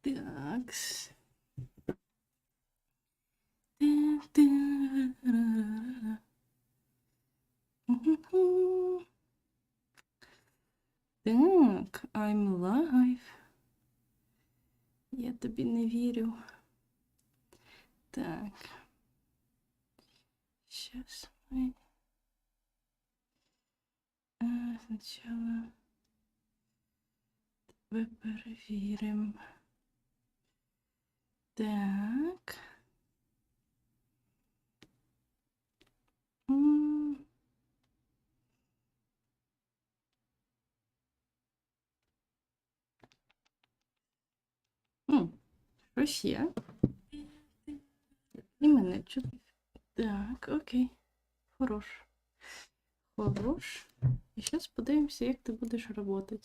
Такс. Так, I'm live. Я тобі не вірю. Так. Сейчас мы сначала тебе перевіримо. Так. Щось є. І мене чути. Так, окей. Хорош. Хорош. І зараз подивимося, як ти будеш працювати.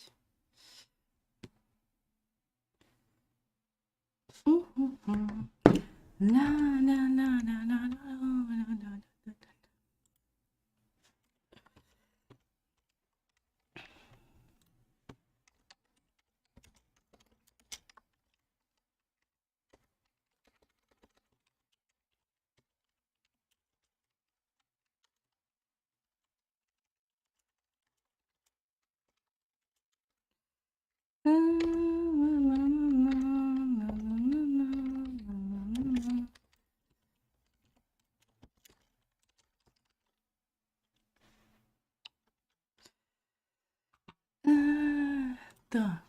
Так.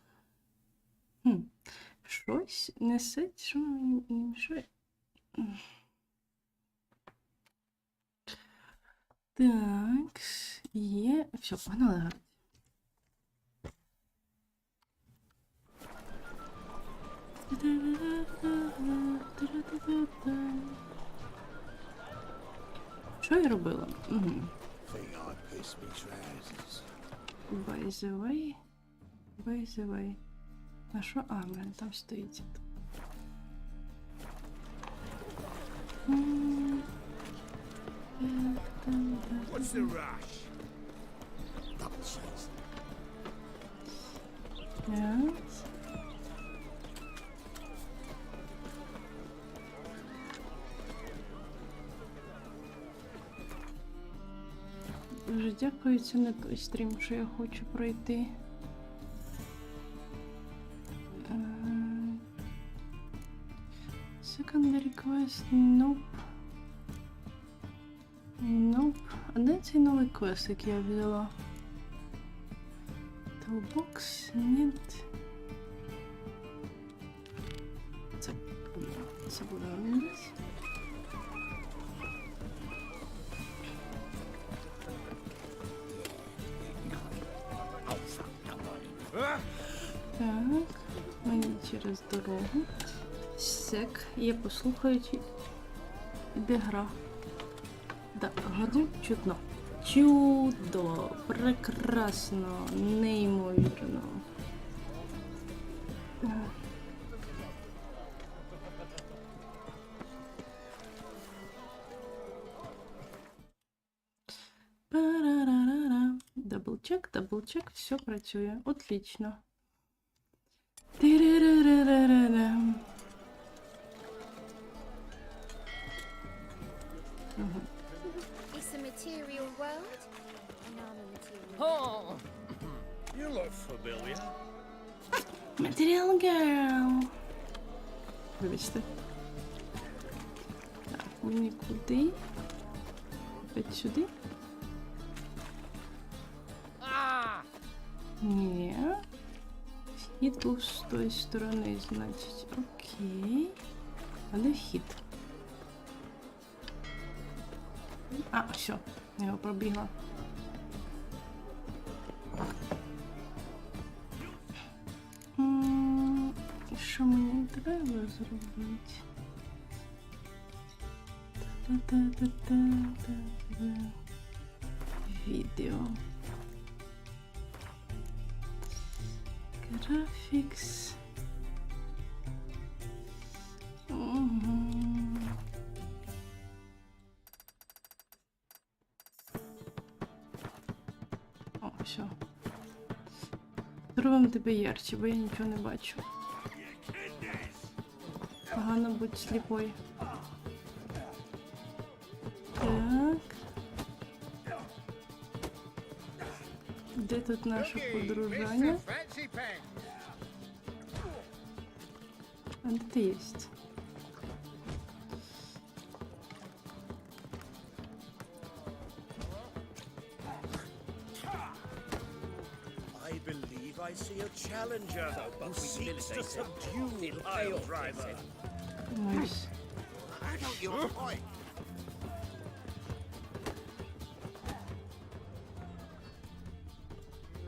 Щось несеть, що мені не мішає. Так, є. Все, погнали грати. Що я робила? By the way. А що? А, блин, там стоїть. What's the rush? Yes. Дуже дякую, це не той стрім, що я хочу пройти. Secondary quest, nope. Nope. А де цей новий квест, який я взяла? Toolbox? Нет. Це буде вниз. Так, мені через дорогу. Сек, я послухаю, де гра. Да, гру чутно. Чудо, прекрасно, неймовірно. Даблчек, все працює. Отлично. It's a material world, and I'm a material. Oh, you look familiar. Material girl. Вибачте. Так, мені куди? Опять сюди? Ні. Вхід був з тої сторони, значить. Окей. А де вхід? А, все, я його пробігла. Що мені треба зробити? Відео. Графікс. О, все. Зробимо тебе ярче, бо я нічого не бачу. погано бути сліпою. Так. Де тут наше подружання? Fancy pen. А де ти єсть? I believe I see a challenger who seeks to subdue the pile driver. Ось. I know your point.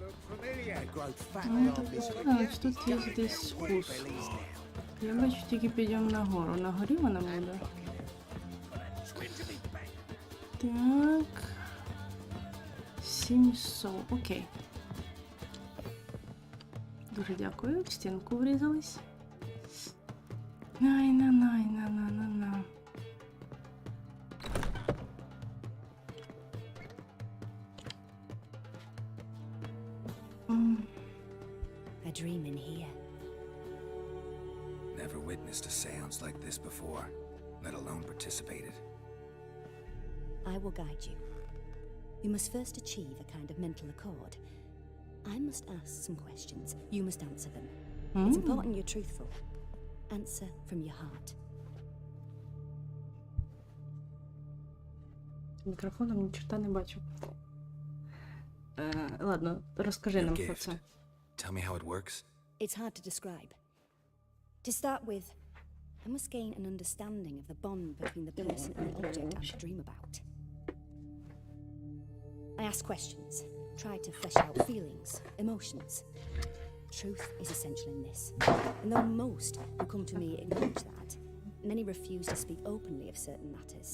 Look familiar. I grow fat Ну, on this. так, тут є десь спуск. Я бачу, тільки підемо нагору. На горі вона буде. Так. 700. Окей. Дуже дякую. В стінку врізались. Най-на-най-на-на-на-на. A dream in here. Never witnessed a seance like this before, let alone participated. I will guide you. You must first achieve a kind of mental accord. I must ask some questions. You must answer them. It's important you're truthful. Answer from your heart. Мікрофоном ні чорта не бачу. Ладно, розкажи Your нам про gift. це. Tell me how it works. It's hard to describe. To start with, I must gain an understanding of the bond between the person and the object I should dream about. I ask questions, try to flesh out feelings, emotions. Truth is essential in this. And though most who come to me acknowledge that, many refuse to speak openly of certain matters.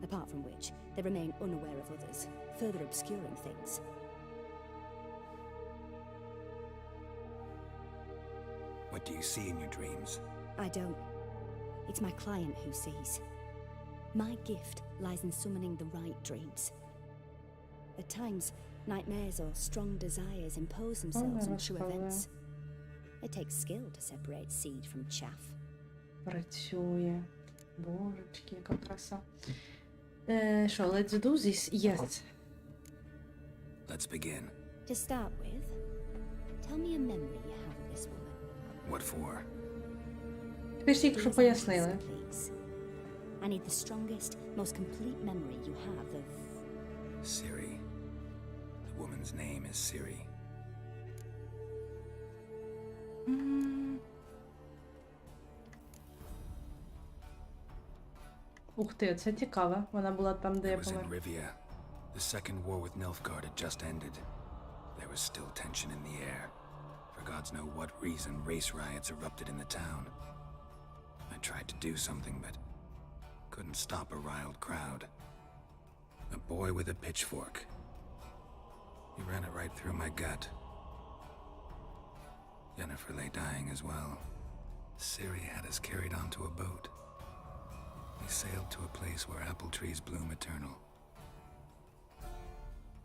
Apart from which, they remain unaware of others, further obscuring things. What do you see in your dreams? I don't. It's my client who sees. My gift lies in summoning the right dreams. At times, nightmares or strong desires impose themselves on true events. It takes skill to separate seed from chaff. Працює. Божечки, яка краса. Що, let's do this? Yes. Let's begin. To start with, tell me a memory you have of this woman. What for? Ти ж тільки що Please пояснили. answer, please. I need the strongest, most complete memory you have of... Siri. The woman's name is Siri. Ух ти, це цікаво. Вона була там, де I я was in помер. Rivia. The second war with Nilfgaard had just ended. There was still tension in the air. For gods know what reason, race riots erupted in the town. I tried to do something, but couldn't stop a riled crowd. A boy with a pitchfork. He ran it right through my gut. Yennefer lay dying as well. Ciri had us carried onto a boat. We sailed to a place where apple trees bloom eternal.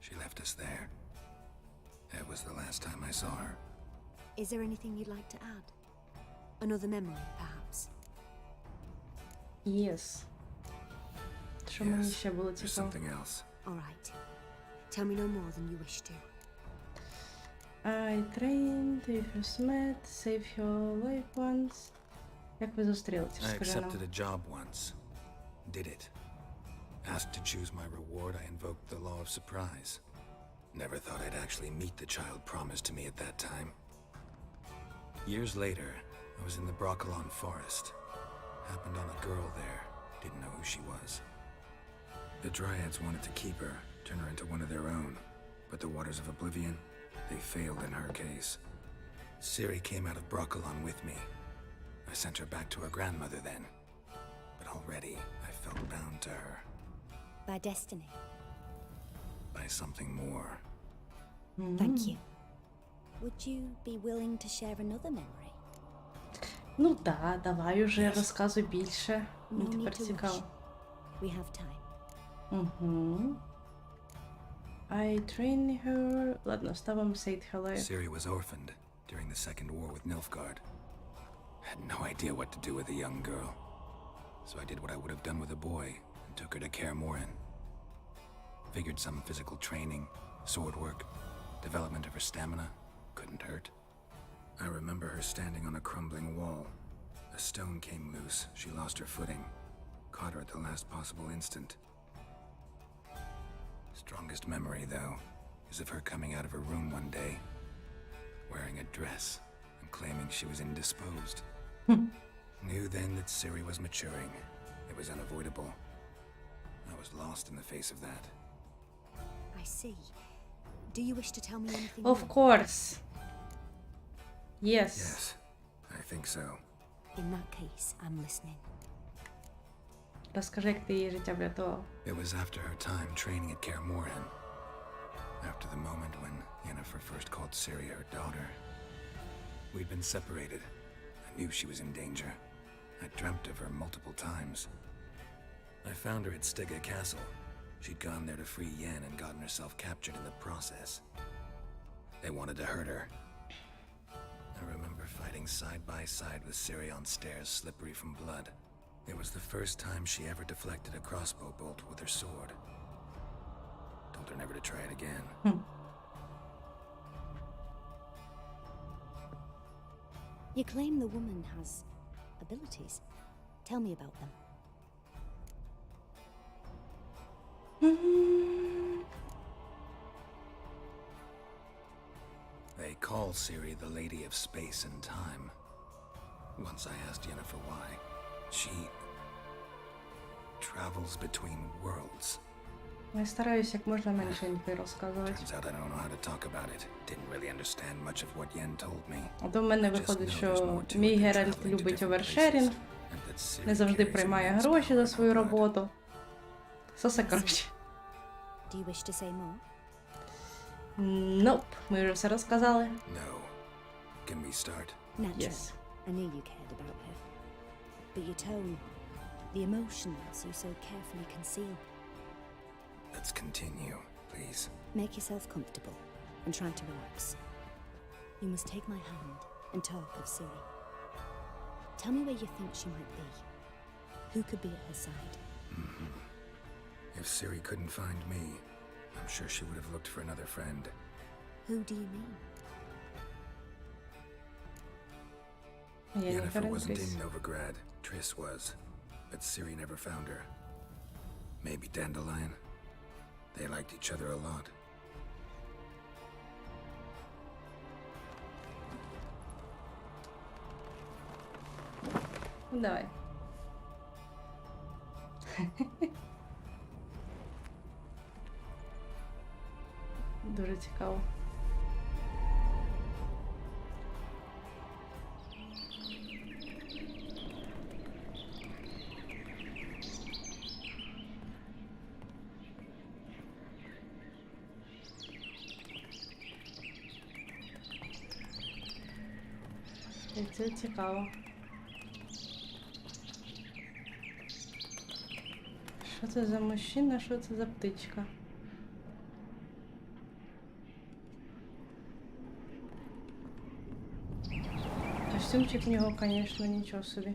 She left us there. That was the last time I saw her. Is there anything you'd like to add? Another memory, perhaps? Yes. Що мені Yes, ще було there's цікаво? something else. All right. Tell me no more than you wish to. I trained, if you met, save your life once. Як ви зустрілися? I Скажи нам. accepted a job once. Did it. Asked to choose my reward, I invoked the law of surprise. Never thought I'd actually meet the child promised to me at that time. Years later, I was in the Broccolon forest. Happened on a girl there. Didn't know who she was. The Dryads wanted to keep her, turn her into one of their own. But the Waters of Oblivion, they failed in her case. Ciri came out of Broccolon with me. I sent her back to her grandmother then. But already, I felt bound to her. By destiny. By something more. Thank you. Would you be willing to share another memory? Ну да, давай уже розказуй більше. No Мені need тепер to цікаво. rush. We have time. Угу. I trained her... Ладно, ставимо saved her life. Ciri was orphaned during the Second War with Nilfgaard. had no idea what to do with a young girl, so I did what I would have done with a boy and took her to Kaer Morhen. Figured some physical training, sword work, development of her stamina couldn't hurt. I remember her standing on a crumbling wall. A stone came loose, she lost her footing, caught her at the last possible instant. Strongest memory, though, is of her coming out of her room one day, wearing a dress and claiming she was indisposed. Knew then that Ciri was maturing. It was unavoidable. I was lost in the face of that. I see. Do you wish to tell me anything Of more? course. Yes. Yes, I think so. In that case, I'm listening. Розкажи, як ти її життя врятував. It was after her time training at Kaer Morhen. After the moment when Yennefer first called Ciri her daughter. We'd been separated. I knew she was in danger. I dreamt of her multiple times. I found her at Stygga Castle. She'd gone there to free Yen and gotten herself captured in the process. They wanted to hurt her. I remember fighting side by side with Ciri on stairs slippery from blood. It was the first time she ever deflected a crossbow bolt with her sword. Told her never to try it again. You claim the woman has abilities. Tell me about them. They call Ciri the Lady of Space and Time. Once I asked Yennefer why. She travels between worlds. Я стараюсь як можна менше інфи розказувати. Turns out I don't know how to talk about it. Didn't really understand much of what Yen told me. А то в мене Just виходить, know there's що more to it мій than Геральт traveling to любить different овершерінг, places, and that Ciri не завжди carries приймає immense гроші power за in свою her blood. роботу. Сосе коротше. Do you wish to say more? Nope, ми вже все розказали. No. Can we start? Naturally. Yes. I knew you cared about her. But your tone, the emotions you so carefully conceal. Let's continue, please. Make yourself comfortable and try to relax. You must take my hand and talk of Ciri. Tell me where you think she might be. Who could be at her side? If Ciri couldn't find me, I'm sure she would have looked for another friend. Who do you mean? Єнніфер Yennefer wasn't Тріс. in Novigrad. Triss was. But Ciri never found her. Maybe Dandelion. They liked each other a lot. Ну, давай. Дуже цікаво. І це цікаво. Що це за мужчина, що це за птичка? Костюмчик в нього, звісно, нічого собі.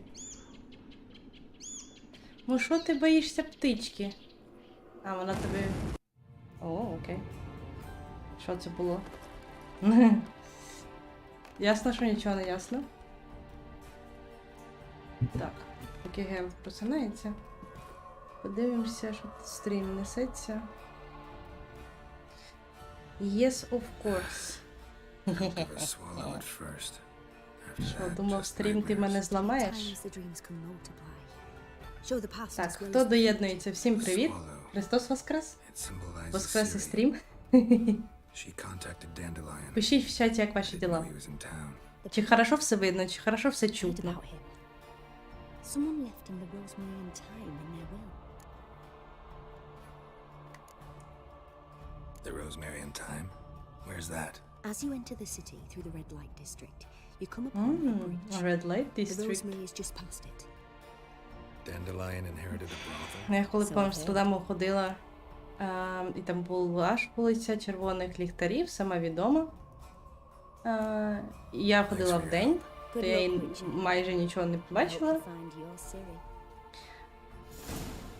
Ну що ти боїшся птички? А, вона тобі... О, окей. Що це було? Ясно, що нічого не ясно. Так, поки Геральт просинається. Подивимося, що тут стрім несеться. Yes, of course. I was swallow at first. After Що, that, думав, just стрім ти мене nightmares. зламаєш? Times the dreams can multiply. Show the past Так, as well хто as the доєднується? Всім привіт! Swallow. Христос Воскрес! It symbolizes Воскрес і Ciri. стрім. She contacted Dandelion. Пишіть в чаті, як ваші Didn't know діла. he was in town. Чи хорошо все видно, чи хорошо все heard чутно. about him. Someone left him the Rosemary in time in their will. The Rosemary Time? Where's that? As you enter the city through the red light district, you come upon a bridge. Red Light The District. Rosemary is just past it. Dandelion inherited a brothel. Ну, я коли по Це Амстердаму ходила, і там була аж вулиця червоних ліхтарів, сама відома. Я ходила в день, то Good я luck, і Richie. майже нічого не I hope побачила. you find your Siri.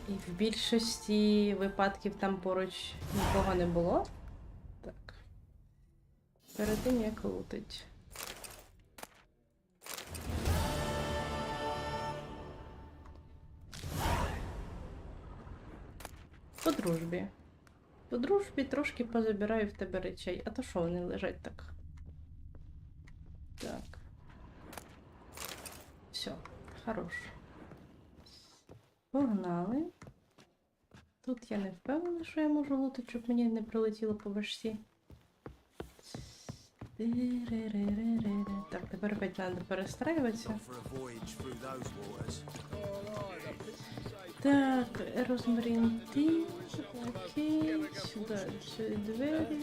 І в більшості випадків там поруч нікого не було. Так. Перед тим як лутить. По дружбі. По дружбі трошки позабираю в тебе речей. А то що вони лежать так? Так. Все, хорош. Погнали. Тут я не впевнена, що я можу лутати, щоб мені не прилетіло по башці. Так, тепер опять треба перестраюватися. For a voyage through those waters. Так, розмарін ти. Окей, сюди, сюди двері.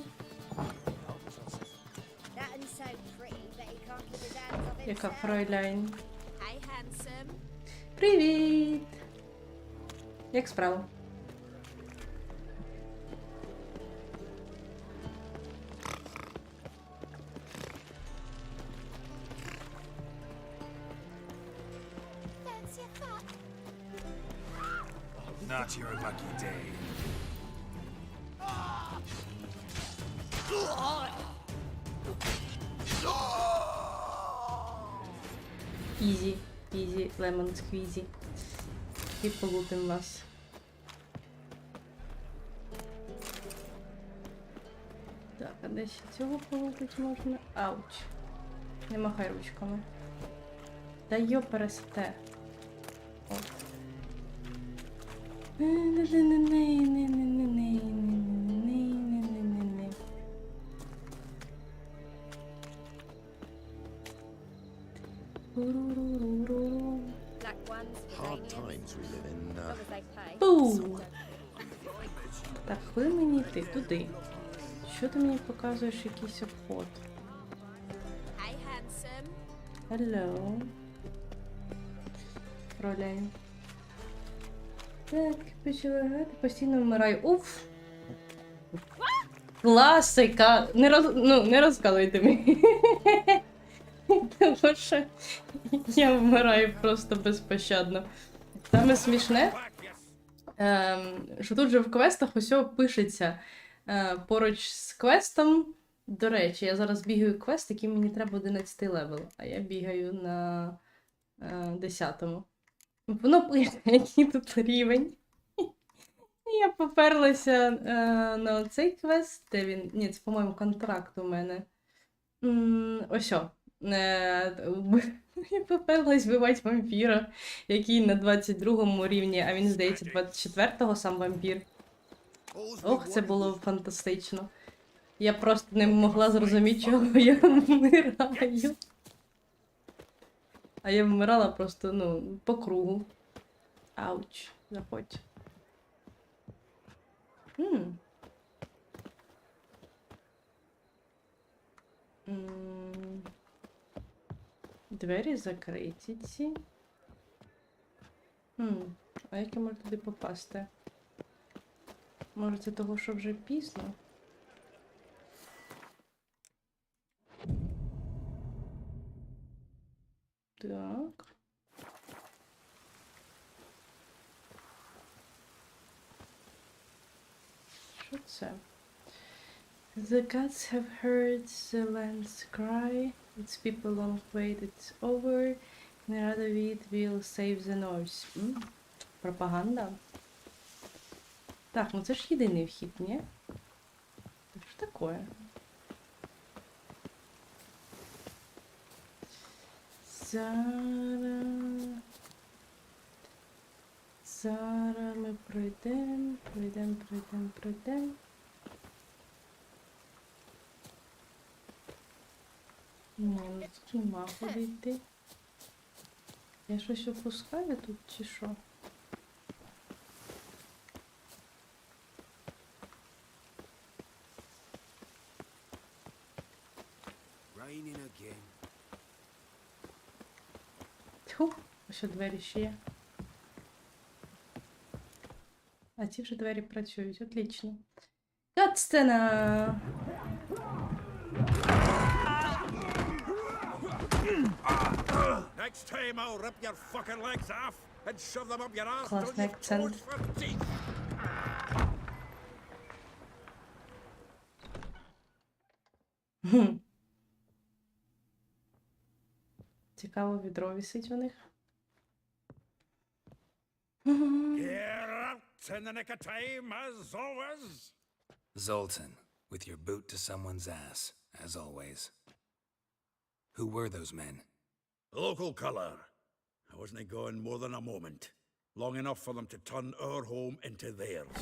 That one's so pretty that he can't keep his hands off Яка himself. фройляйн. Hey, handsome. Привіт! Як справа? Fancy a fuck? Not your lucky day. Ізі, ізі, лемон сквізі. І полутим вас. Так, а де ще цього полутить можна? Ауч. Не махай ручками. Та йо пересте. От. Black ones, Hard Iranians. times we live in. As long as they pay. Бу! Так, куди мені йти? Туди. Що ти мені показуєш якийсь обход? Hey, handsome. Hello. Роляю. Так, почала грати, постійно вмираю. Уф! Класика! Не розказуйте мені. Тому що я вмираю просто безпощадно. Саме смішне, що тут же в квестах усе пишеться поруч з квестом. До речі, я зараз бігаю квест, який мені треба 11 левел, а я бігаю на 10-му. Воно пише, який тут рівень. І я поперлася на цей квест, де він. Ні, це, по-моєму, контракт у мене. Ось. Я поперлась вбивати вампіра, який на 22-му рівні, а він, здається, 24-го сам вампір. Ох, це було фантастично. Я просто не могла зрозуміти, чого я вмираю. А я вмирала просто, по кругу. Ауч, заходь. Двері закриті ці. А як я можу туди попасти? Може це того, що вже пізно? Так. Що це? The gods have heard the land's cry. Its people won't wait, it's over. Neradovit will save the Norse. Пропаганда. Так, ну це ж єдиний вхід, ні? Що таке? Зараз ми пройдемо. Ні, ну тут нема куди йти. Я щось опускаю тут чи що? Raining again. Тьфу, ось двері ще є. А ці вже двері працюють, отлично. Катсцена! Next time I'll rip your fucking legs off and shove them up your ass till Класний you've акцент. toes for teeth. Цікаво, відро висить у них. You're out in the nick of time, as always. Zoltan, with your boot to someone's ass, as always. Who were those men? Local colour. I wasn't gone more than a moment. Long enough for them to turn our home into theirs.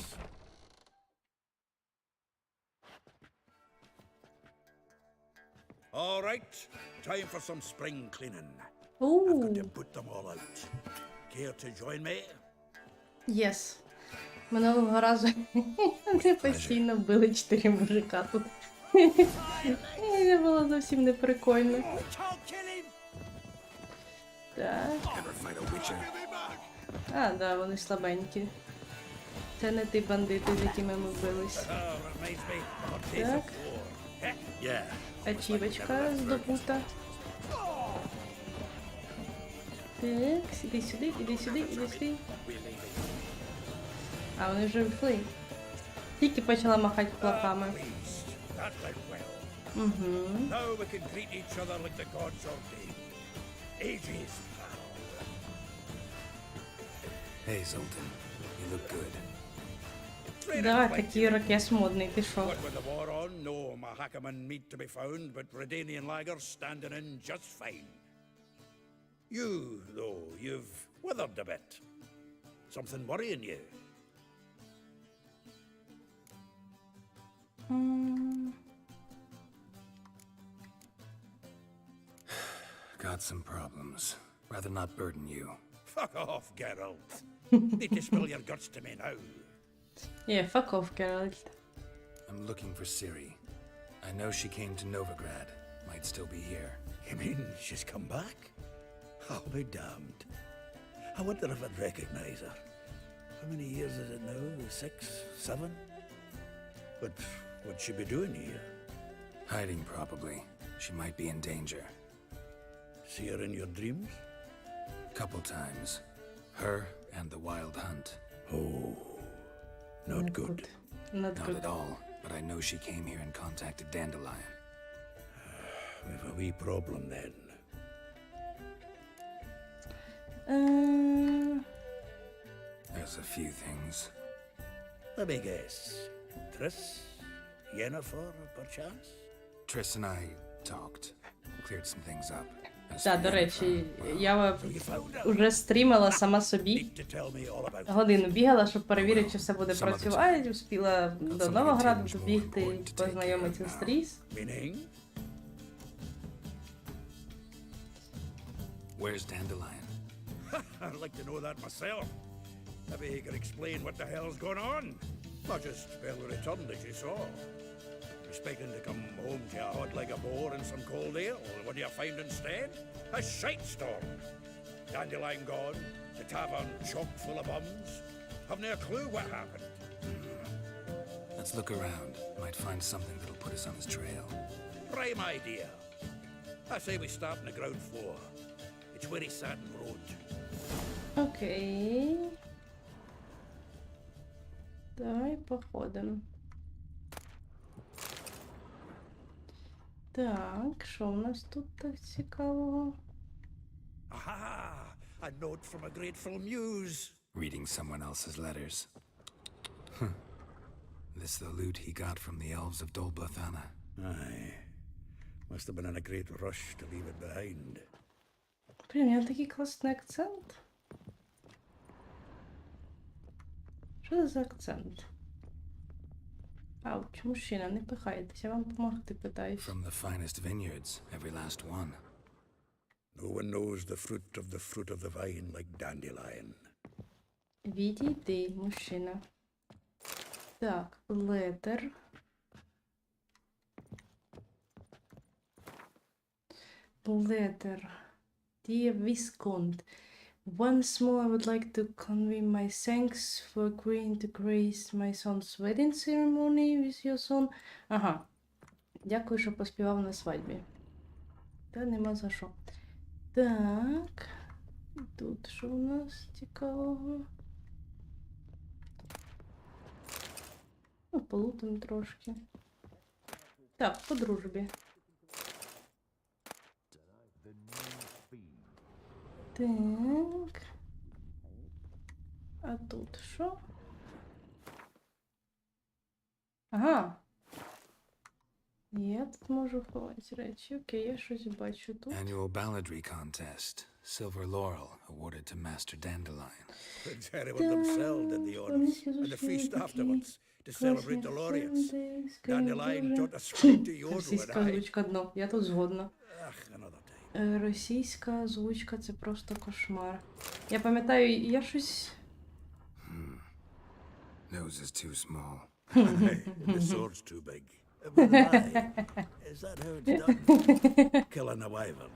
All right, time for some spring cleaning. I've got to Ууу, put them all out. Care to join me? єс. Минулого разу вони постійно били 4 мужика тут. І це було зовсім не прикольно. Так. Ever fight a witcher? А, да, вони слабенькі. Це не ті бандити, з якими ми бились. Reminds me of a case Так. of war. Heck, yeah. Ачівочка здобута. Так, іди сюди, іди сюди, іди сюди. А, вони вже вийшли. Тільки почала махати кулаками. Pleased. That went well. Угу. Now we can greet each other like the gods ordained. Ages, pal. Hey, Zoltan. You look good. Давай, такий ракес модний, ти шо? What with the war on, no Mahakaman meat to be found, but Redanian lagers standing in just fine. You, though, you've withered a bit. Something worrying you? Got some problems. Rather not burden you. Fuck off, Geralt. Need to spill your guts to me now. Yeah, fuck off, Geralt. I'm looking for Ciri. I know she came to Novigrad. Might still be here. You mean she's come back? I'll be damned. I wonder if I'd recognize her. How many years is it now? 6, 7? But what'd she be doing here? Hiding, probably. She might be in danger. See her in your dreams? Couple times. Her and the Wild Hunt. Oh, not good. Not Not good. at all, but I know she came here and contacted Dandelion. We've a wee problem then. There's a few things. Let me guess. Triss? Yennefer, perchance? Triss and I talked. Cleared some things up. As Так, for до речі, Yennefer, я So you found her? вже стрімила сама собі. Need to tell me all about it. Годину бігала, щоб перевірити, чи все буде працювати. Успіла до Новограду добігти, познайомитися з Тріс. Meaning? Where's Dandelion? I'd like to know that myself. Maybe he could explain what the hell's going on. Not just well returned as you saw. Expecting to come home to a hot like a boar and some cold ale. What do you find instead? A shite storm. Dandelion gone, the tavern chock full of bums. Haven't a clue what happened. Let's look around. Might find something that'll put us on his trail. Prime idea. I say we start on the ground floor. It's where he sat and wrote. Окей. Давай походимо. Так, що в нас тут так цікавого? Aha! A note from a grateful muse. Reading someone else's letters. This the loot he got from the elves of Dol Blathanna. Aye. Must have been in a great rush to leave it behind. Блін, я такий класний акцент. Що це за акцент? Ауч, мужчина, не пихайтесь, я вам допомогти питаюсь. From the finest vineyards, every last one. No one knows the fruit of the vine like Dandelion. Відійди, мужчина. Так, летер. Letter. Dear Viscount, once more I would like to convey my thanks for agreeing to grace my son's wedding ceremony with your son. Ага. Дякую, що поспівав на свадьбі. Та нема за що. Так. Тут що у нас цікавого? Ну, полутаємо трошки. Так, по дружбі. Так. А тут що? Ага. Я тут можу ховати речі. Окей, я щось бачу тут. Annual balladry contest. Silver laurel awarded to Master Dandelion. Prince Harry themselves did the honors, and the feast afterwards to celebrate the laureates. Dandelion taught us spring to yodel Російська and I. озвучка дно. Я тут згодна. Ach, another time. Російська озвучка це просто кошмар. Я пам'ятаю, я щось. Nose is too small. The sword's too big. But why? Is that how it's done? Killing a wyvern.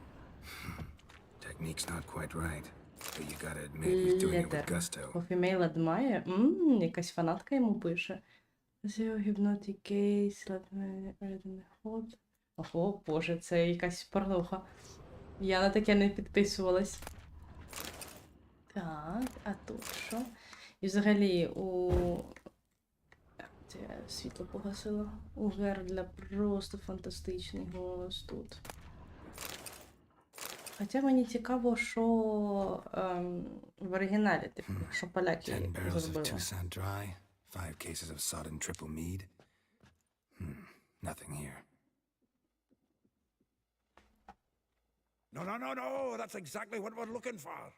Technique's not quite right, but you gotta admit he's doing it with Летер. gusto. Кофімейл адмає. Якась фанатка йому пише. Zero hypnotic case, let me read in the hot. Ого, боже, це якась порнуха. Я на таке не підписувалась. Так, а тут що? І взагалі у... Це я світло погасила. У Гердля просто фантастичний голос тут. Хоча мені цікаво, що в оригіналі, типу, що поляки 10 barrels of зробили. Toussaint Dry, 5 cases of sodden triple mead. Nothing here. No, no, no, no. That's exactly what we're looking for.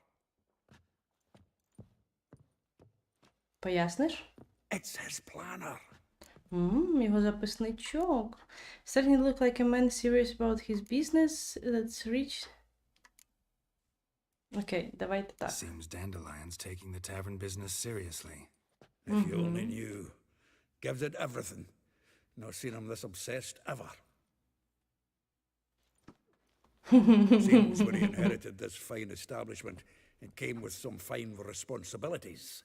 Поясниш? It's his planner. Його записничок. Certainly look like a man serious about his business. Let's reach... Окей, давайте так. Seems Dandelion's taking the tavern business seriously. If you only knew. Gives it everything. Not seen him this obsessed ever. Seems when he inherited this fine establishment, it came with some fine responsibilities.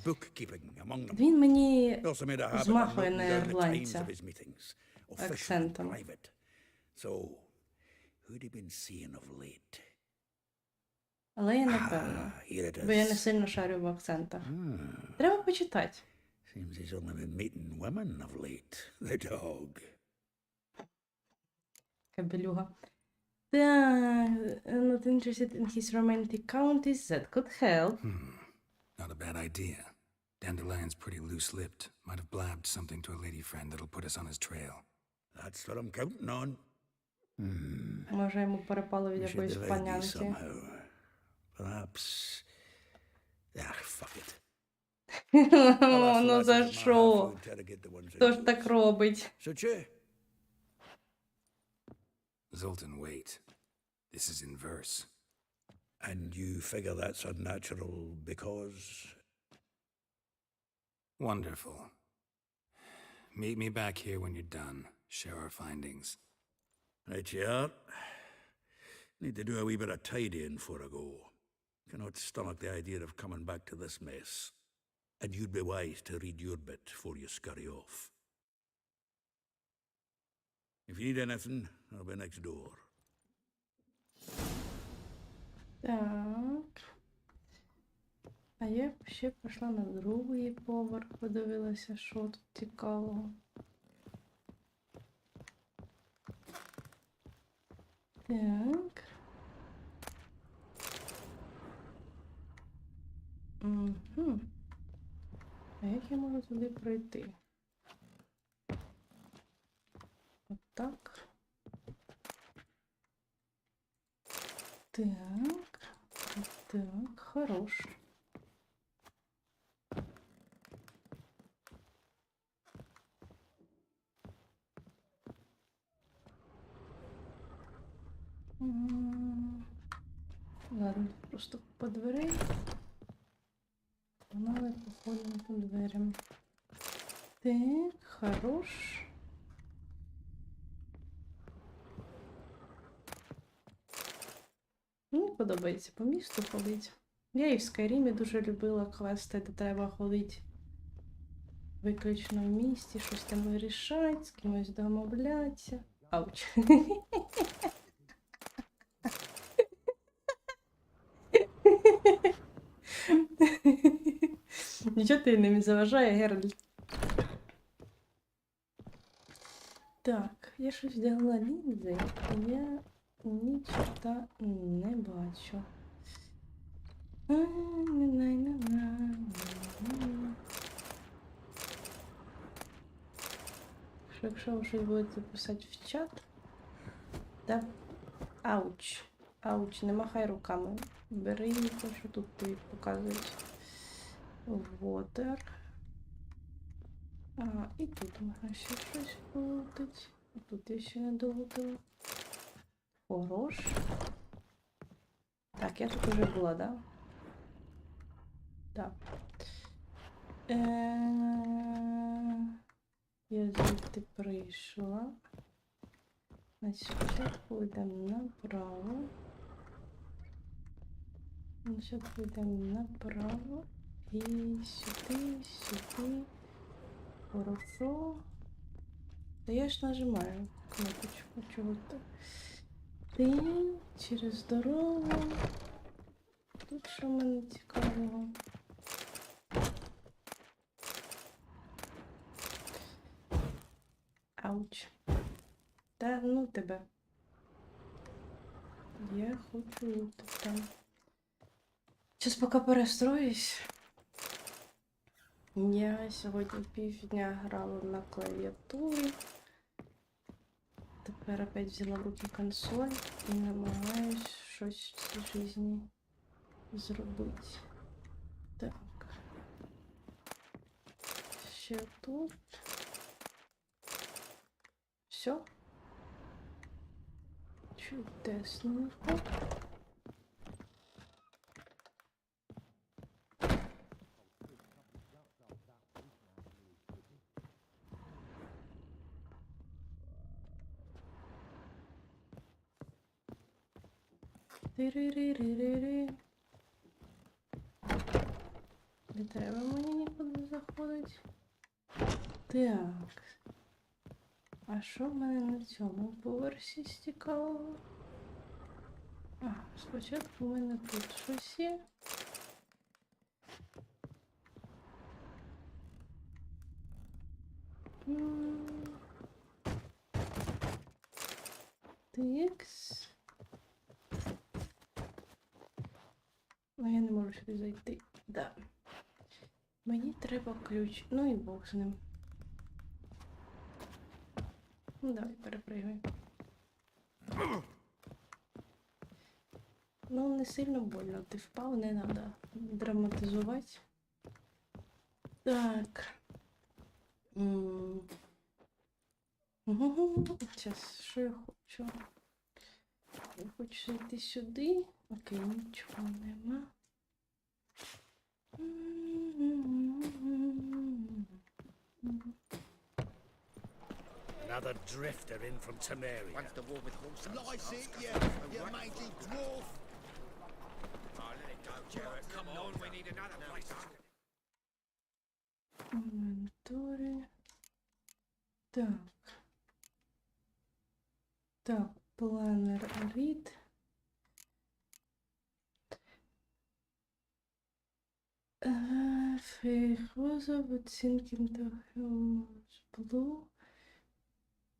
Bookkeeping among them. Він мені He also made a habit of змахує noting на down the times ірландця. of his meetings. Official and Акцентом. private. So, who'd he been seeing of late? Але я не певна. Here it Бо я не is. сильно шарю в акцентах. Треба почитати. Seems he's only been meeting women of late. The dog. Кабелюга. Так, not interested in his romantic counties. That could help. Not a bad idea. Dandelion's pretty loose-lipped. Might have blabbed something to a lady friend that'll put us on his trail. That's what I'm counting on. Може йому перепало від We should якоїсь divide these панянки. somehow. Perhaps. Fuck it. О, ну за що? Хто ж так робить? Such Zoltan, wait. This is in verse. And you figure that's unnatural because. Wonderful. Meet me back here when you're done. Share our findings. Right, yeah. Need to do a wee bit of tidying before I go. Cannot stomach the idea of coming back to this mess. And you'd be wise to read your bit before you scurry off. If you need anything, I'll be next door. Так. А я б ще пішла на другий поверх, подивилася, що тут цікавого. Так. Угу. А як я можу туди пройти? Отак. Так. Так, хорош. Ладно, просто по дверей. Погнали, походимо по дверям. Так, хорош. Мені подобається по місту ходити. Я і в Скайрімі дуже любила квести, де треба ходити виключно в місті, щось там вирішати, з кимось домовлятися. Ауч. Нічого ти не заважає, Геральт. Так, я щось взяла лінзи, і я нічого не бачу. Якщо ви щось будете писати в чат, так, ауч, ауч, не махай руками, бери те, що тут тобі показують. Water. І тут можна ще щось полутати. Тут я ще не долутала. Хорош. Так, я тут уже була, да? Так. Я звідти прийшла. Значить, спочатку йдемо направо. Спочатку йдемо направо. І сюди, сюди. Хорошо. Та я ж нажимаю кнопочку чого-то. Ти через дорогу. Тут що в мене цікавого? Ауч. Та ну тебе. Я хочу там. Сейчас поки перестроюсь. Я сьогодні півдня грала на клавіатурі. Тепер опять взяла в руки консоль і намагаюсь щось в цій житті зробити. Так. Ще тут. Все. Чудесненько. Тири-ри-ри-ри-ри. Не треба мені нікуди заходити. Так. А що в мене на цьому поверсі цікавого? Спочатку в мене тут щось є. Тикс. Ну, я не можу сюди зайти. Да. Мені треба ключ. Ну і бог з ним. Ну, давай, перепригай. Ну, не сильно больно. Ти впав, не треба драматизувати. Так. Зараз, що я хочу? Я хочу зайти сюди. Окей, нічого нема. Another drifter in from Temeria. Once the war with horses. Lice it, you mangy dwarf. Oh, let it go, Jarrett. Come on, we need another place. Інвентарі. Так. Так, планер рід. Фейхозов, оцінки Блу.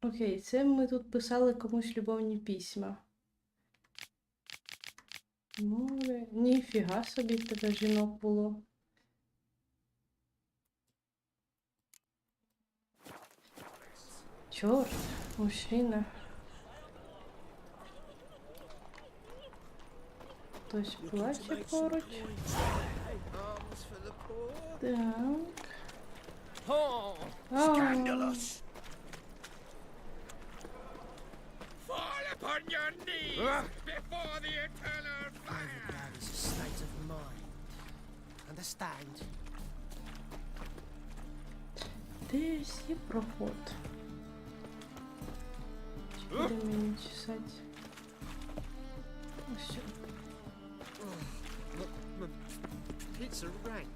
Окей, це ми тут писали комусь любовні письма. Море. Ніфіга собі в тебе жінок було. Чорт, мужчина. Хтось плаче поруч. Так. Scandalous. Fall upon your knees before the eternal fire. That is a state of mind. Understand? Десь є проход. Чи буде мені чесати? Ось що. Pizza rank.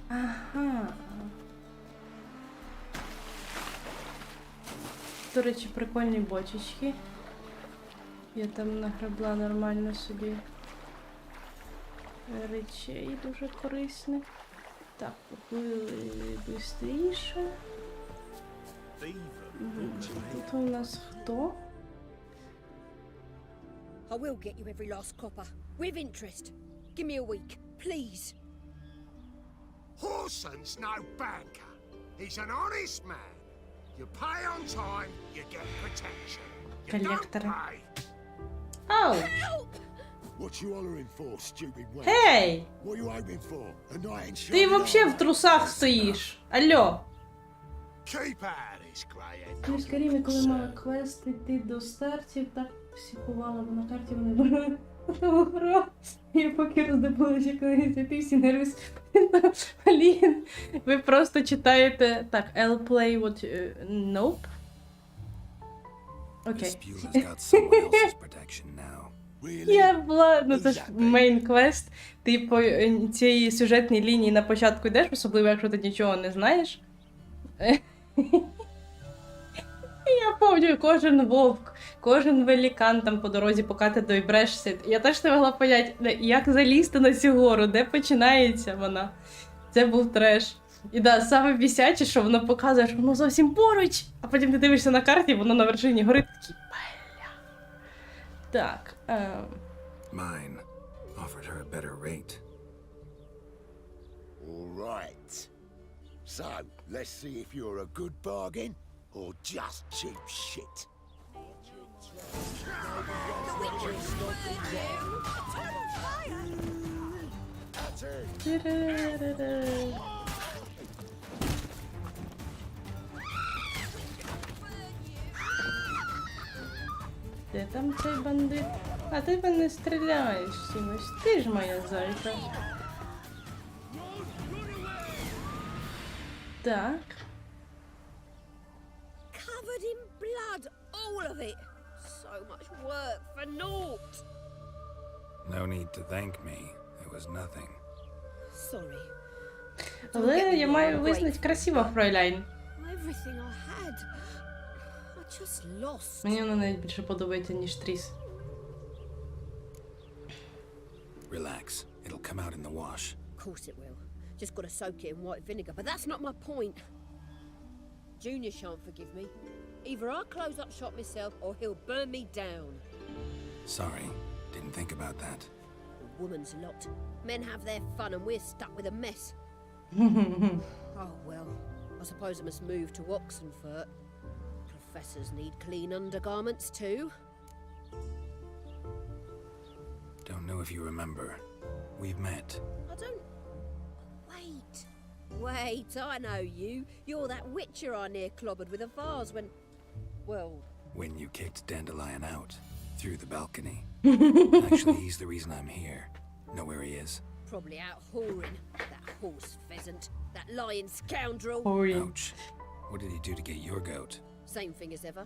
Ага. До речі, прикольні бочечки. Я там нагребла нормально собі речей дуже корисних. Так, поплили быстріше. Тут у нас хто? I will get you every last copper, with interest. Give me a week, please. Horson's no banker. He's an honest man. You pay on time, you get protection. You don't Коллекторы. pay. Ау! What you hollering for, stupid wench? Гей! What you hoping for? A night in Ти shining вообще в armour? трусах стоїш. Алло! Keep out of this, grey-head. Ми з Каріми, коли мали квест йти до стартів, так психувала, бо на карті вони брали гру. І поки роздобули, коли ти всі нервись. Блін, ви просто читаєте... Так, I'll play what... Nope. Окей. Miss Beulah's got someone else's protection now. Really? Я була, ну це ж мейн квест. Ти по цій сюжетній лінії на початку йдеш, особливо якщо ти нічого не знаєш. Я пам'ятаю, кожен вовк, кожен велікан там по дорозі, поки ти дойбрешся. Я теж не могла поняти, як залізти на цю гору, де починається вона. Це був треш. І да, саме бісяче, що воно показує, що воно зовсім поруч, а потім ти дивишся на карті, воно на вершині гори такий, бля. Так, Mine offered her a better rate. All right. So, let's see if you're a good bargain or just cheap shit. That's it. Де там цей бандит? А ти в мене стріляєш чимось. Ти ж моя зайка. Так. Covered in blood, all of it. So much work for naught. No need to thank me. It was nothing. Sorry. Але я маю визнати красиво, фройляйн. Everything I had. I just lost. Мені вона навіть більше подобається, ніж Тріс. Relax. It'll come out in the wash. Of course it will. Just gotta soak it in white vinegar, but that's not my point. Junior shan't forgive me. Either I'll close up shop myself or he'll burn me down. Sorry. Didn't think about that. A woman's lot. Men have their fun and we're stuck with a mess. Oh well, I suppose I must move to Oxenfurt. Professors need clean undergarments too. Don't know if you remember. We've met. I don't... Wait, I know you. You're that witcher I near clobbered with a vase when... Well... When you kicked Dandelion out. Through the balcony. Actually, he's the reason I'm here. Know where he is? Probably out whoring. That horse pheasant. That lying scoundrel. Ouch. What did he do to get your goat? Same thing as ever.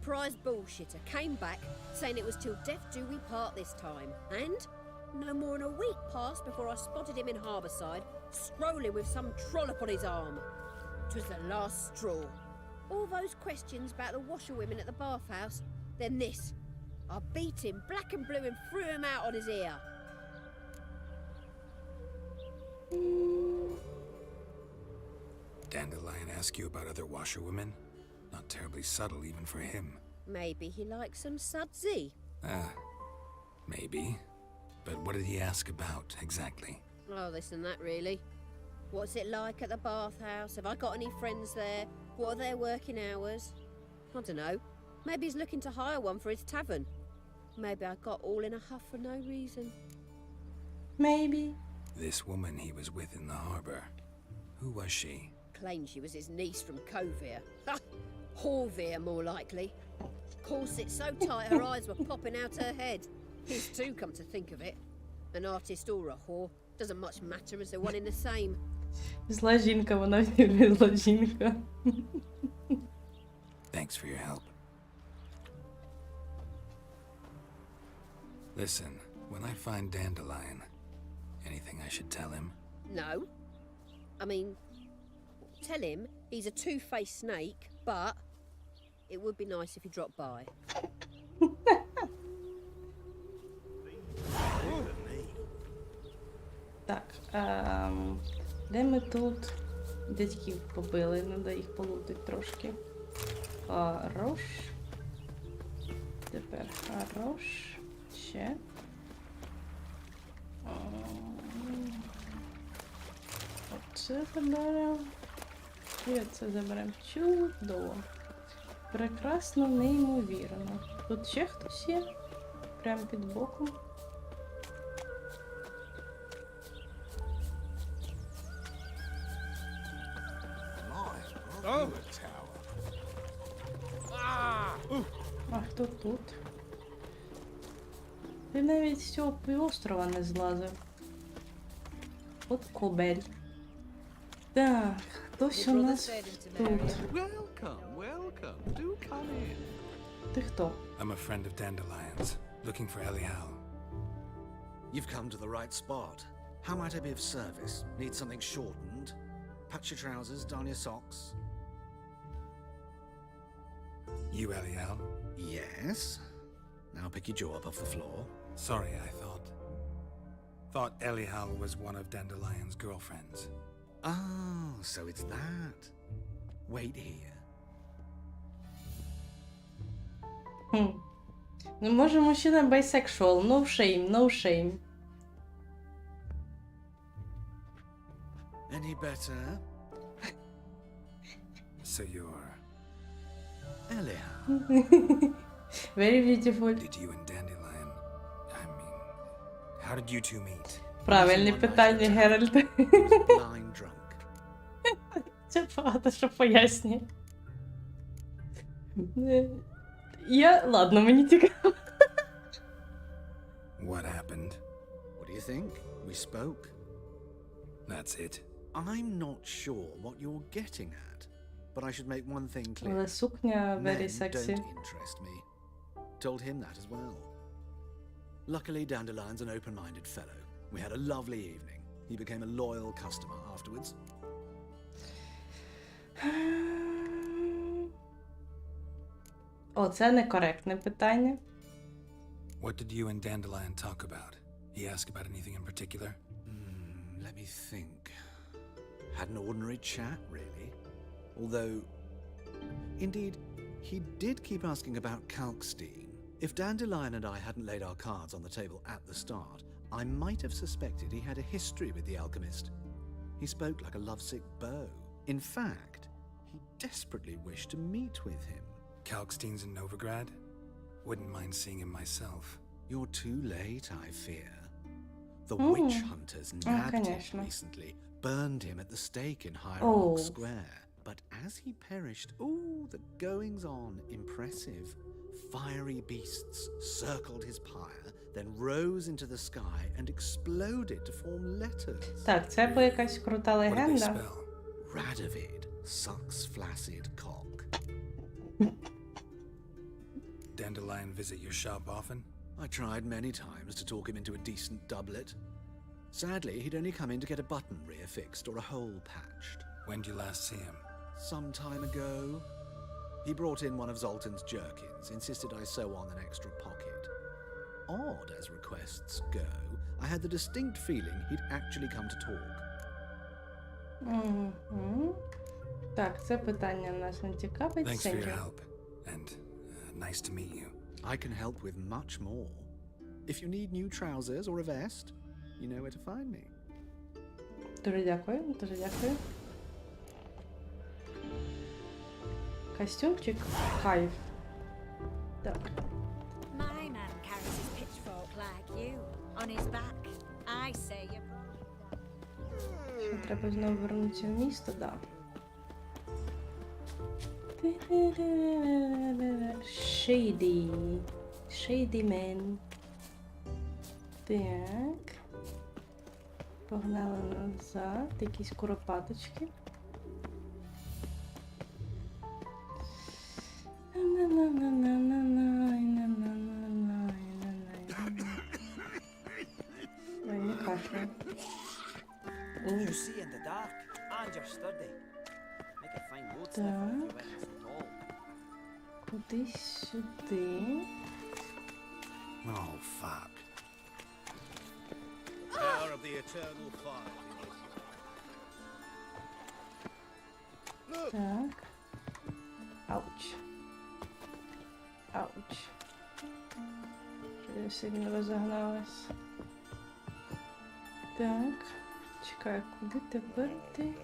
Prize bullshitter came back saying it was till death do we part this time. And no more than a week passed before I spotted him in Harbourside, strolling with some trollop on his arm. 'Twas the last straw. All those questions about the washerwomen at the bathhouse, then this. I beat him black and blue and threw him out on his ear. Dandelion ask you about other washerwomen? Not terribly subtle even for him. Maybe he likes some sudsy. Maybe. But what did he ask about, exactly? Oh, this and that, really. What's it like at the bathhouse? Have I got any friends there? What are their working hours? I don't know. Maybe he's looking to hire one for his tavern. Maybe I got all in a huff for no reason. Maybe. This woman he was with in the harbor. Who was she? Claimed she was his niece from Covere. Ha! Horvere, more likely. Corset so tight her eyes were popping out her head. His too, come to think of it. An artist or a whore. Doesn't much matter as they're one in the same. Зла жінка, вона зла жінка. Thanks for your help. Listen, when I find Dandelion, anything I should tell him? No. I mean, tell him he's a two-faced snake, but it would be nice if he dropped by. Так, Де ми тут дядьків побили? Надо їх полутати трошки. Хорош. Тепер хорош. Ще. Оце заберемо. І оце заберемо. Чудово. Прекрасно, неймовірно. Тут ще хтось є? Прямо під боком. Oh! А хто тут? Ти навіть з цього півострова не злазив. От кобель. Так, хтось у нас тут. Welcome, welcome. Do come in. Ти хто? I'm a friend of Dandelion's, looking for Elial. You've come to the right spot. How might I be of service? Need something shortened? Patch your trousers, darn your socks. You Elial? Yes. Now pick your jaw up off the floor. Sorry, I thought Elial was one of Dandelion's girlfriends. Oh, so it's that. Wait here. Ну, може, мужчина bisexual. No shame, no shame. Any better? So you're... Eliha. Very beautiful. Did you and Dandelion... I mean... How did you two meet? Правильне питання, Геральт. Blind drunk. Це багато що пояснює. Ладно, мені цікаво. What happened? What do you think? We spoke. That's it. I'm not sure what you're getting at, but I should make one thing clear. Але сукня very Men sexy. don't interest me. Told him that as well. Luckily, Dandelion's an open-minded fellow. We had a lovely evening. He became a loyal customer afterwards. О, це некоректне питання. What did you and Dandelion talk about? He asked about anything in particular? Let me think. Had an ordinary chat, really. Although, indeed, he did keep asking about Kalkstein. If Dandelion and I hadn't laid our cards on the table at the start, I might have suspected he had a history with the alchemist. He spoke like a lovesick beau. In fact, he desperately wished to meet with him. Kalkstein's in Novigrad? Wouldn't mind seeing him myself. You're too late, I fear. The witch hunters nabbed him конечно. recently, burned him at the stake in High Oh. Rock Square. But as he perished, the goings-on impressive. Fiery beasts circled his pyre, then rose into the sky and exploded to form letters. Так, це бо якась крута What did they легенда. spell? Radovid sucks flaccid cock. Dandelion visit your shop often? I tried many times to talk him into a decent doublet. Sadly, he'd only come in to get a button reaffixed or a hole patched. When did you last see him? Some time ago, he brought in one of Zoltan's jerkins, insisted I sew on an extra pocket. Odd as requests go, I had the distinct feeling he'd actually come to talk. Так, це питання нас не цікавить. Thanks for Thank your you. help. And nice to meet you. I can help with much more. If you need new trousers or a vest, you know where to find me. Дуже дякую, дуже дякую. Костюмчик кайф. Так. My man carries his pitchfork like you, on his back. I say you brought it down. Треба знову вернутися в місто, да. Shady. Shady man. Так. Погнали назад. Якісь куропаточки. Ой, не кашляй. You see in the dark, and you're sturdy. Make a fine road sniffer if you went so tall. Кудись сюди. Oh, fuck. Power of the eternal fire. Так. Ауч. Ауч. Я сильно розогналась. Так. Чекай, куди тепер ти?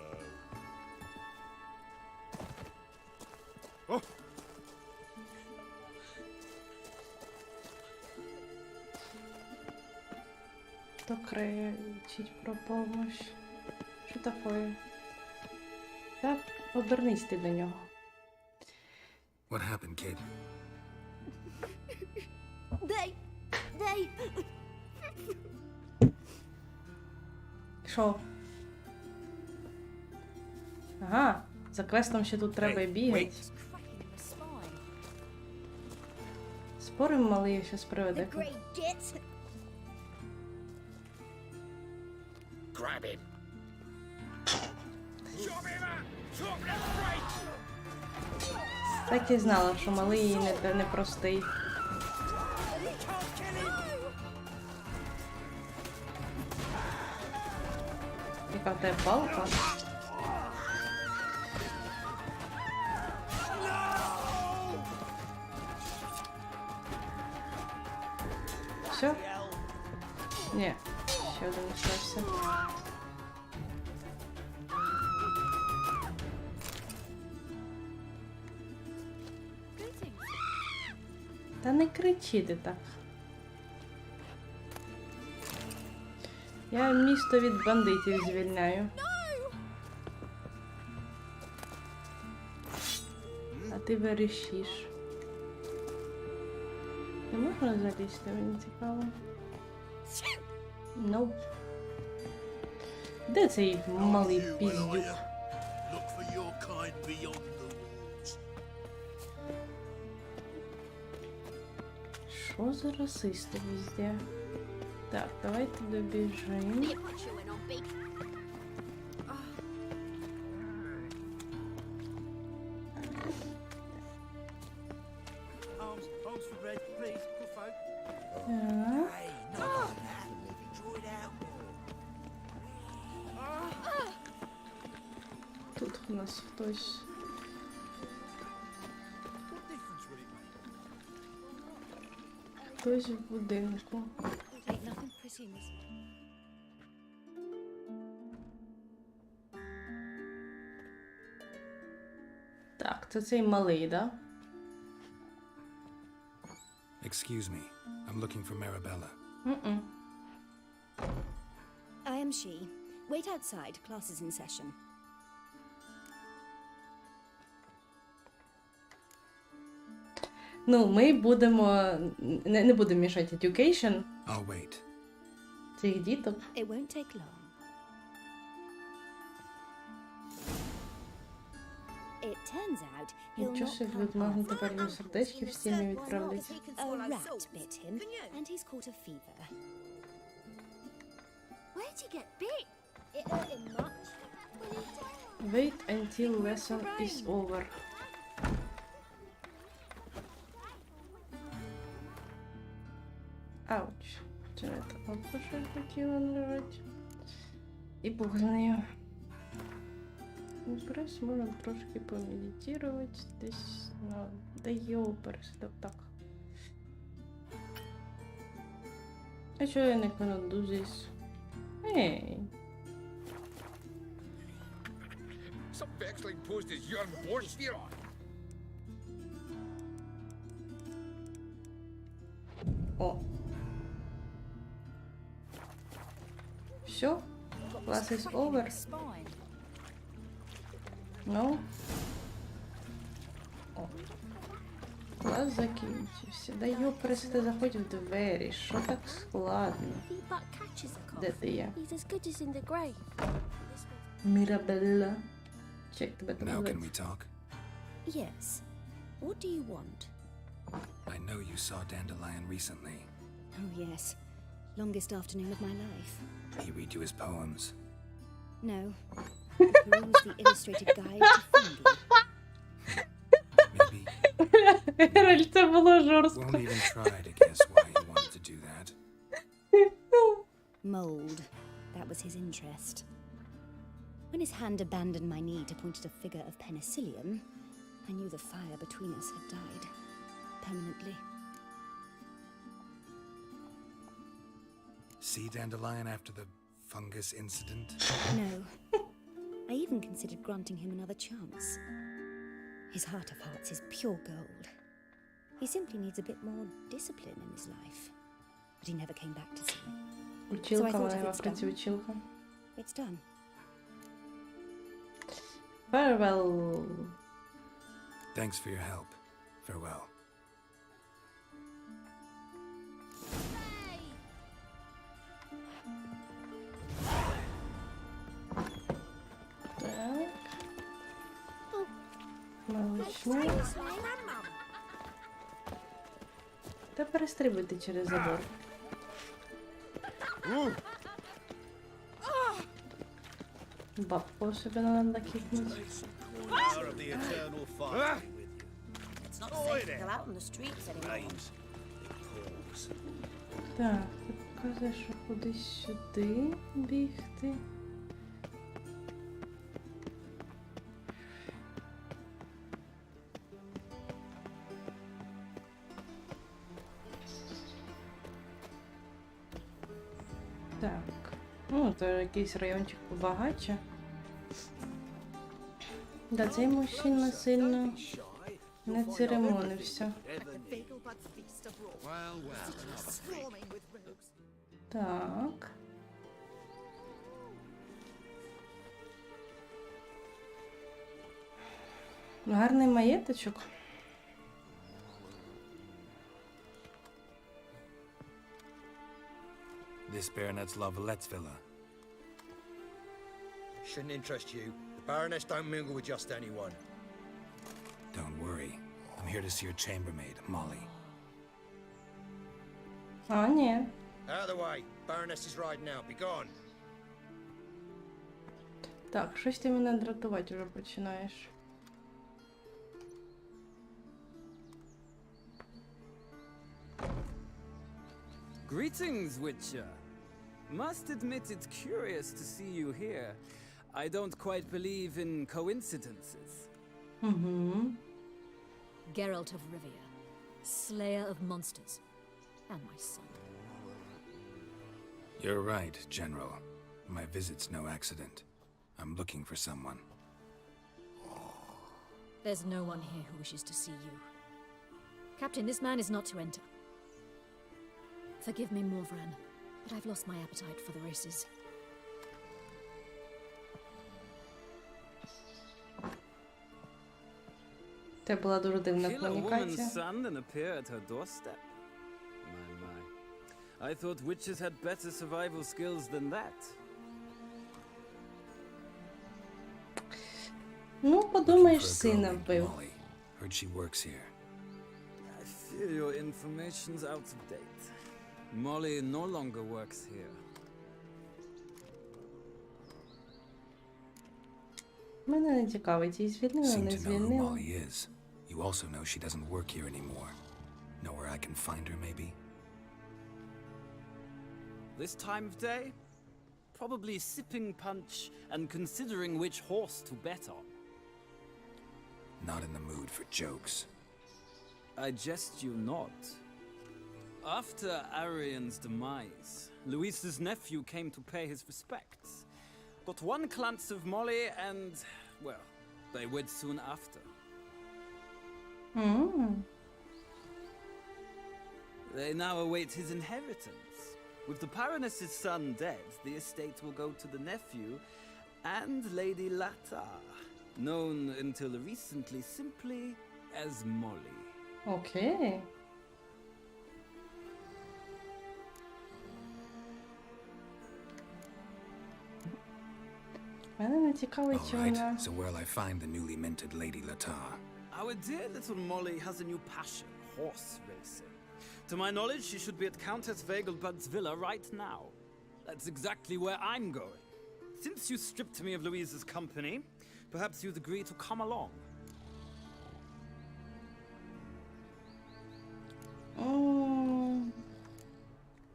Кто кричить про помощь? Що таке? Так, обернись ти до нього. What happened, kid? They. Що? Ага, за квестом ще тут треба і бігати. Cracking the spine. Спорим, малий, щас The приведе. great git. Grab him. Chop him up! Chop left, right! Так і знала, що малий не простий. You can't kill him! Яка в тебе палка? Все? Ні, ще один лишився. Greetings. Та не кричи ти так. Я місто від бандитів звільняю. А ти вирішиш. Не можна залізти, мені цікаво. Ну. Де цей малий піздюк? Look for your kind beyond the walls. Що за расисти везде? Так, давайте добіжимо. You put you in on big. Arms for red, please, good folk. Так. Hey, not like that. Draw it out more. Тут у нас хтось. What difference would it make? Хтось в будинку. Ain't nothing pretty in this. Так, це цей малий, да? Excuse me. I'm looking for Marabella. Mm-mm. I am she. Wait outside. Class is in session. Ну, ми будемо. Не будемо мішати education I'll wait. цих діток. It won't take long. It turns out he'll Нічого not собі, come тут можна half. тепер його сердечки в стіни відправляти. A rat bit him, and he's caught a fever. Where'd you get bit? It hurt him much. Wait until lesson is over. Ауч. Це не так, що я хотіла нажати. І Бог з нею. Прес можна трошки помедитувати. Десь, ну, да йоперс, так. А чого я не can do this? Ей. Some backslide post is your worst here. О. Все? Class is over. Spine. Ну. О. Клас закінчився. Да йоперс, ти заходь в двері. Що так складно? He but catches a Де cough. ти є? He's as good as in the grave. Мірабелла. Чек тебе там Now can звати. we talk? Yes. What do you want? I know you saw Dandelion recently. Oh, yes. Longest afternoon of my life. He read you his poems. No. Peruse the illustrated guide to Fungi. Maybe Геральт, це було жорстко. won't even try to guess why he wanted to do that. Mold. That was his interest. When his hand abandoned my knee to point at a figure of penicillium, I knew the fire between us had died. Permanently. See Dandelion after the fungus incident? No. I even considered granting him another chance. His heart of hearts is pure gold. He simply needs a bit more discipline in his life. But he never came back to see me. Училка, вона в Африці училка. It's done. Farewell. Thanks for your help. Farewell. Так. Молочне. This way, Mum. Та перестрибуйте через забор. Бабку себе надо кикнуть. Power of the eternal fire be with you. It's not Oi safe to there. go out on the streets anymore. Rains. It pours. Так, ти показуєш, що кудись сюди бігти. Так, ну, то якийсь райончик побагаче. Да, цей мужчина сильно не церемонився. Так. Гарний маєточок. This baronet's Lavallette's villa. Shouldn't interest you. The Baroness don't mingle with just anyone. Don't worry. I'm here to see your chambermaid, Molly. А, ні. Out of the way. Baroness is riding out. Be gone. Так, щось ти мене дратувати вже починаєш. Greetings, Witcher. Must admit it's curious to see you here. I don't quite believe in coincidences. Geralt of Rivia, slayer of monsters, and my son. You're right, General. My visit's no accident. I'm looking for someone. There's no one here who wishes to see you. Captain, this man is not to enter. Forgive me, Morvran, but I've lost my appetite for the races. Це була дуже дивна Kill a woman's комунікація. son and appear at her doorstep? My. I thought witches had better survival skills than that. Ну, подумаєш, For a girl сина named вбив. Molly. Heard she works here. I fear your information's out of date. Molly no longer works here. Мене не цікавить, її звільнили, Seem не to know who звільнили. Molly is. You also know she doesn't work here anymore. Know where I can find her, maybe? This time of day? Probably sipping punch and considering which horse to bet on. Not in the mood for jokes. I jest you not. After Arian's demise, Luis's nephew came to pay his respects. Got one glance of Molly and, well, they wed soon after. They now await his inheritance. With the Baroness's son dead, the estate will go to the nephew and Lady Latar, known until recently simply as Molly. Окей. Мене не цікавить, All чи right, вона... so where'll I find the newly minted Lady Latar? Our dear little Molly has a new passion, horse racing. To my knowledge, she should be at Countess Vegelbud's villa right now. That's exactly where I'm going. Since you stripped me of Louise's company, perhaps you'd agree to come along.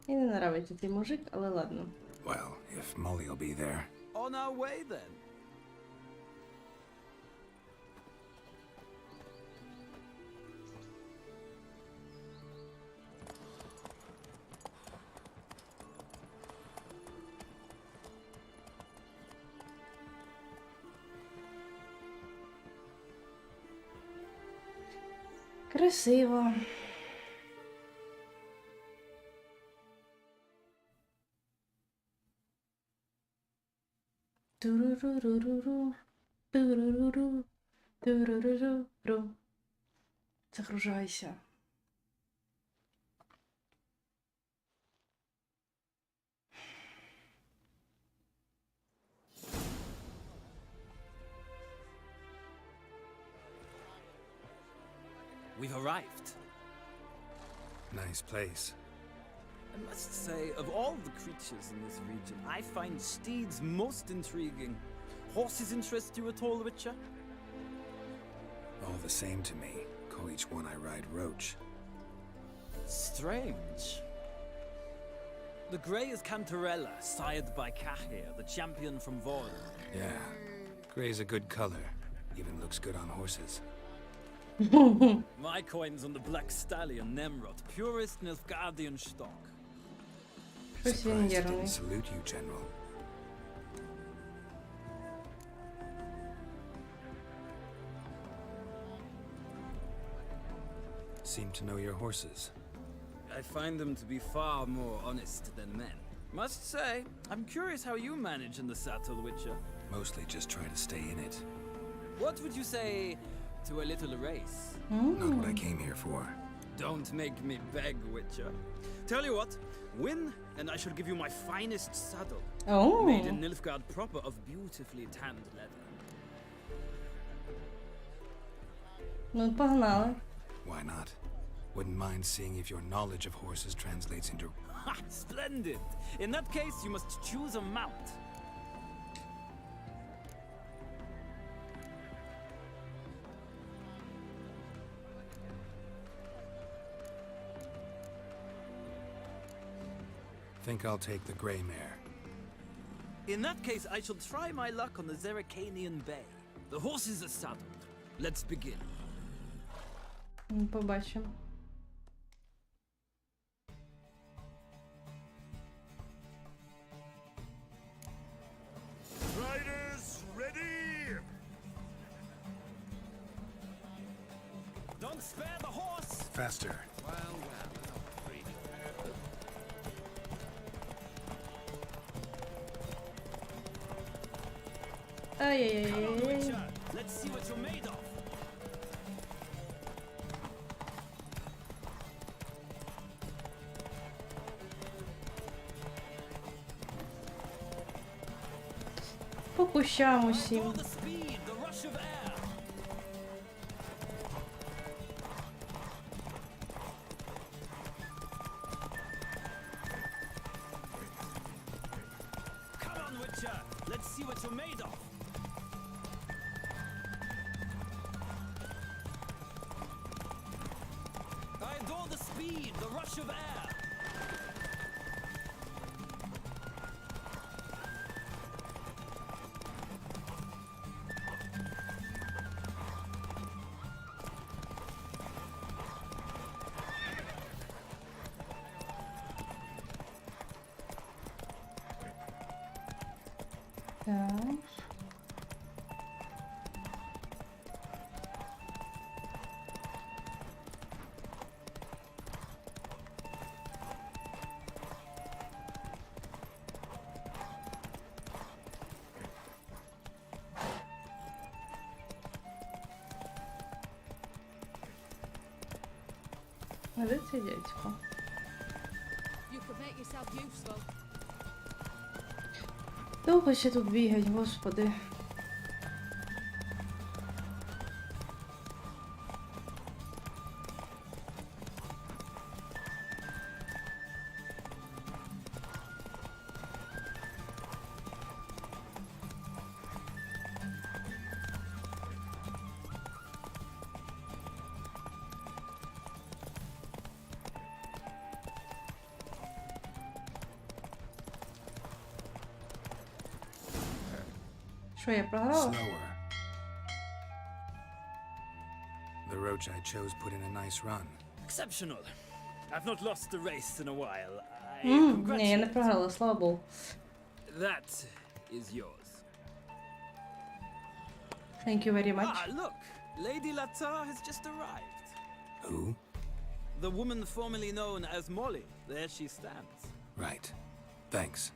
Мені не нравиться цей мужик, але ладно. Well, if Molly will be there. On our way then. Красиво. Туруруруру, туруруру, туруруру. Загружайся. We've arrived. Nice place. I must say, of all the creatures in this region, I find steeds most intriguing. Horses interest you at all, Witcher? All the same to me. Call each one I ride Roach. Strange. The grey is Cantarella, sired by Cahir, the champion from Vol. Yeah. Gray's a good color. Even looks good on horses. My coin's on the black stallion, Nemrod, purest Nilfgaardian stock. Surprised he didn't salute you, General. Seem to know your horses. I find them to be far more honest than men. Must say, I'm curious how you manage in the saddle, Witcher. Mostly just try to stay in it. What would you say to a little race? Not what I came here for. Don't make me beg, Witcher. Tell you what, win, and I shall give you my finest saddle. Oh. Made in Nilfgaard proper of beautifully tanned leather. Ну, погнали. Why not? Wouldn't mind seeing if your knowledge of horses translates into... Ha! Splendid! In that case, you must choose a mount. Think I'll take the gray mare. In that case, I shall try my luck on the Zeracanian Bay. The horses are saddled. Let's begin. Побачимо. Riders, ready! Don't spare the horse! Faster. Ай-яй-яй-яй. Let's see what you're made of. По кущам усім. All the speed, the rush of air. Come on, Witcher. Let's see what you're made of. I adore the speed, the rush of air. Так. А де цей дядько? You could make yourself useful. Довго ще тут бігать, господи. Що, я програла? Slower. The roach I chose put in a nice run. Exceptional. I've not lost a race in a while. Ні, я не програла, слава Богу. That is yours. Thank you very much. Ah, look! Lady Latar has just arrived. Who? The woman formerly known as Molly. There she stands. Right. Thanks.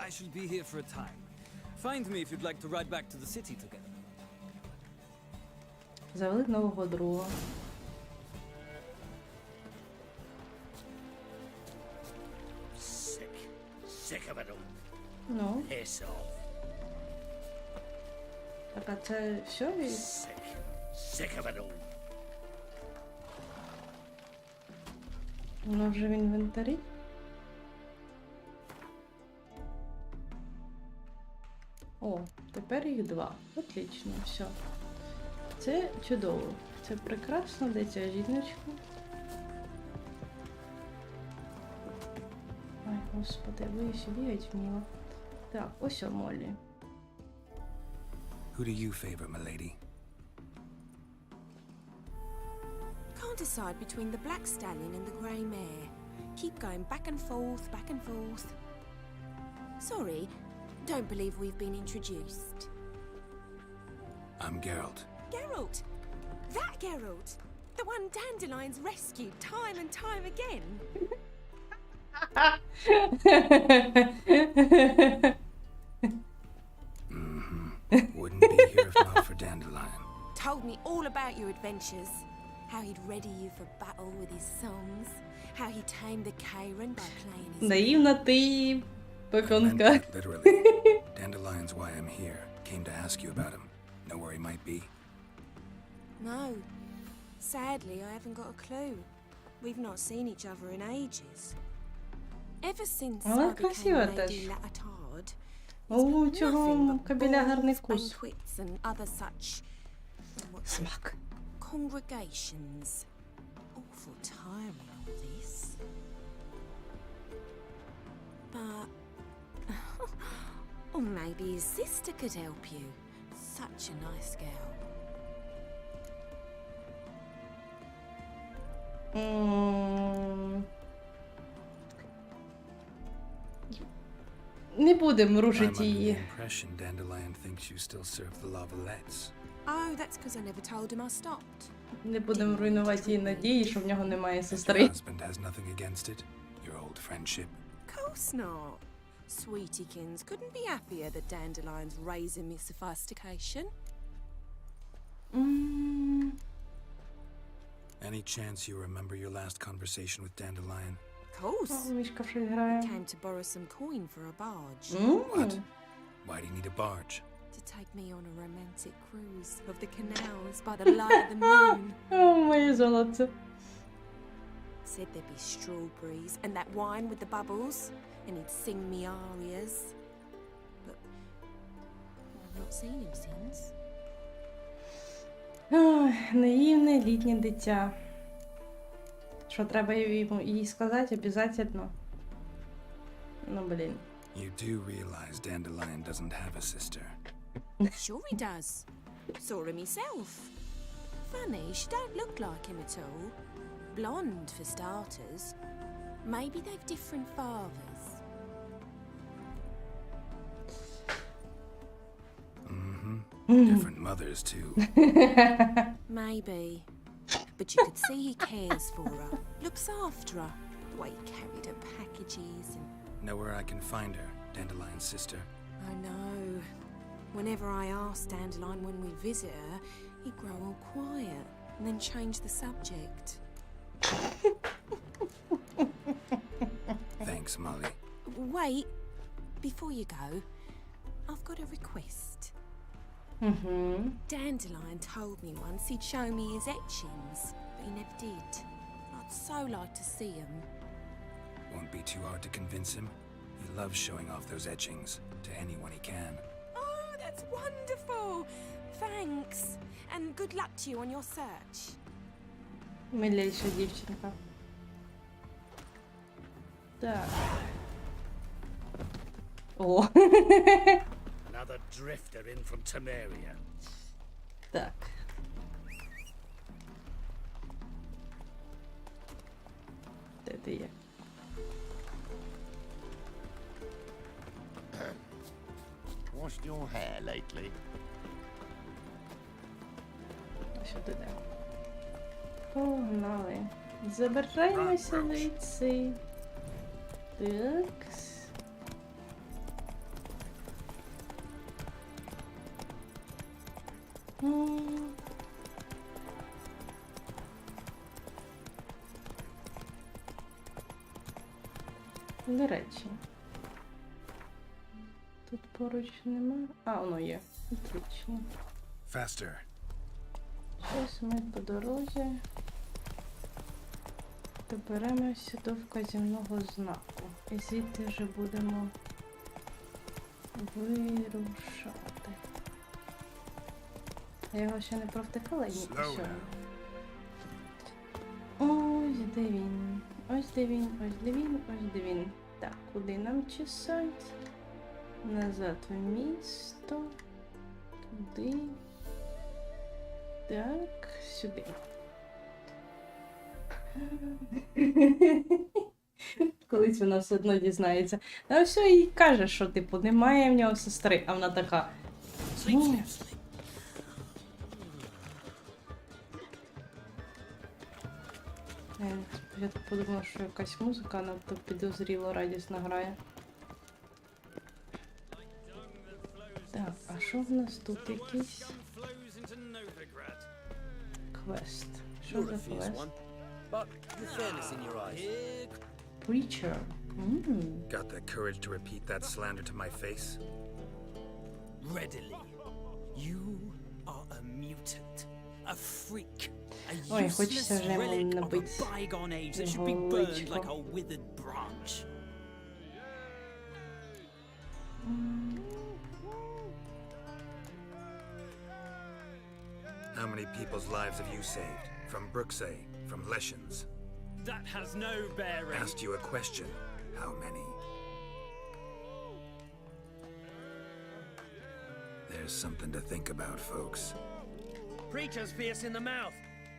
I shall be here for a time. Find me if you'd like to ride back to the city together. Завели нового друга. Sick. Sick of it all. Ну, Piss off. так а це все? Sick. Sick of it all. Воно вже в інвентарі? О, тепер їх 2. Отлично, все. Це чудово. Це прекрасно. Де ця жіночка? Ай, господи, ви сюди очміла. Так, ось о Моллі. Who do you favor, milady? Can't decide between the black stallion and the grey mare. Keep going back and forth, back and forth. Sorry, don't believe we've been introduced. I'm Geralt. Geralt! That Geralt! The one Dandelions rescued time and time again. Wouldn't be here if not for Dandelion. Told me all about your adventures. How he'd ready you for battle with his songs. How he tamed the Kairan by playing his... Наївна ти, I meant пеконка. that literally. Dandelion's why I'm here. Came to ask you about him. Know where he might be? No. Sadly, I haven't got a clue. We've not seen each other in ages. Ever since Але I became красива Lady теж. Latard, О, чого nothing but кабеля гарний balls, вкус. banquets and other such Смак. congregations. Awful tiring, all this. But... or maybe his sister could help you. Such a nice girl. Не будемо I'm рушити under the її. impression Dandelion thinks you still serve the Lavalettes. Oh, that's because I never told him I stopped. Не будемо руйнувати її надії, що в нього немає And your сестри. husband has nothing against it? Your old friendship? Course not. Sweetiekins couldn't be happier that Dandelion's raising me sophistication. Any chance you remember your last conversation with Dandelion? Course. Мішка щось грає. Came to borrow some coin for a barge. What? Why do you need a barge? To take me on a romantic cruise of the canals by the light of the moon. О, моє золоце. Said there'd be strawberries and that wine with the bubbles, and he'd sing me arias. But I've not seen him since. Ой, наївне літнє дитя. Що треба їй сказати обов'язково? Ну, блін. You do realize Dandelion doesn't have a sister. Sure he does. Saw him himself. Funny, she don't look like him at all. Blonde, for starters. Maybe they've different fathers. Different mothers, too. Maybe. But you could see he cares for her. Looks after her. The way he carried her packages and... Know where I can find her, Dandelion's sister? I know. Whenever I asked Dandelion when we'd visit her, he'd grow all quiet and then change the subject. Thanks, Molly. Wait. Before you go, I've got a request. Dandelion told me once he'd show me his etchings, but he never did. I'd so like to see them. Won't be too hard to convince him. He loves showing off those etchings to anyone he can. Oh, that's wonderful! Thanks. And good luck to you on your search. Милейша дівчинка. Так. О. Another drifter in from Temeria. Так. Де ти є? Washed your hair lately? Що ти де? Погнали. Забираємося звідси. Такс. До речі. Тут поруч нема. А, воно є. Отлично. Faster. Щось ми по дорозі доберемося до вказівного знаку. І звідти вже будемо вирушати. Я його ще не провтикала ні. Все. Ось де він. Ось де він, ось де він, ось де він. Так, куди нам чесать? Назад в місто. Туди. Так, сюди. Колись вона все одно дізнається. Та все і каже, що типу немає в нього сестри, а вона така. «Ну». Я так подумала, що якась музика надто підозріло радісно грає. Так, а що в нас тут якийсь квест? Що за квест? Preacher. Got the courage to repeat that slander to my face? Readily. You are a mutant, a freak, a Ой, хочеться useless вже йому relic of a набити bygone age that should be його burned личко. like a withered branch. How many people's lives have you saved? From Brooksay, from Leshens? That has no bearing. Asked you a question. How many? There's something to think about, folks. Preacher's fierce in the mouth,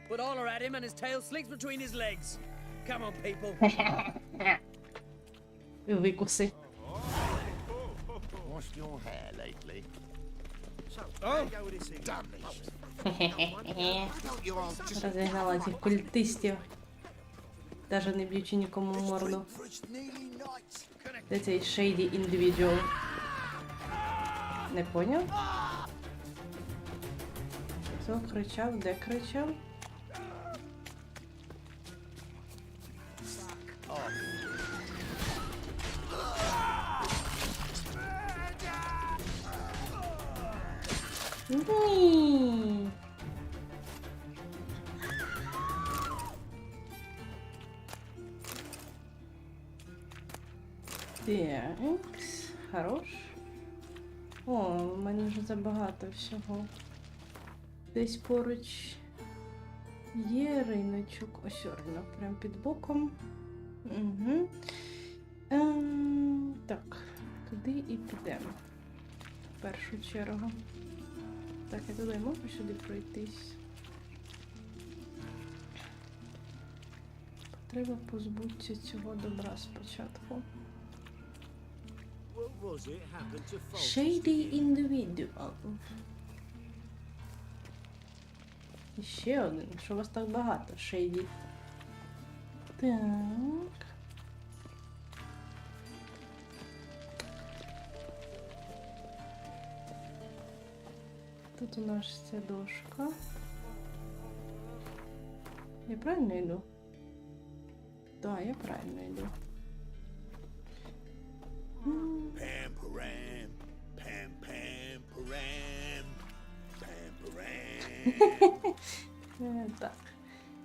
but holler at him and his tail slinks between his legs. Come on, people. Викуси. Washed your hair lately? So, Розігнала цих культистів. Даже не б'ючи нікому в морду. Де цей shady individual? Не поняв? Хто кричав? Де кричав? Ні. Такс, хорош. О, в мене вже забагато всього. Десь поруч є риночок. Ось ринок, прям під боком. Угу. Так, туди і підемо. В першу чергу. Так, я туди можу сюди пройтись. Треба позбутися цього добра спочатку. Shady individual. І ще один. Що у вас так багато? Shady. Так. Тут у нас ця дошка. Я правильно йду? Так, я правильно йду. Pam-param, pam-pam-param, pam-param. Так.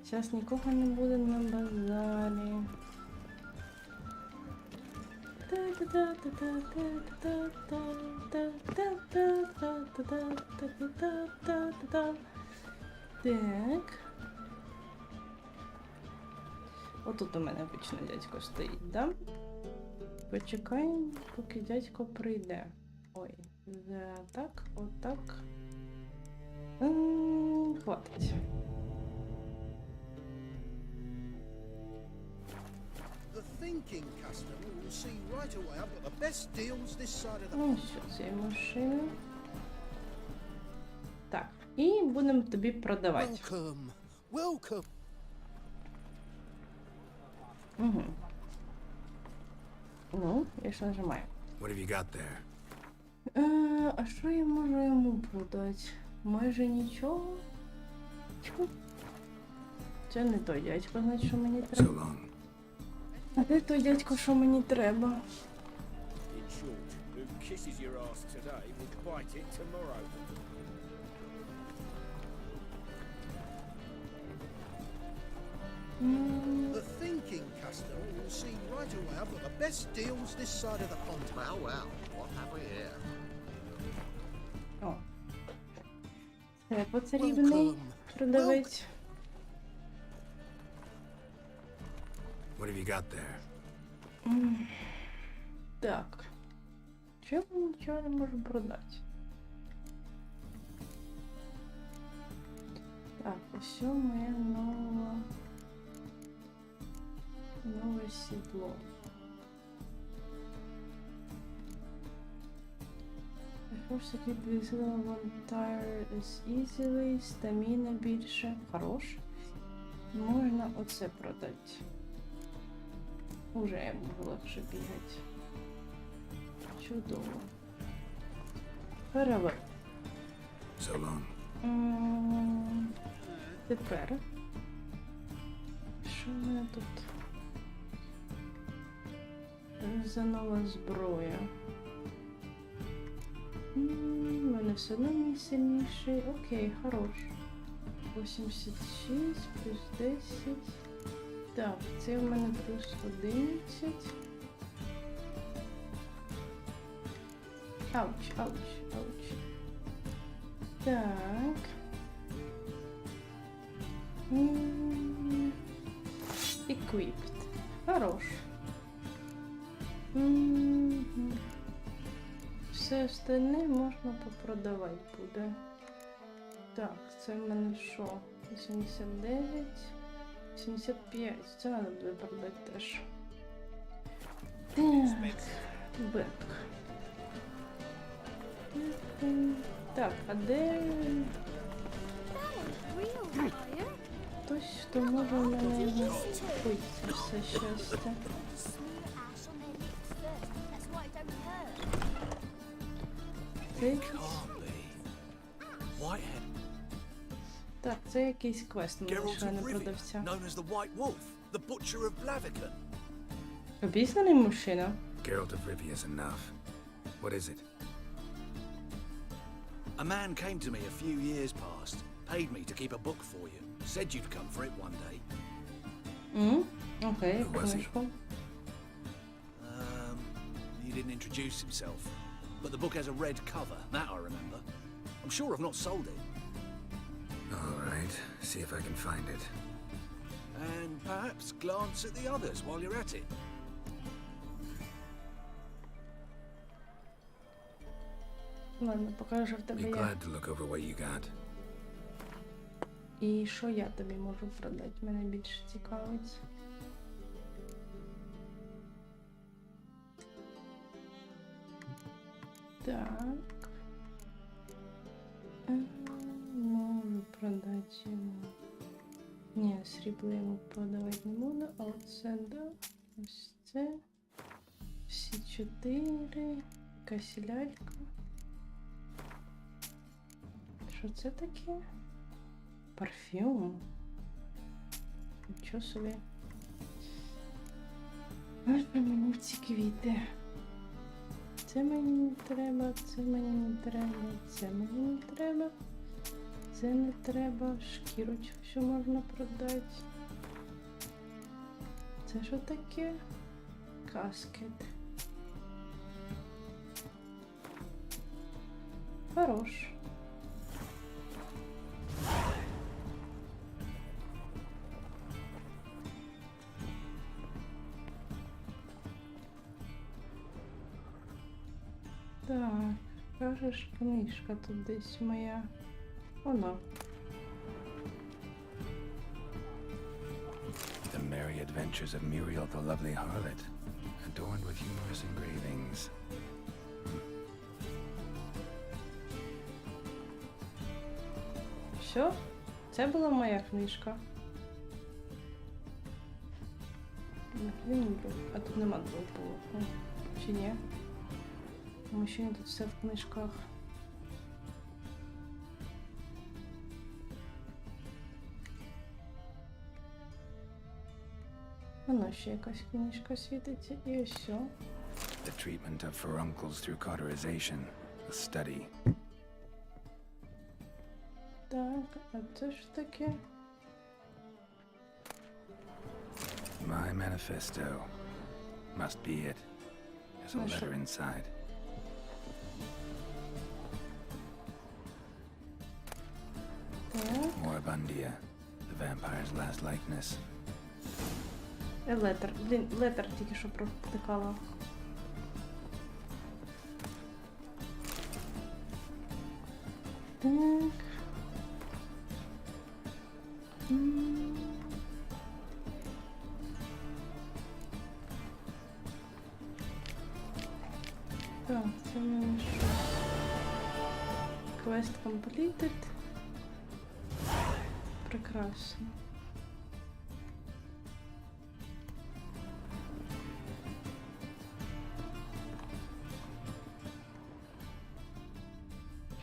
Зараз нікого не буде на базарі. Так. Отут у мене обично дядько стоїть, да? Почекаємо, поки дядько прийде. Ой, так, отак. Хватить. The thinking customer will see right away I've got the best deals this side of the Ну що, цієї машини. Так, і будемо тобі продавати. Welcome, welcome. Угу. Ну, я ж нажимаю. What have you got there? А що я можу йому продати? Майже нічого. Тьфу. Це не той дядько, значить, що мені So треба. long. А де той дядько, що мені треба? In short, who kisses your ass today will bite it tomorrow. The thinking customer will see right away I've got the best deals this side of the pond. Well, well, what have we here? О. Це потрібний продавець. What have you got there? Так. Чому нічого не можу продати? Так, ось моє нове сідло. I first keep visible one tire as easily, стаміна більше. Хорош. Можна оце продати. Уже я можу легше бігати. Чудово. Перевер. So long. Тепер. Що в мене тут? За нова зброя. У мене все одно мій сильніший. Окей, хорош. 86 плюс 10. Так, це в мене плюс 11. Ауч, ауч, ауч. Так. Equipped. Хорош. Все остальне можна попродавати буде. Так, це в мене що? 89, 75. Це треба буде продати теж. Так, бек. Так, а де... Хтось, хто може в мене... Ой, це все щастя. Це якийсь... Так, це якийсь квест, що я не продавця. Обізнаний мужчина. Geralt of Rivia is enough. What is it? A man came to me a few years past, paid me to keep a book for you, said you'd come for it one day. Окей, Who was he? книжку. He didn't introduce himself, but the book has a red cover, that I remember. I'm sure I've not sold it. All right, see if I can find it. And perhaps glance at the others while you're at it. Ладно, покажу, що в Be тебе є. glad to look over what you got. І що я тобі можу продати? Мене більше цікавить. Так. Можу продати йому. Ні, срібло йому продавати не буду, а оце, да. Ось це. Всі 4. Якась лялька. Що це таке? Парфюм. Нічого собі. Аж мені ці квіти. Це мені не треба, це мені не треба, це мені не треба. Це не треба. Шкірочку що можна продати. Це що таке? Каскет. Хорош. Так, кажеш, книжка тут десь моя. Вона. The Merry Adventures of Muriel the Lovely Harlot, adorned with humorous engravings. Що? Це була моя книжка. Він був. А тут нема двох. Чи ні? Тому що тут все в книжках. Воно ще якась книжка світиться, і ось все. The treatment of furuncles through cauterization. A study. Так, а це ж таке? My manifesto. Must be it. There's a Ну, letter inside. Так. Moribundia. The vampire's last likeness. Летер. Блін, летер тільки що протикала. Так. Так, це в мене що? Квест completed. Прекрасно.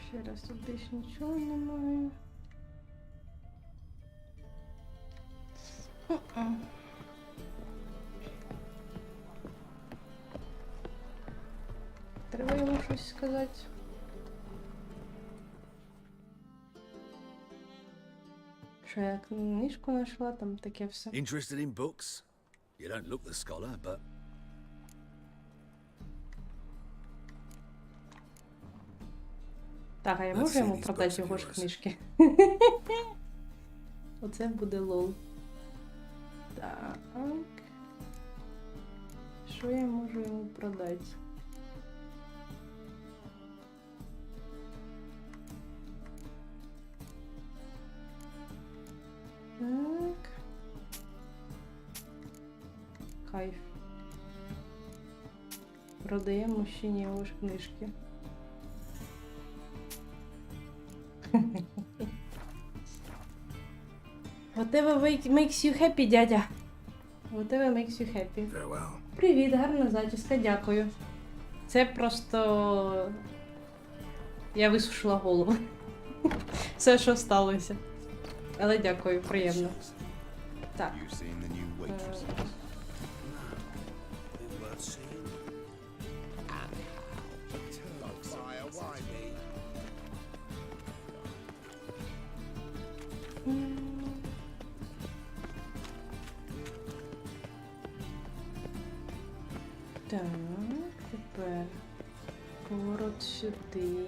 Ще раз, тут більше нічого немає. Треба йому щось сказати. Що я книжку знайшла, там таке все. Interested in books? You don't look the scholar, but Так, а я можу йому продати його ж книжки? Оце буде лол. Так. Що я можу йому продати? Так. Кайф. Продаємо мужчині його ж книжки. Whatever makes you happy, дядя. Whatever makes you happy. Farewell. Привіт, гарна зачіска, дякую. Це просто... Я висушила голову. Все, що сталося. Але дякую, приємно. Так. Так, тепер поворот сюди.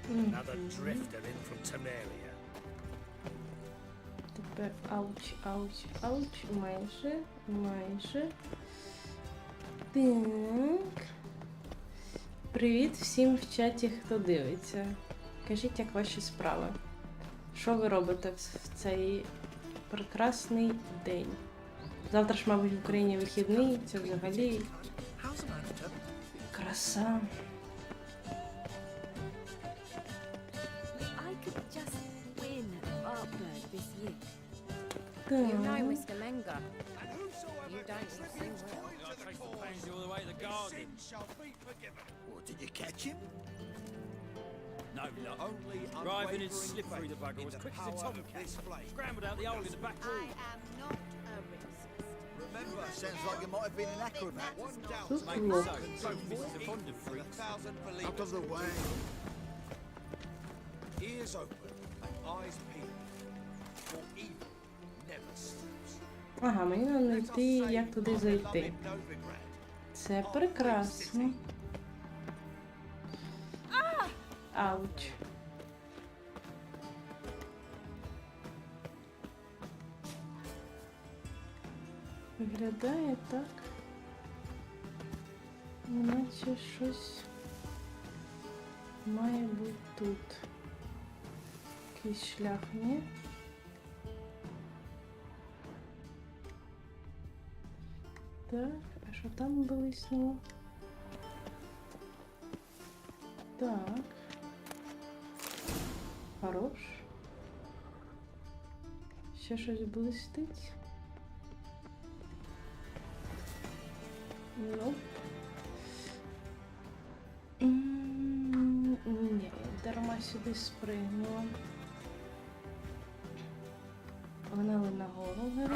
Another drifter in from Temeria. Тепер ауч. Майже. Так. Привіт всім в чаті, хто дивиться. Кажіть, як ваші справи? Що ви робите в цей прекрасний день? Завтра ж, мабуть, в Україні вихідний, це взагалі краса. I could just win Artbird this year. Так. You know, Mr. Menga, you don't sing well. What, did you catch him? No, not. Driving in slippery the bugger, as quick as a tomcat. Scrambled out the hole in the back I wall. am not a racist. Remember, sounds like you might have been an acrobat. Maybe so. Both misses are fond of freaks. Out of the way. Ears open and eyes peeled. For evil never sleeps. Ага, мені треба знайти, як туди зайти. Це прекрасно. Ауч. Виглядає так. Наче щось має бути тут. Якийсь шлях, ні? Так, а що там блиснуло? Так. Хорош. Ще щось блистить. Ну. Ні, дарма сюди спригнула. Погнали на голову.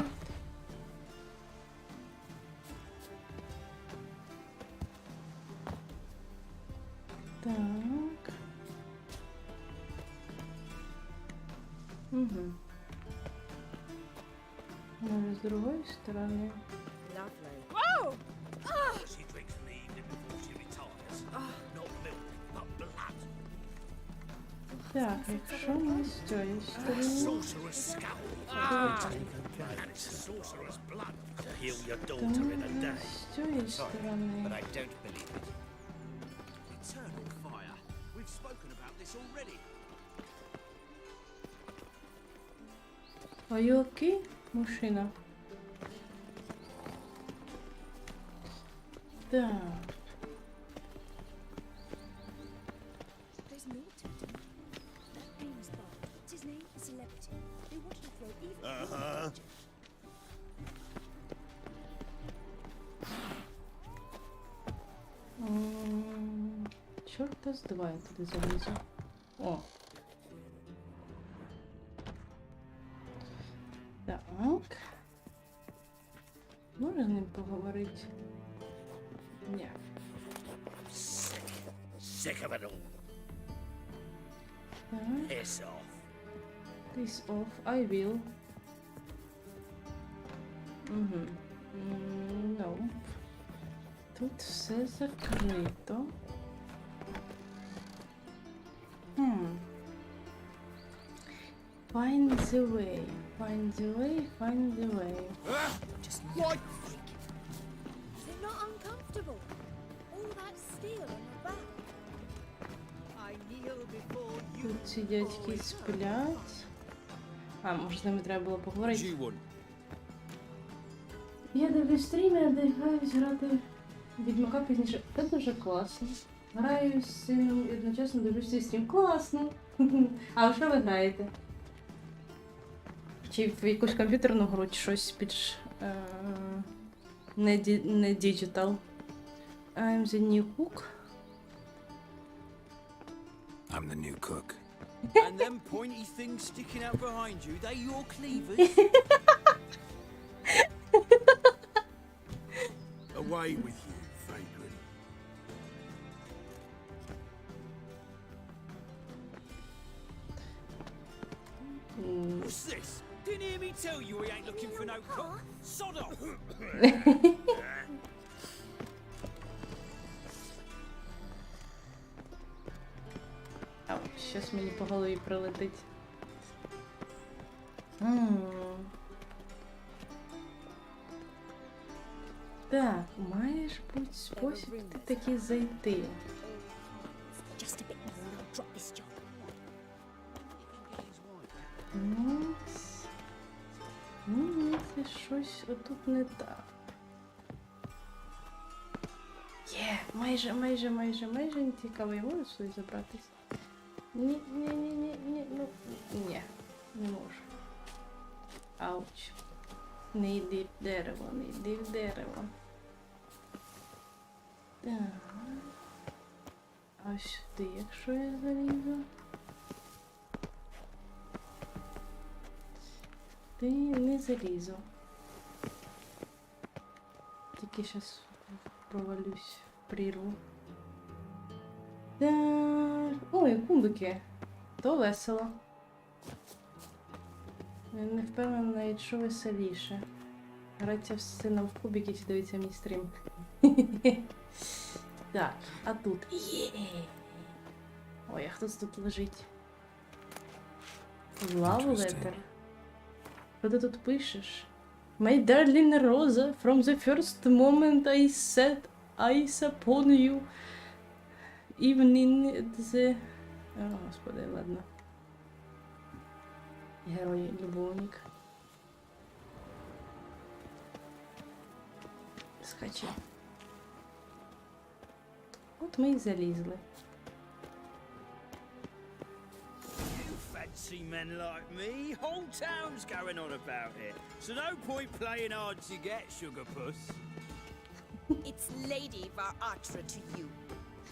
Так. Угу. Може, з другої сторони. Whoa! She drinks in the evening before she retires. Not milk, but blood. Так, якщо ми з цієї сторони. Sorcerer's skull. And it's sorcerer's blood to heal your daughter in a day. З цієї сторони. But I don't believe it. Eternal fire. We've spoken about this already. Are you okay, мужчина? Так. There's more to it. That famous bard, what's his name? A celebrity. They wanted to throw even more. Чорта з два я туди залізу. О. Так. Можна з ним поговорити? Ні. Sick of it all. Так. Piss off. Piss off, I will. Угу. No. Тут все закрито. Find the way. Find the way, find the way. Just what? Is it not uncomfortable? All that steel on your back. I kneel before you. Тут ці дядьки сплять. А, може з ними треба було поговорити. Я дивлюсь стріми, надихаюсь грати Відьмака пізніше. Це дуже класно. Граю з сином і одночасно дивлюсь цей стрім. Класно! А в що ви граєте? Чи в якусь комп'ютерну гру, чи щось більш не діджитал? I'm the new cook. I'm the new cook. And them pointy things sticking out behind you, they your cleavers? Away with you, vagrant. What's this? Didn't hear me tell you we ain't looking for no cook. Sod off! Ау, щас мені по голові прилетить. Так, маєш бути спосіб ти таки зайти. Just a bit more and I'll drop this job. Ну, це щось отут не так. Є, майже не цікаво, я можу сюди забратись? Ні, ну, ні, не можу. Ауч. Не йди в дерево, не йди в дерево. Так. А сюди, якщо я залізу? Ти не залізу. Тільки зараз провалюсь в прірву. Так. Ой, кубики. То весело. Я не впевнена навіть, що веселіше. Гратися з сином в кубики чи дивитися мій стрім. Так, а тут. Є! Ой, а хтось тут лежить? Love letter. Що ти тут пишеш? My darling Rosa, from the first moment I set eyes upon you, even in the... О, господи, ладно. Герой-любовник. Скачи. От ми і залізли. Fancy men like me, whole town's going on about it. So no point playing hard to get, sugar puss. It's Lady Varatra to you.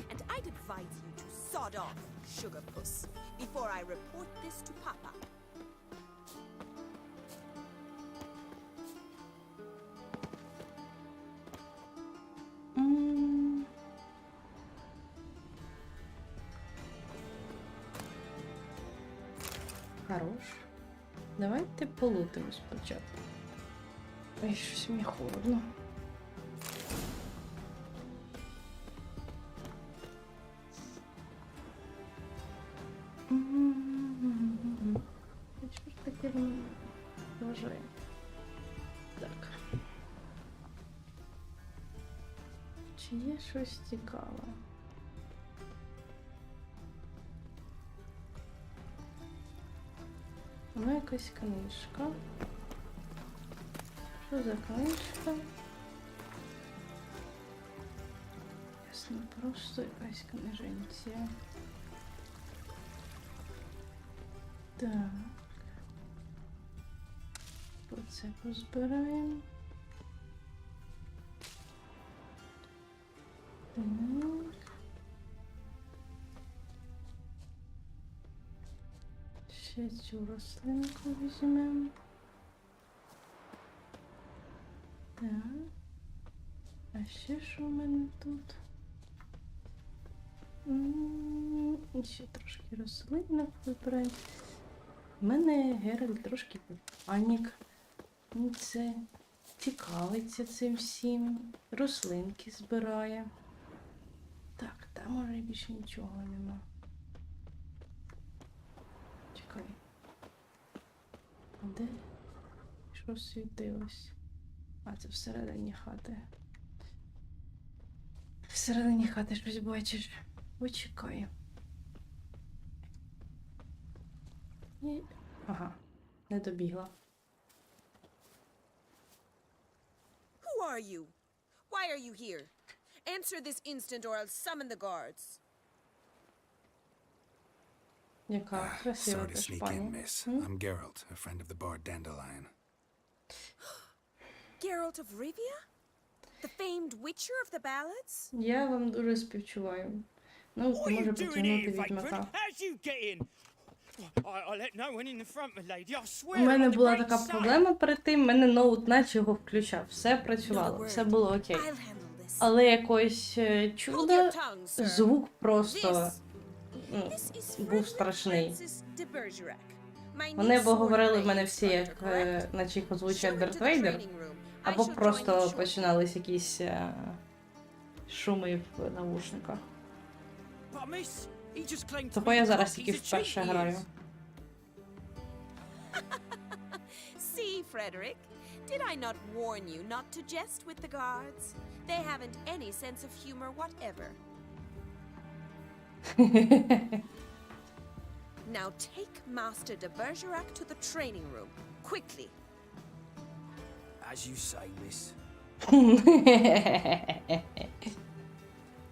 And I'd advise you to sod off, sugar puss, before I report this to Papa. Хорош. Давайте полутимо спочатку. Ой, щось мені холодно. Що ж таке воно вважає? Так. Чи є щось цікаве? Воно якась книжка. Що за книжка? Ясно, просто якась книженція. Так. Оце позбираємо. Так. Ще цю рослинку візьмемо. Так. А ще що в мене тут? Ще трошки рослинок вибираємо. У мене Геральт трошки панік. Це цікавиться цим всім. Рослинки збирає. Так, там може більше нічого нема. Чекай. Де? Що світилось? А, це всередині хати. Всередині хати щось бачиш. Почекай. І... Ага, не добігла. Who are you? Why are you here? Answer this instant or I'll summon the guards. Яка красива Sorry to теж sneak in, пані. miss. I'm Geralt, a friend of the bard Dandelion. Geralt of Rivia? The famed witcher of the ballads? Я вам дуже співчуваю. Ну, What ти are you може doing потягнути here, відьмака. Vagrant? How'd you get in? I let no one in the front, my lady. I У swear мене on the була great така sun. проблема перед тим, мене ноут наче його включав. Все працювало, все було окей. Але якось чудо, звук просто був страшний. Вони або говорили в мене всі, як наче їх озвучує Дарт Вейдер, або просто починались якісь шуми в навушниках. Того я зараз тільки вперше граю. See, Frederick, did I not warn you not to jest with the guards? They haven't any sense of humor whatever. Now take Master de Bergerac to the training room, quickly. As you say, miss.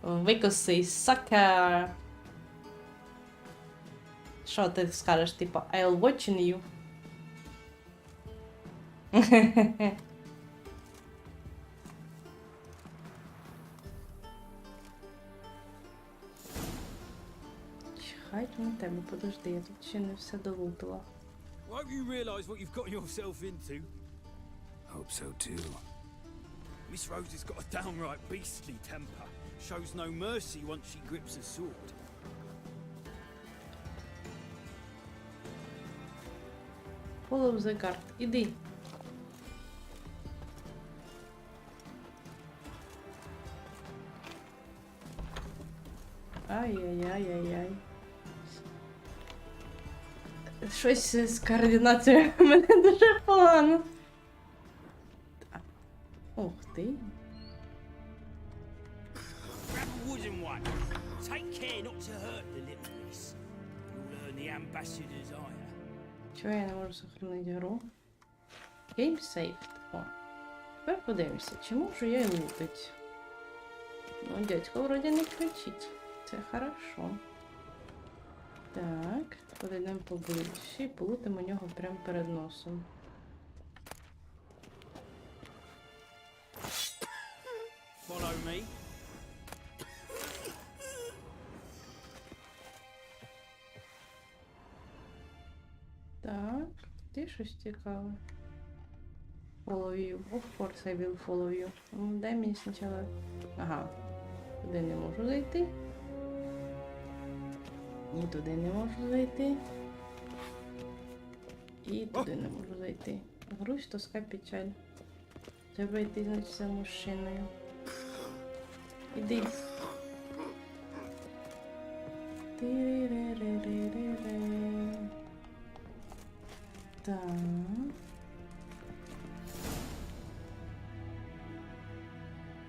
Викоси, sucker. Що ти скажеш, типу, I'll watching you? Чекайте на тебе, подожди, я тут ще не все долутила. Won't you realise what you've gotten yourself into? Hope so too. Miss Rose has got a downright beastly temper. Shows no mercy once she grips a sword. Follow the guard, іди. Ай-яй-яй-яй-яй. Щось з координацією в мене дуже погано. Ух ти. Grab a wooden one. Take care not to hurt the little miss. You'll learn the ambassador's ire. Чого я не можу сохранити гру? Game saved. О. Тепер подивимося, чи можу я лутить. Ну, дядько вроді не кричить. Це хорошо. Так, подійдемо поближче і полутимо нього прямо перед носом. Follow me. Так, ти щось цікаве. Follow you. Of course I will follow you. Ну, дай мені спочатку... Ага. Туди не можу зайти. І туди не можу зайти. І туди не можу зайти. Грусть, тоска, печаль. Треба йти, значить, за мужчиною. Іди. Ти-ре-ре-ре-ре-ре. Так.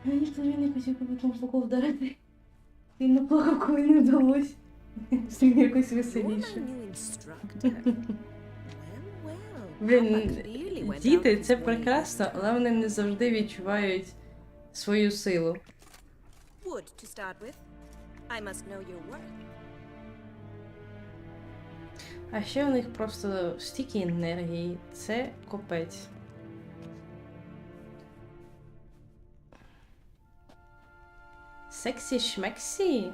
Ніхто ж не хотів потім боку вдарити. Він наплакав, коли не вдалося. З ним якось веселіше. Блін, діти, це прекрасно, але вони не завжди відчувають свою силу. Wood to start with. I must know your worth. А ще у них просто стільки енергії. Це капець. Сексі-шмексі.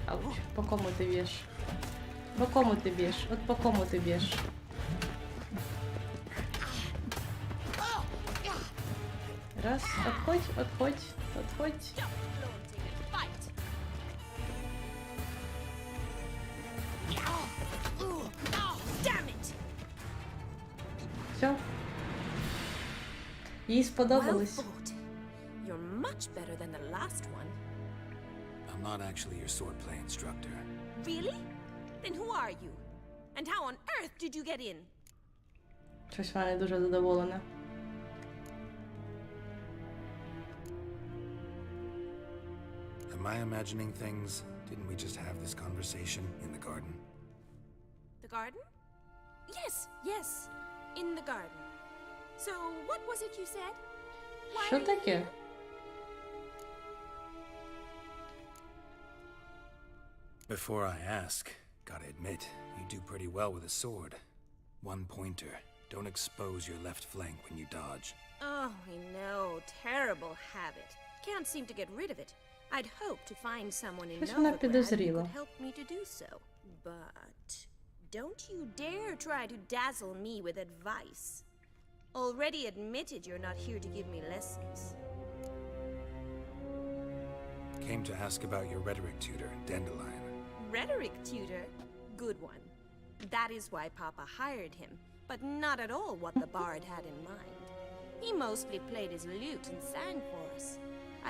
Ауч, по кому ти б'єш? По кому ти б'єш? От по кому ти б'єш? Раз, отходь, отходь, отходь. Все. Їй сподобалось. You're much better than the last one. I'm not actually your swordplay instructor. Really? Then who are you? And how on earth did you get in? Щось вона не дуже задоволена. Am I imagining things? Didn't we just have this conversation in the garden? The garden? Yes, yes, in the garden. So, what was it you said? Why Що are you таке? here? Before I ask, gotta admit, you do pretty well with a sword. One pointer. Don't expose your left flank when you dodge. Oh, I know. Terrible habit. Can't seem to get rid of it. I'd hope to find someone in Щось вона Novigrad who підозріла. could help me to do so. But don't you dare try to dazzle me with advice. Already admitted you're not here to give me lessons. Came to ask about your rhetoric tutor, Dandelion. Rhetoric tutor? Good one. That is why Papa hired him, but not at all what the bard had in mind. He mostly played his lute and sang for us.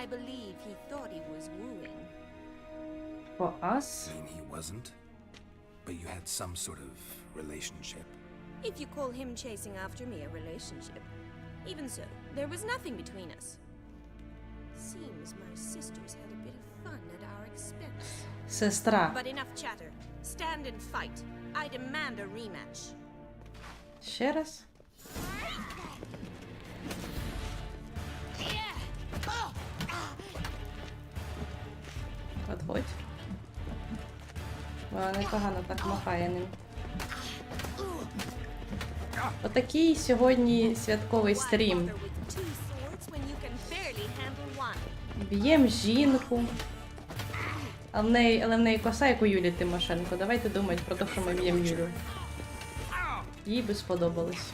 I believe he thought he was wooing. For us? Mean he wasn't? But you had some sort of relationship. If you call him chasing after me a relationship. Even so, there was nothing between us. Seems my sisters had a bit of fun at our expense. Сестра. But enough chatter. Stand and fight. I demand a rematch. Ще раз. Подходь. Вона непогано так махає ним. Отакий сьогодні святковий стрім. Б'єм жінку. Але в неї коса, як у Юлі Тимошенко. Давайте думати про те, що ми б'ємо Юлю. Їй би сподобалось.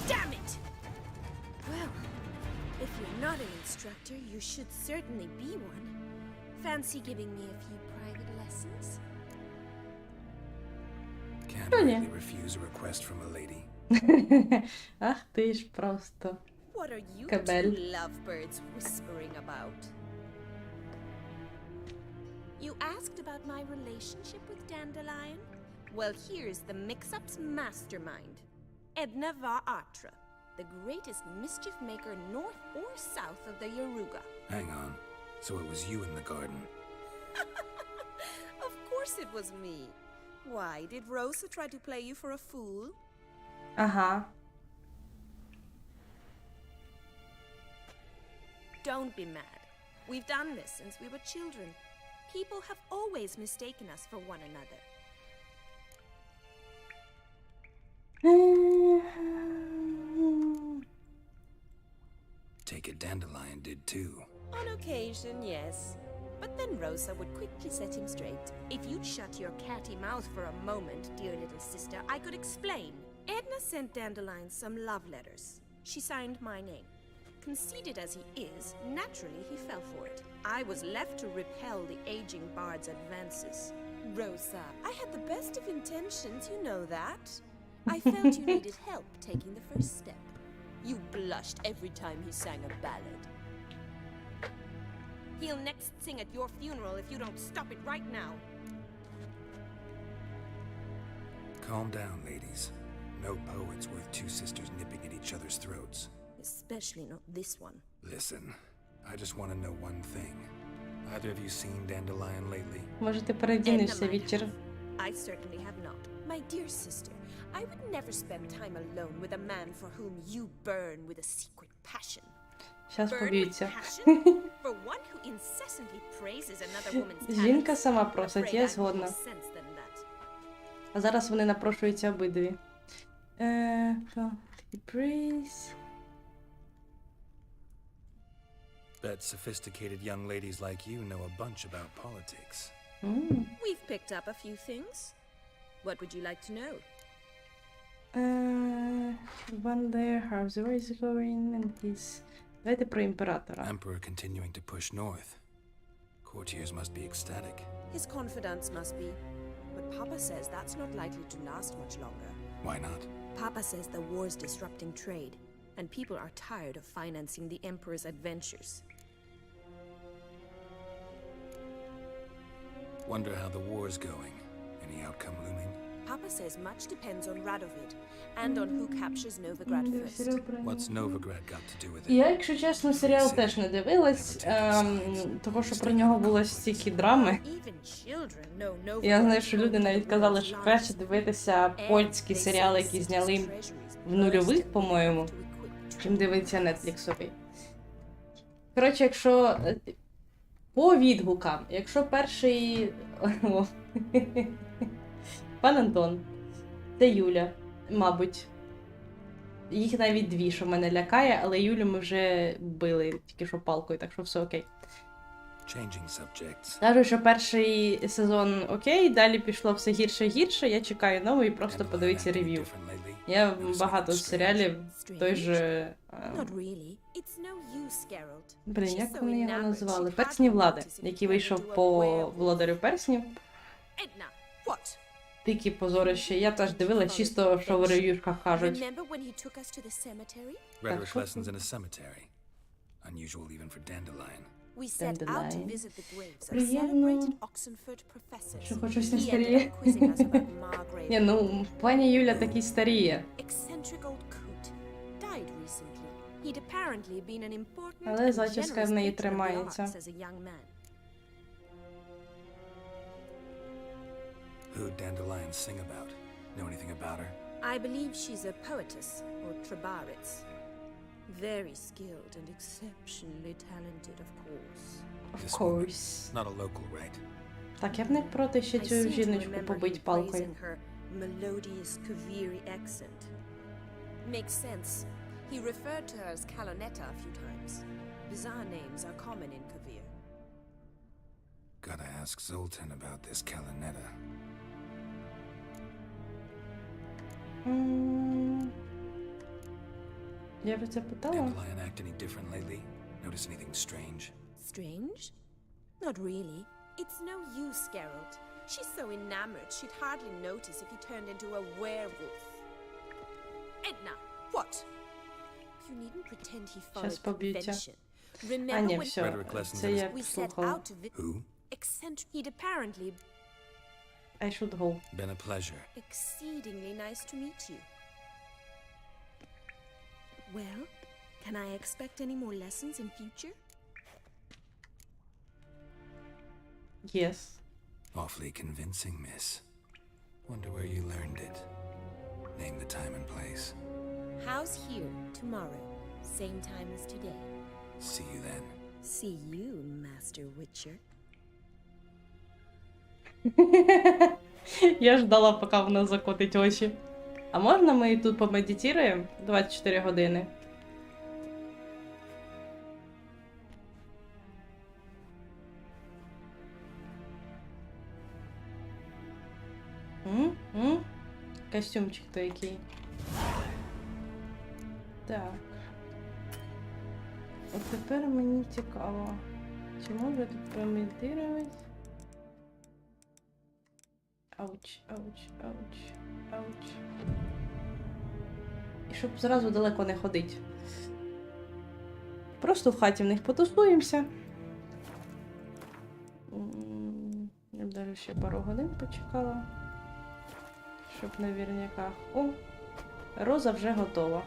Damn it! Well, if you're not an instructor, you should certainly be one. Fancy giving me a few private lessons? Can't Oh, yeah. really refuse a request from a lady. Ах ти ж просто. What are you Кабель. two lovebirds whispering about? You asked about my relationship with Dandelion? Well, here's the mix-up's mastermind. Edna Var Atra, the greatest mischief maker north or south of the Yaruga. Hang on. So it was you in the garden. Of course it was me. Why, did Rosa try to play you for a fool? Ага. Don't be mad. We've done this since we were children. People have always mistaken us for one another. Take it Dandelion did too. On occasion, yes. But then Rosa would quickly set him straight. If you'd shut your catty mouth for a moment, dear little sister, I could explain. Edna sent Dandelion some love letters. She signed my name. Conceited as he is, naturally he fell for it. I was left to repel the aging bard's advances. Rosa, I had the best of intentions, you know that. I felt you needed help taking the first step. You blushed every time he sang a ballad. He'll next sing at your funeral if you don't stop it right now. Calm down, ladies. No poet's worth two sisters nipping at each other's throats. Especially not this one. Listen, I just want to know one thing. Either of you seen Dandelion lately? Може, ти передінешся вечір? I certainly have not. My dear sister, I would never spend time alone with a man for whom you burn with a secret passion. Щас поб'ються. For one who incessantly praises another woman's talents. Жінка сама просить, я згодна. А зараз вони напрошуються обидві. Praise. Bet sophisticated young ladies like you know a bunch about politics. We've picked up a few things. What would you like to know? One there, how's the race going, and his... Давайте про імператора. Emperor continuing to push north. Courtiers must be ecstatic. His confidants must be. But Papa says that's not likely to last much longer. Why not? Papa says the war's disrupting trade, and people are tired of financing the Emperor's adventures. Wonder how the war's going. Any outcome looming? Papa says much depends on Radovid, and on who captures Novigrad first. What's Novigrad got to do with it? Я, якщо чесно, серіал теж не дивилась, того, що про нього було стільки драми. Я знаю, що люди навіть казали, що краще дивитися польські серіали, які зняли в нульових, по-моєму, чим дивитися нетфліксовий. Коротше, якщо по відгукам, якщо перший... Пан Антон, це Юля, мабуть. Їх навіть дві, що мене лякає, але Юлю ми вже били тільки що палкою, так що все окей. Кажуть, що перший сезон окей, далі пішло все гірше і гірше, я чекаю новий і просто подивитися рев'ю. Я багато серіалів, той же... Блін, як вони його назвали? Персні влади, який вийшов по Володарю перснів. Дикі позорище. Я теж дивилась, чисто, що в рев'юшках кажуть. Rhetoric lessons in a cemetery. Unusual even for Dandelion. We set out to visit the graves of Приємно, celebrated Oxenford professors. що хоч щось не He ended старіє. up quizzing us about Margrave. Ні, ну, пані Юля таки старіє. Eccentric old coot. Died recently. He'd apparently been an important Але and зачіска в generous неї patron of the тримається. arts as a young man. Who'd Dandelion sing about? Know anything about her? I believe she's a poetess, or trabaritz. Very skilled and exceptionally talented, of course. Of course. Not a local, right? Так, я б не проти ще I цю seem to жіночку remember побить him палкою. praising her melodious Kaviri accent. Makes sense. He referred to her as Calonetta a few times. Bizarre names are common in Kavir. Gotta ask Zoltan about this Kalinetta. Я вже це питала? Dandelion act any different lately? Notice anything strange? Strange? Not really. It's no use, Geralt. She's so enamored she'd hardly notice if he turned into a werewolf. Edna, what? You needn't pretend he followed convention. А, ні, Remember when все. Це я we set слухала. out to Who? eccentric? He'd apparently I should go. Been a pleasure. exceedingly nice to meet you. Well, can I expect any more lessons in future? Yes. Awfully convincing, miss. Wonder where you learned it. Name the time and place. House here, tomorrow. Same time as today. See you then. See you, Master Witcher. Я ждала, поки вона закотить очі. А можна ми тут помедитіруємо 24 години? Костюмчик то який. Так. От тепер мені цікаво. Чи можу я тут помедитувати? Ауч, ауч, ауч, ауч. І щоб зразу далеко не ходить. Просто в хаті в них потусуємося. Я б навіть ще пару годин почекала. Щоб наверняка. О! Роза вже готова.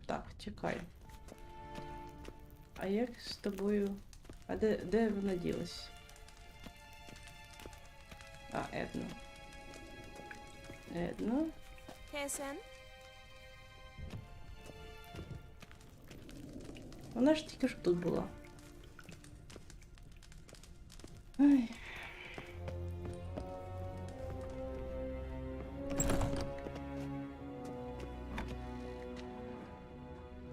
Так, чекай. А як з тобою... А де вона ділась? А, Едно. Едно. Хесен? Вона ж тільки що тут була. Ай.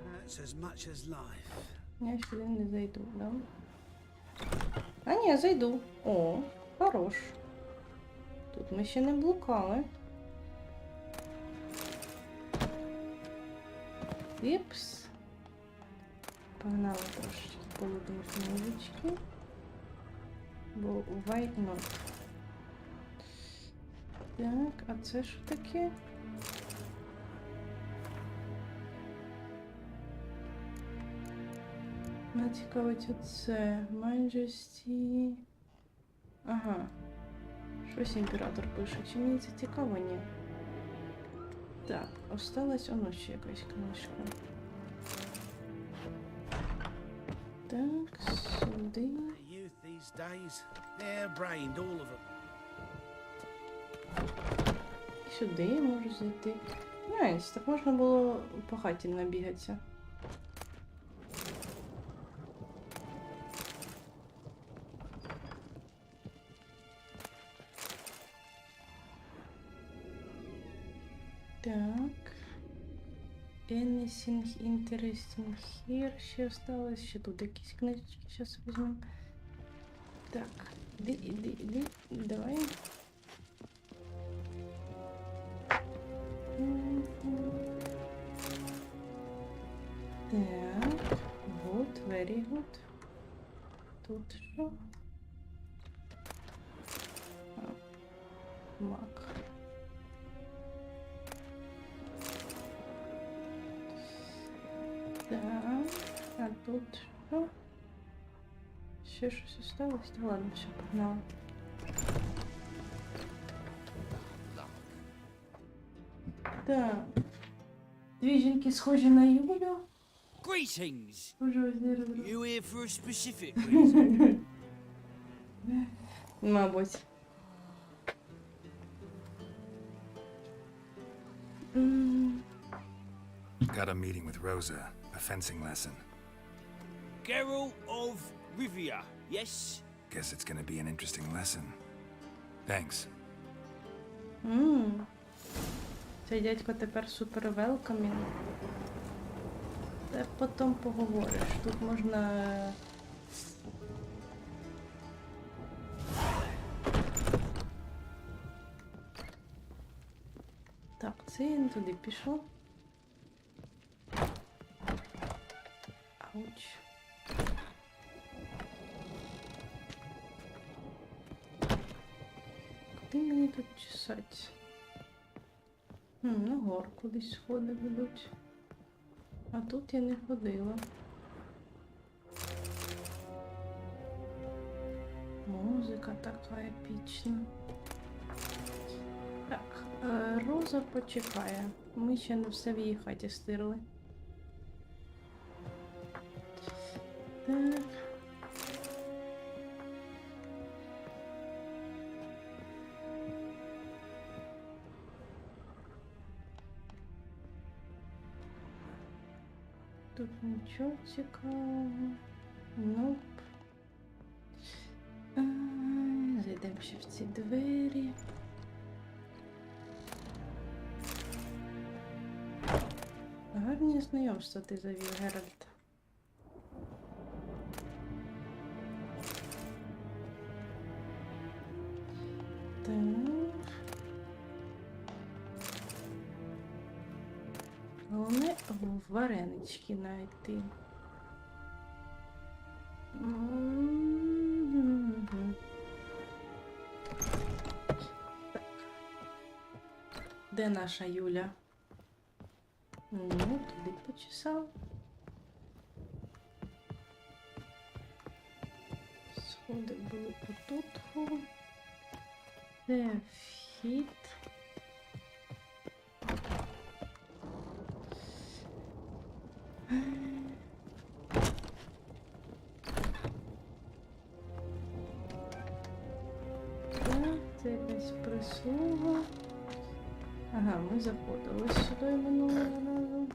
That's as much as life. Я сюди не зайду, да? А ні, зайду. О, хорош. Тут ми ще не блукали. Іпс. Погнали трошечки полуденькі музички. Бо why not? Так, а це що таке? Мене цікавить оце. Majesty. Ага. Щось імператор пише. Чи мені це цікаво? Ні. Так, осталась воно ще якась книжка. Так, сюди. These days, hair-brained, all of them. Сюди я можу зайти. Найс, так можна було по хаті набігатися. Так. Anything interesting here ще осталось. Ще тут якісь книжечки зараз візьмемо. Так, іди, давай. Так, good, very good. Тут що? Мак. Так, а тут що? Ще щось осталось? Та ладно, все, погнала. Так. Дві жінки схожі на Юлю. Greetings! Уже You here for a specific reason? Мабуть. Got a meeting with Rosa, a fencing lesson. Geralt of Rivia, yes? Guess it's gonna be an interesting lesson. Thanks. Цей дядько тепер супер велкамін. Та потім поговориш. Тут можна... Так, це я не туди пішов. Ауч. Куди мені тут чесать? На гору кудись сходи ведуть. А тут я не ходила. Музика така епічна. Так, Роза почекає. Ми ще не все в її хаті стирили. Так. Тут нічого цікавого. Ноп. Зайдемо ще в ці двері. Гарні знайомства ти завів, Геральт. Так. Головне варенички знайти. Де наша Юля? Ну, туди почесав. Сходи були отут. Це вхід. Це якась прислуга. Ага, ми заходили сюди минулого разу.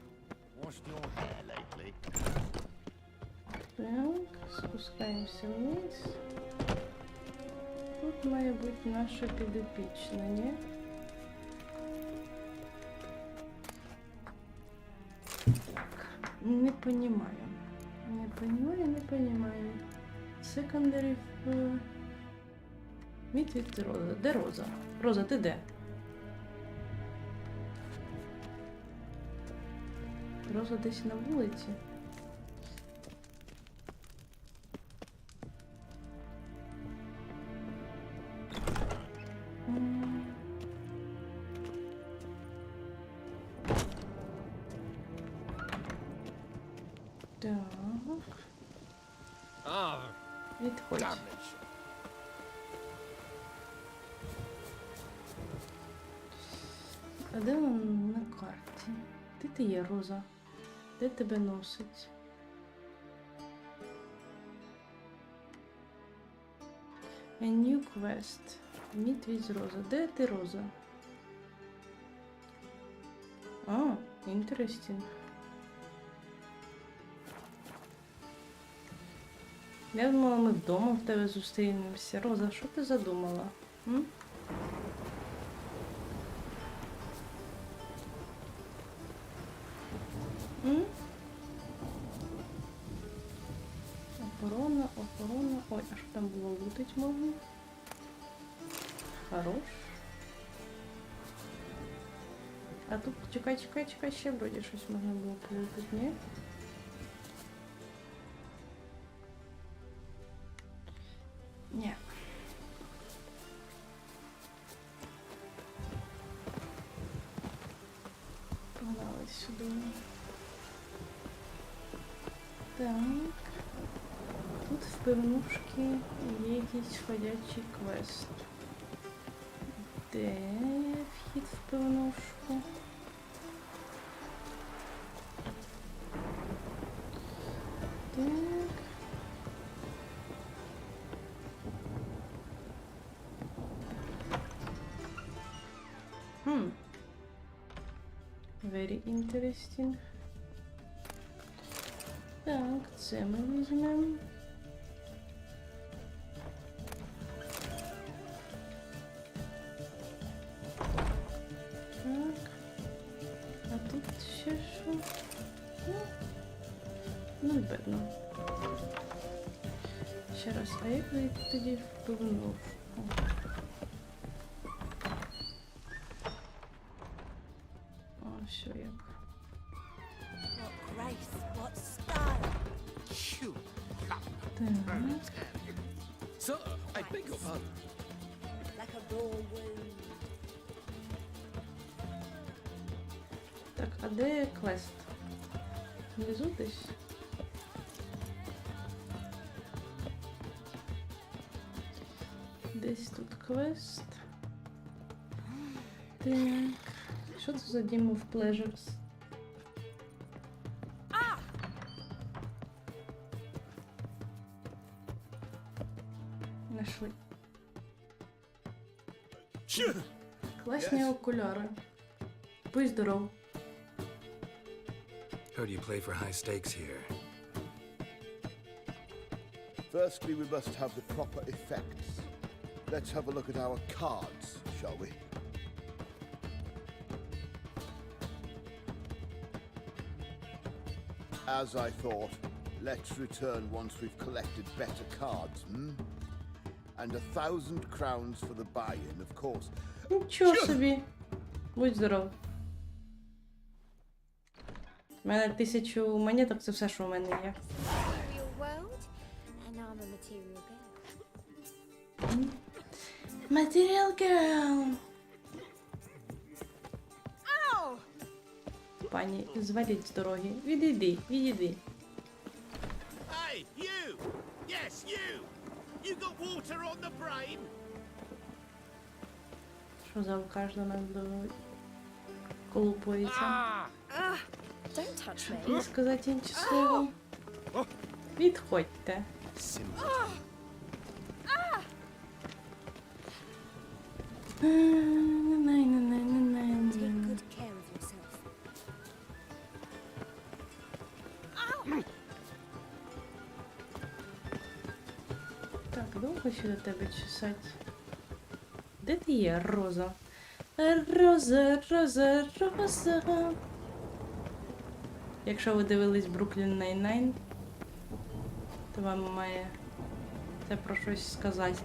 Так, спускаємося вниз. Тут має бути наша підопічна, ні? Так, не понімаю. Не понімаю. Секондарів... Міт від Роза. Де Роза? Роза, ти де? Роза десь на вулиці. Так. Відходь. А де вона на карті? Де ти є, Роза? Де тебе носить? A new quest. Meet with Роза. Де ти, Роза? А, interesting. Я думала, ми вдома в тебе зустрінемося. Роза, що ти задумала? М? М? Охорона. Ой, а що там було лутить можна? Хорош. А тут, чекай, ще вроді щось можна було полутити, ні? Ні. Погнали сюди. Так. Тут в пивнушки є якийсь ходячий квест. Де вхід в пивнушку? Так. Very interesting. Так, це ми візьмемо. Так. А тут ще що? Ну, видно. Ще раз, а як вийти тоді в пивнушку? О, що як. What grace, what style. Так. So, I beg your pardon. Like a raw wound. Так, а де квест? Внизу десь? Десь тут квест. Так. Що це за Game of Pleasures? Нашли. Класні окуляри. Будь здоров. Heard you play for high stakes here. Firstly, we must have the proper effects. Let's have a look at our cards, shall we? As I thought, let's return once we've collected better cards, hmm? And 1,000 crowns for the buy-in, of course. Нічого собі. Будь здоров. У мене 1000 монеток, це все, що у мене є. Material world, and I'm a material girl. Material girl. Пані, зваліть з дороги. Відійди, відійди. Hey, you! Yes, you! You got water on the brain? Що за алкаш до нас колупується? Don't touch me. Хотів сказати інше слово. Відходьте. Take good care of yourself. Так, довго ще до тебе чесать? Де ти є, Роза? Роза, Роза, Роза. Якщо ви дивились Бруклін Найн-Найн, то вам має це про щось сказати.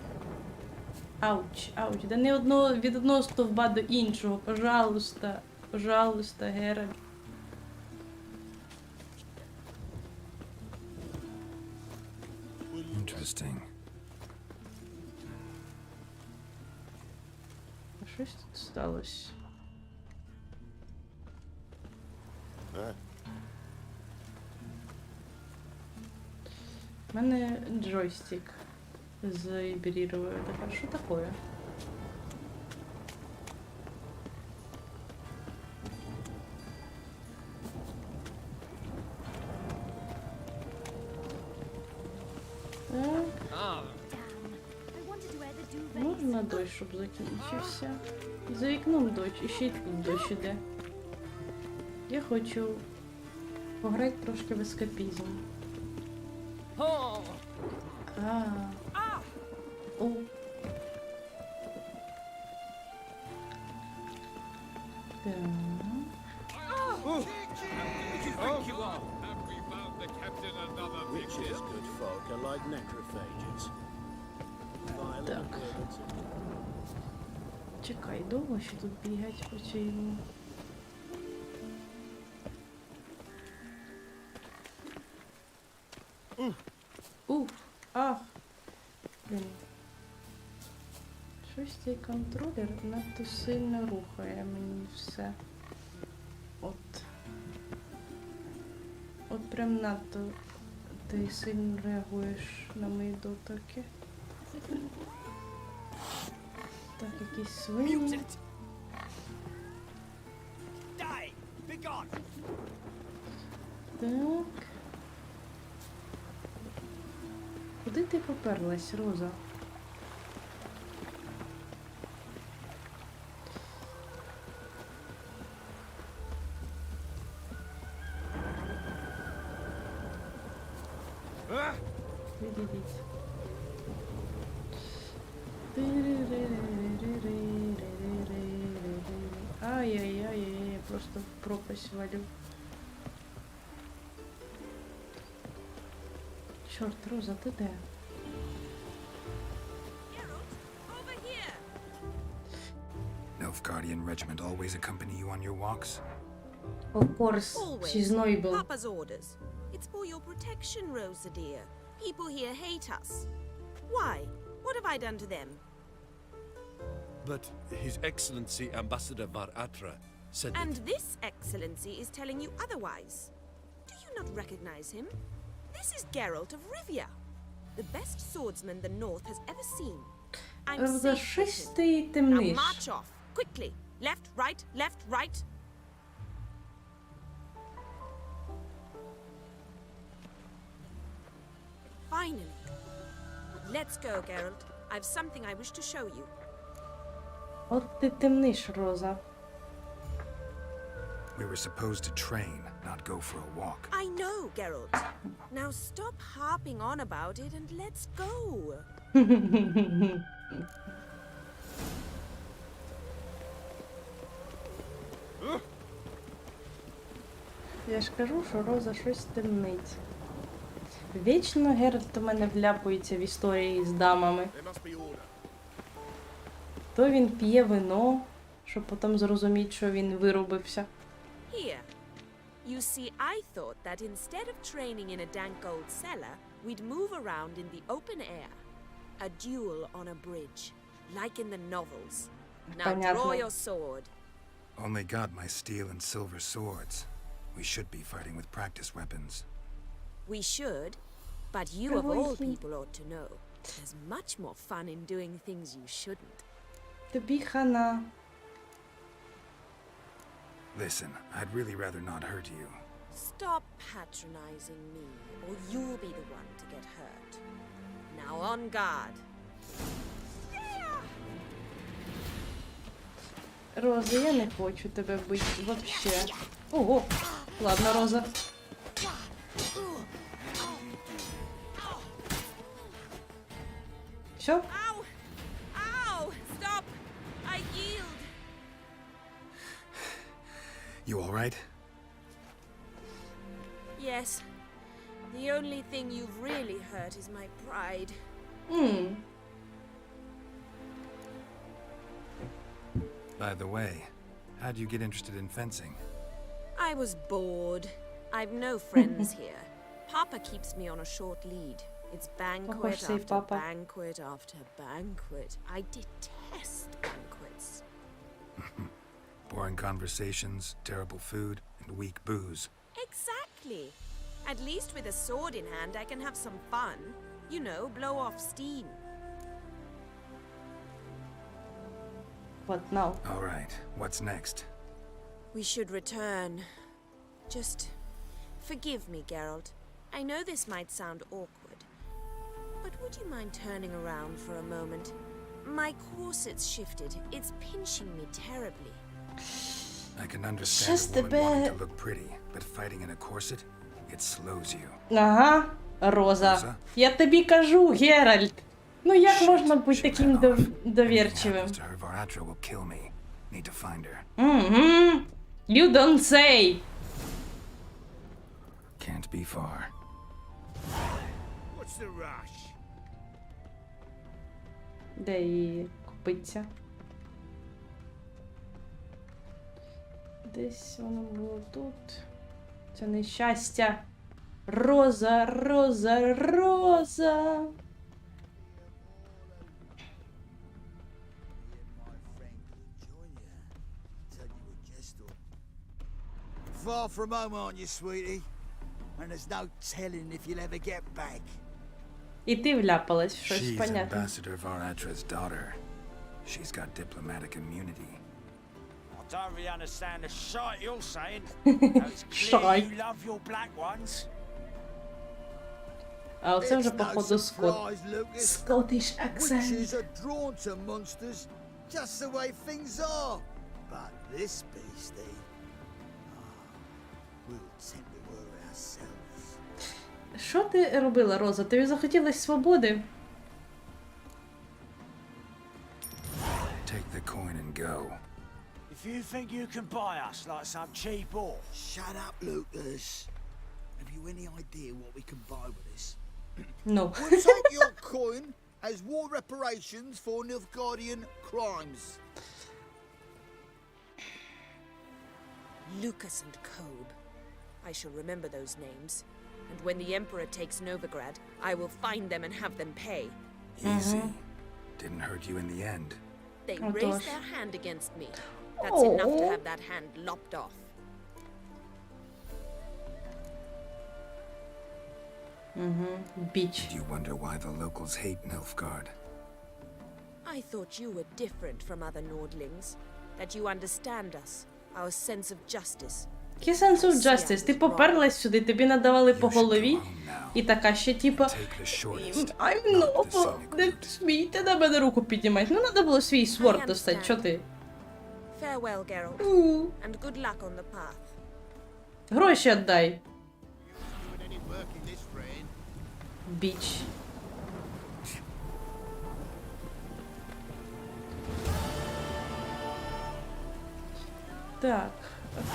Ауч, ауч. Да не від одного стовба до іншого. Пожалуйста. Пожалуйста, Геральт. Interesting. А щось тут сталося? У мене джойстик завибрировал. Так, а что такое? Можна дощ, щоб закінчився. За вікном дощ, і ще й тут дощ іде. Я хочу пограти трошки в ескапізм. О. Witches, good folk, are like necrophages. Так. Чекай, довго ще тут бігать по цьому. Ах! Блін. Щось цей контролер надто сильно рухає мені все. От прям надто ти сильно реагуєш на мої дотики. Так, якісь свині. Так. Куди ти поперлась, Роза? Відійдіть. Ай-яй-яй, я просто в пропасть валю. Чорт, Роза, ти де? Nilfgaardian regiment always accompany you on your walks? Of course, she's noble. Papa's orders. It's for your protection, Rosa dear. People here hate us. Why? What have I done to them? But His Excellency Ambassador Var Atra said And this excellency is telling you otherwise. Do you not recognize him? This is Geralt of Rivia, the best swordsman the North has ever seen. I'm За safe щось with him. ти Now темниш. march off, quickly. Left, right, left, right. Finally. Let's go, Geralt. I've something I wish to show you. От ти темниш, Роза. We were supposed to train, not go for a walk. I know, Geralt. Now stop harping on about it and let's go. Я ж кажу, що Роза щось темнить. Вічно Геральт у мене вляпується в історії з дамами. То він п'є вино, щоб потім зрозуміти, що він виробився. Here. You see, I thought that instead of training in a dank old cellar, we'd move around in the open air. A duel on a bridge, like in the novels. Now draw Понятно. your sword. Only got my steel and silver swords. We should be fighting with practice weapons. We should, but you of all people ought to know. There's much more fun in doing things you shouldn't. Тобі хана. Listen, I'd really rather not hurt you. Stop patronizing me, or you'll be the one to get hurt. Now on guard. Роза, я не хочу тебе бити вообще. Ого! Ладно, Роза. Все? Ow! Ow! Stop! I yield! You all right? Yes. The only thing you've really hurt is my pride. By the way, how'd you get interested in fencing? I was bored. I've no friends here. Papa keeps me on a short lead. It's banquet say after Papa. banquet after banquet. I detest banquets. Boring conversations, terrible food, and weak booze. Exactly. At least with a sword in hand, I can have some fun. You know, blow off steam. What now? All right, what's next? We should return. Just forgive me, Geralt. I know this might sound awkward, but would you mind turning around for a moment? My corset's shifted. It's pinching me terribly. I can understand Just a a woman wanting bit. to look pretty, but fighting in a corset, it slows you. Ага, Роза. Я тобі кажу, Геральт. Ну як можна бути таким довірчивим? Mr. Varatra will kill me. Need to find her. You don't say. Can't be far. What's the rush? Де її купиться? Десь воно було тут. Це нещастя. Роза, Роза, Роза. Far from home, aren't you, sweetie? And there's no telling if you'll ever get back. І ти вляпалась в щось, She's понятно. Ambassador Varatra's daughter. She's got diplomatic immunity. I don't really understand the shite you're saying. Though it's clear Shite. you love your black ones. А оце вже, It's no походу, Скот. surprise, Lucas. Scottish accent. Witches are drawn to monsters, just the way things are. But this beastie, we'll tend to her ourselves. Що ти робила, Роза? Тобі захотілось свободи? Take the coin and go. If you think you can buy us like some cheap horse. Shut up, Lucas. Have you any idea what we can buy with this? No. We'll take your coin as war reparations for Nilfgaardian crimes. Lucas and Kobe. I shall remember those names. And when the Emperor takes Novigrad, I will find them and have them pay. Easy. Didn't hurt you in the end. They Oh, raised gosh. their hand against me. That's enough to Oh. have that hand lopped off. Bitch. Did you wonder why the locals hate Nilfgaard? I thought you were different from other Nordlings. That you understand us, our sense of justice. Який sense of justice? Ти поперлась сюди, тобі надавали по голові, і така ще типа I'm noble, не смійте на мене руку піднімати. Ну, треба було свій сворд достати, чо ти? Farewell, Geralt, and good luck on the path. Гроші віддай. Doing any work in this rain? Біч. Так,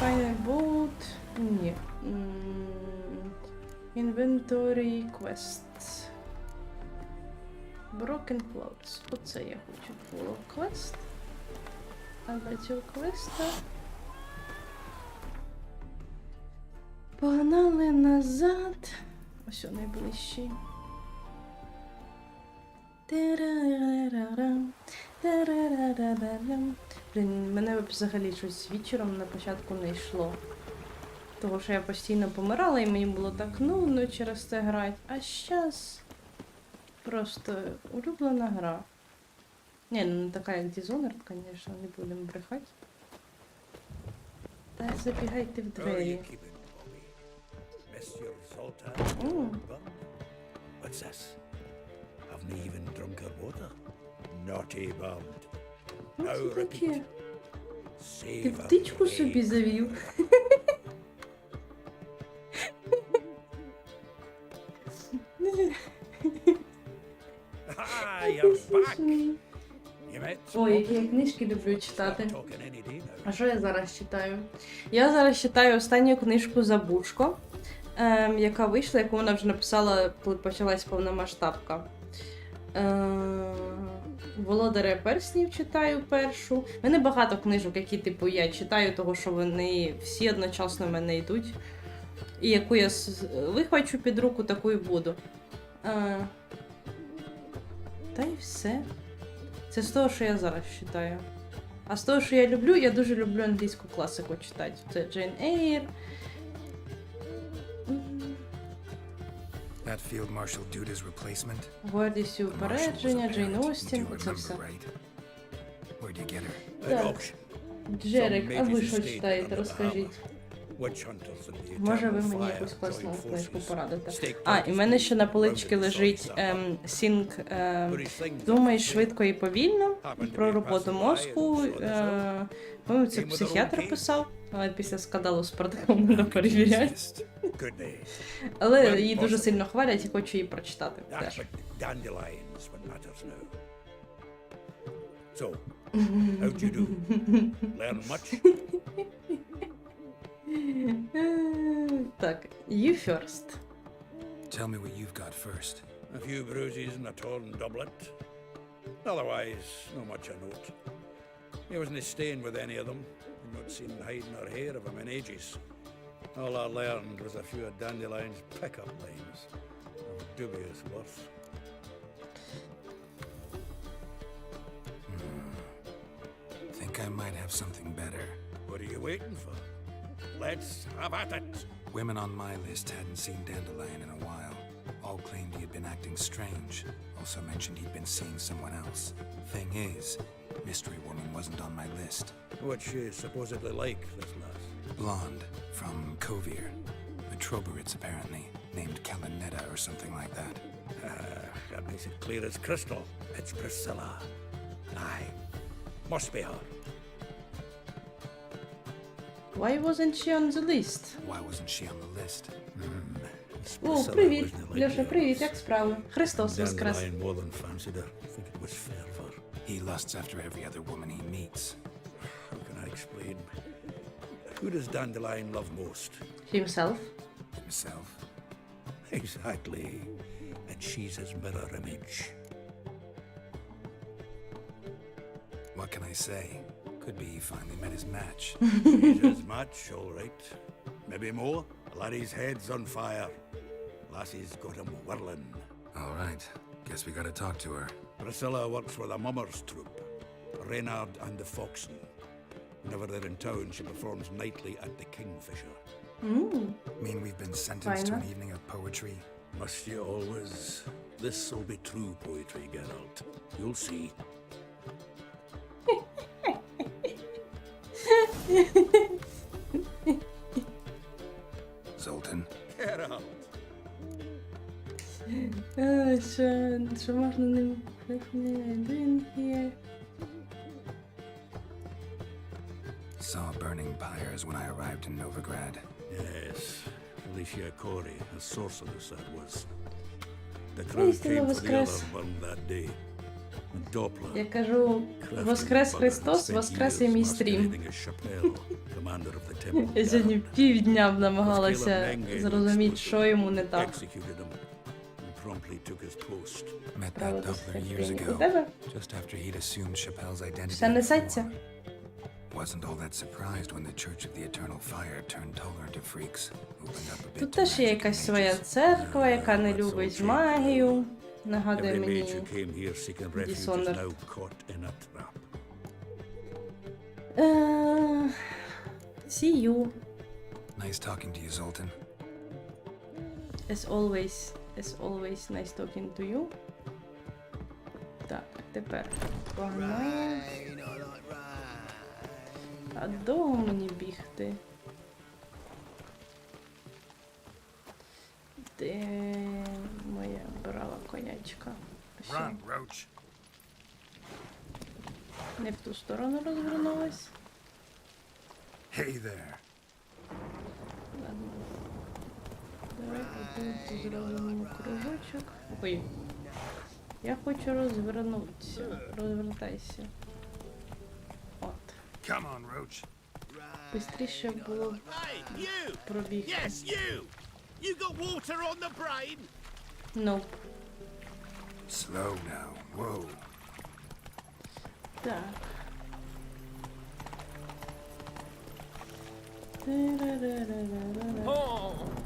Final Boat. Ні. Inventory Quests. Broken Clouds. Оце я хочу. Було квест. А для цього квеста погнали назад. Ось он найближчий. Тарарарарам, тарарарарам. Блін, мене взагалі щось вечором на початку не йшло. Того, що я постійно помирала і мені було так нудно через це грати. А щас просто улюблена гра. Не, ну не така як Dishonored, звісно, не будемо брехати. Та забігайте в двері. What's this? Haven't even drunk her water. Naughty bound. Now repeat. Ти птичку собі завів. You're back. Ой, які я книжки люблю читати. А що я зараз читаю? Я зараз читаю останню книжку «Забушко», яка вийшла, яку вона вже написала, коли почалась повномасштабка. «Володаря перснів» читаю першу. У мене багато книжок, які типу я читаю, того що вони всі одночасно в мене йдуть. І яку я вихвачу під руку, таку і буду. Та й все. Це з того, що я зараз читаю. А з того, що я люблю, я дуже люблю англійську класику читати. Це Джейн Ейр. That Field Marshal Duda's replacement? Гордість і упередження, Джейн Остін, це все. Where'd you get her? Так. Джерик, а ви що читаєте? Розкажіть. Може ви мені якусь класну книжку порадите? А, і в мене ще на поличці лежить Сінк «Думай швидко і повільно» про роботу мозку. По-моєму, це психіатр писав, але після скандалу з Спартаком треба перевіряти. Але її дуже сильно хвалять і хочу її прочитати теж. So, how'd you do? Learn much? Так, you first. Tell me what you've got first. A few bruises and a torn doublet. Otherwise, no much a note. He wasn't staying with any of them. I'd not seen hiding or hair of him in ages. All I learned was a few of Dandelion's pick-up lines of dubious worth. Think I might have something better. What are you waiting for? Let's have at it. Women on my list hadn't seen Dandelion in a while. All claimed he had been acting strange. Also mentioned he'd been seeing someone else. Thing is, Mystery Woman wasn't on my list. What's she supposedly like, this lass? Blonde, from Kovir. A Troberitz, apparently. Named Kalinetta or something like that. That makes it clear as crystal. It's Priscilla. Aye. Must be her. Why wasn't she on the list? Why wasn't she on the list? О, привіт, Льоша, привіт, як справи? Христос воскрес. Dandelion more than fancied her. I think it was fervor. He lusts after every other woman he meets. How can I explain? Who does Dandelion love most? Himself. Himself. Exactly. And she's his mirror image. What can I say? Could be he finally met his match. He's his match, all right. Maybe more. Laddie's head's on fire. Lassie's got him whirling. All right. Guess we gotta talk to her. Priscilla works for the Mummers troupe. Reynard and the Foxen. Whenever they're in town, she performs nightly at the Kingfisher. Mean we've been sentenced to an evening of poetry? Must you always? This'll be true poetry, Geralt. You'll see. Що можна ним... Doing here? Saw burning pyres when I arrived in Novigrad. Yes, Felicia Corey, a sorceress that was. The Ой, crowd стіла came for the воскрес. other burned that day. And Doppler, Я кажу, воскрес Христос, воскрес і мій стрім. Я сьогодні півдня намагалася зрозуміти, що йому не так. Met that Doppler years ago, just after he'd assumed Chappelle's identity. Ще несеться? Wasn't all that surprised when the Church of the Eternal Fire turned tolerant of freaks, opened up a bit Тут to теж є magic якась and своя mages. церква, яка не любить магію. Нагадує Every мені mage who came here seeking refuge is Dishonored. now caught in a trap. See you. Nice talking to you, Zoltan. As always, nice talking to you. Так, тепер погнали. А довго мені бігти? Де моя брала конячка? Ось. Run, Roach. Не в ту сторону розвернулась. Hey there. Ладно. Давай тут зробимо кружочок. Ой. Я хочу розвернутися. Розвертайся. От. Come on, Roach. Бистріше було Hey, you! пробігти. Yes, you! You got water on the brain? Nope. Slow now. Whoa. Так.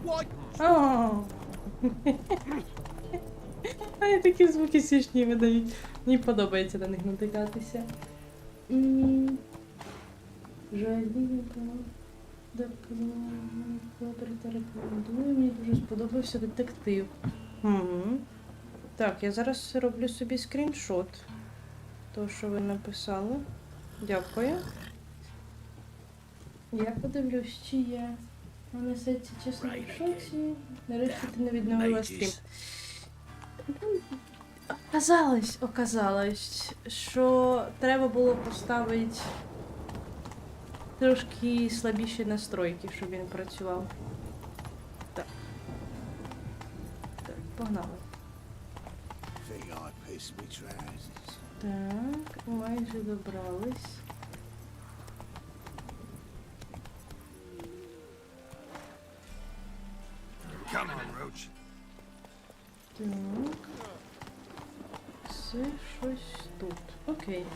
What? О! Вони такі звуки смішні видають. Мені подобається на них натикатися. Жалінка. Рекомендую. Мені дуже сподобався детектив. Так, я зараз роблю собі скріншот. То, що ви написали. Дякую. Я подивлюсь, чи є. Несеться чесно в шоці. Нарешті ти не відновила стрім. Оказалось, що треба було поставити трошки слабіші настройки, щоб він працював. Так. Так, погнали. Так, майже добрались. Come on, Roach. Так. Це щось тут. Окей.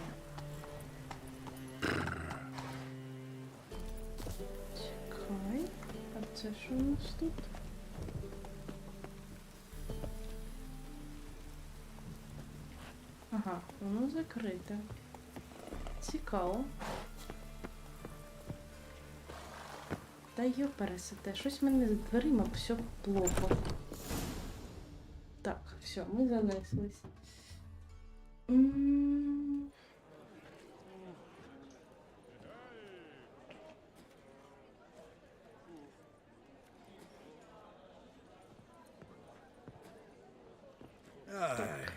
Чекай. А це що у нас тут? Ага, воно закрите. Цікаво. Та йо пересете. Щось в мене з дверима все плохо. Так, все, ми занеслись.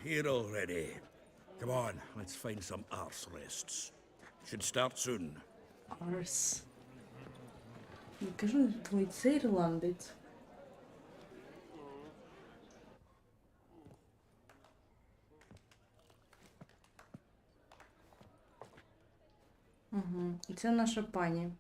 Here already. Come on, let's find some arse rests. Should start soon. Арс. Я кажу, твій це ірландець. Угу. І це наша пані.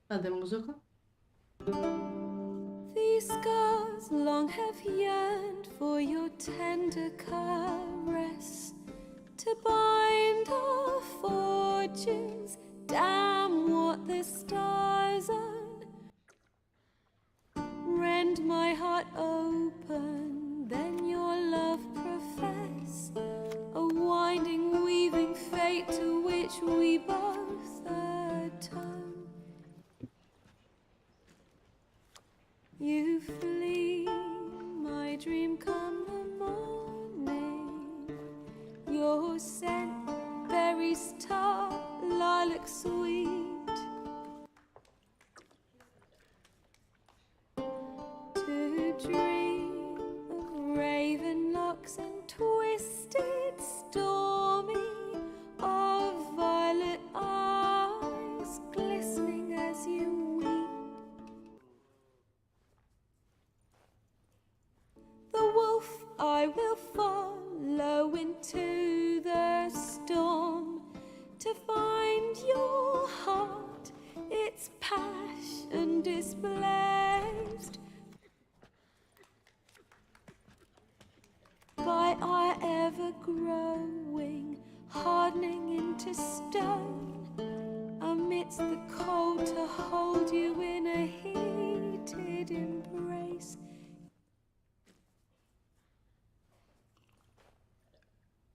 А де музика? These scars long have yearned for your tender caress, to bind our fortunes. Damn what the stars on. Rend my heart open, then your love profess. A winding, weaving fate to which we both atone. You flee, my dream come the morning. Your scent berries tart, lilac sweet. To dream of raven locks and twisted stormy, of violet eyes glistening as you weep. The wolf I will follow into the storm, to find your heart, its passion displaced by our ever-growing, hardening into stone, amidst the cold to hold you in a heated embrace.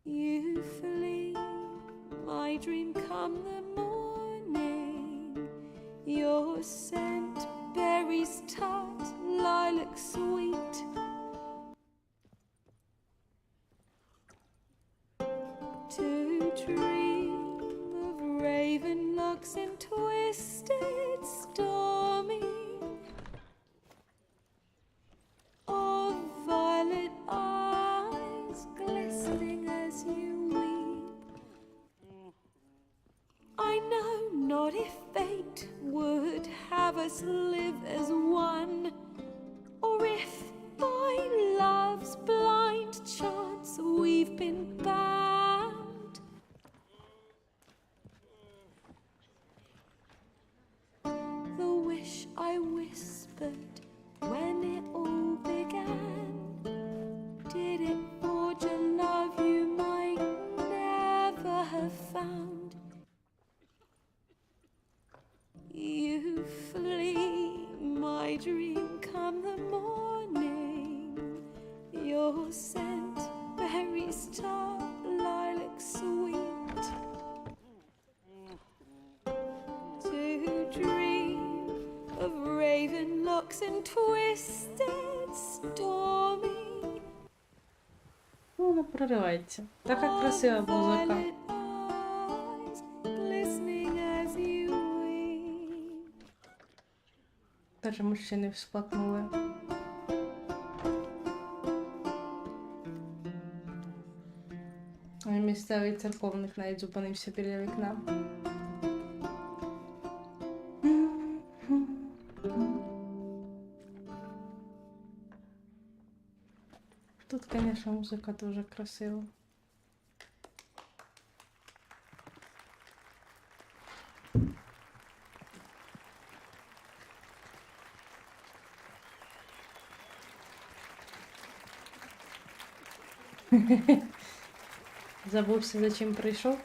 You flee, my dream come the morning. Your scent berries tart, lilac sweet. To dream of raven locks and twisted stormy, of violet eyes glistening as you weep. I know not if fate would have us live as one, or if by love's blind chance we've been bound. The wish I whispered when it all began, did it forge a love you might never have found? You flee, my dream come the morning. Your scent berries tart, lilac sweet. To dream of raven locks and twisted stormy. Воно проривається. Така красива музика. Glistening as you weep. Даже мужчини всплакнули. Місцевий церковник навіть зупинився біля вікна. Тут, звісно, музика дуже красива. Забувся, за чим прийшов.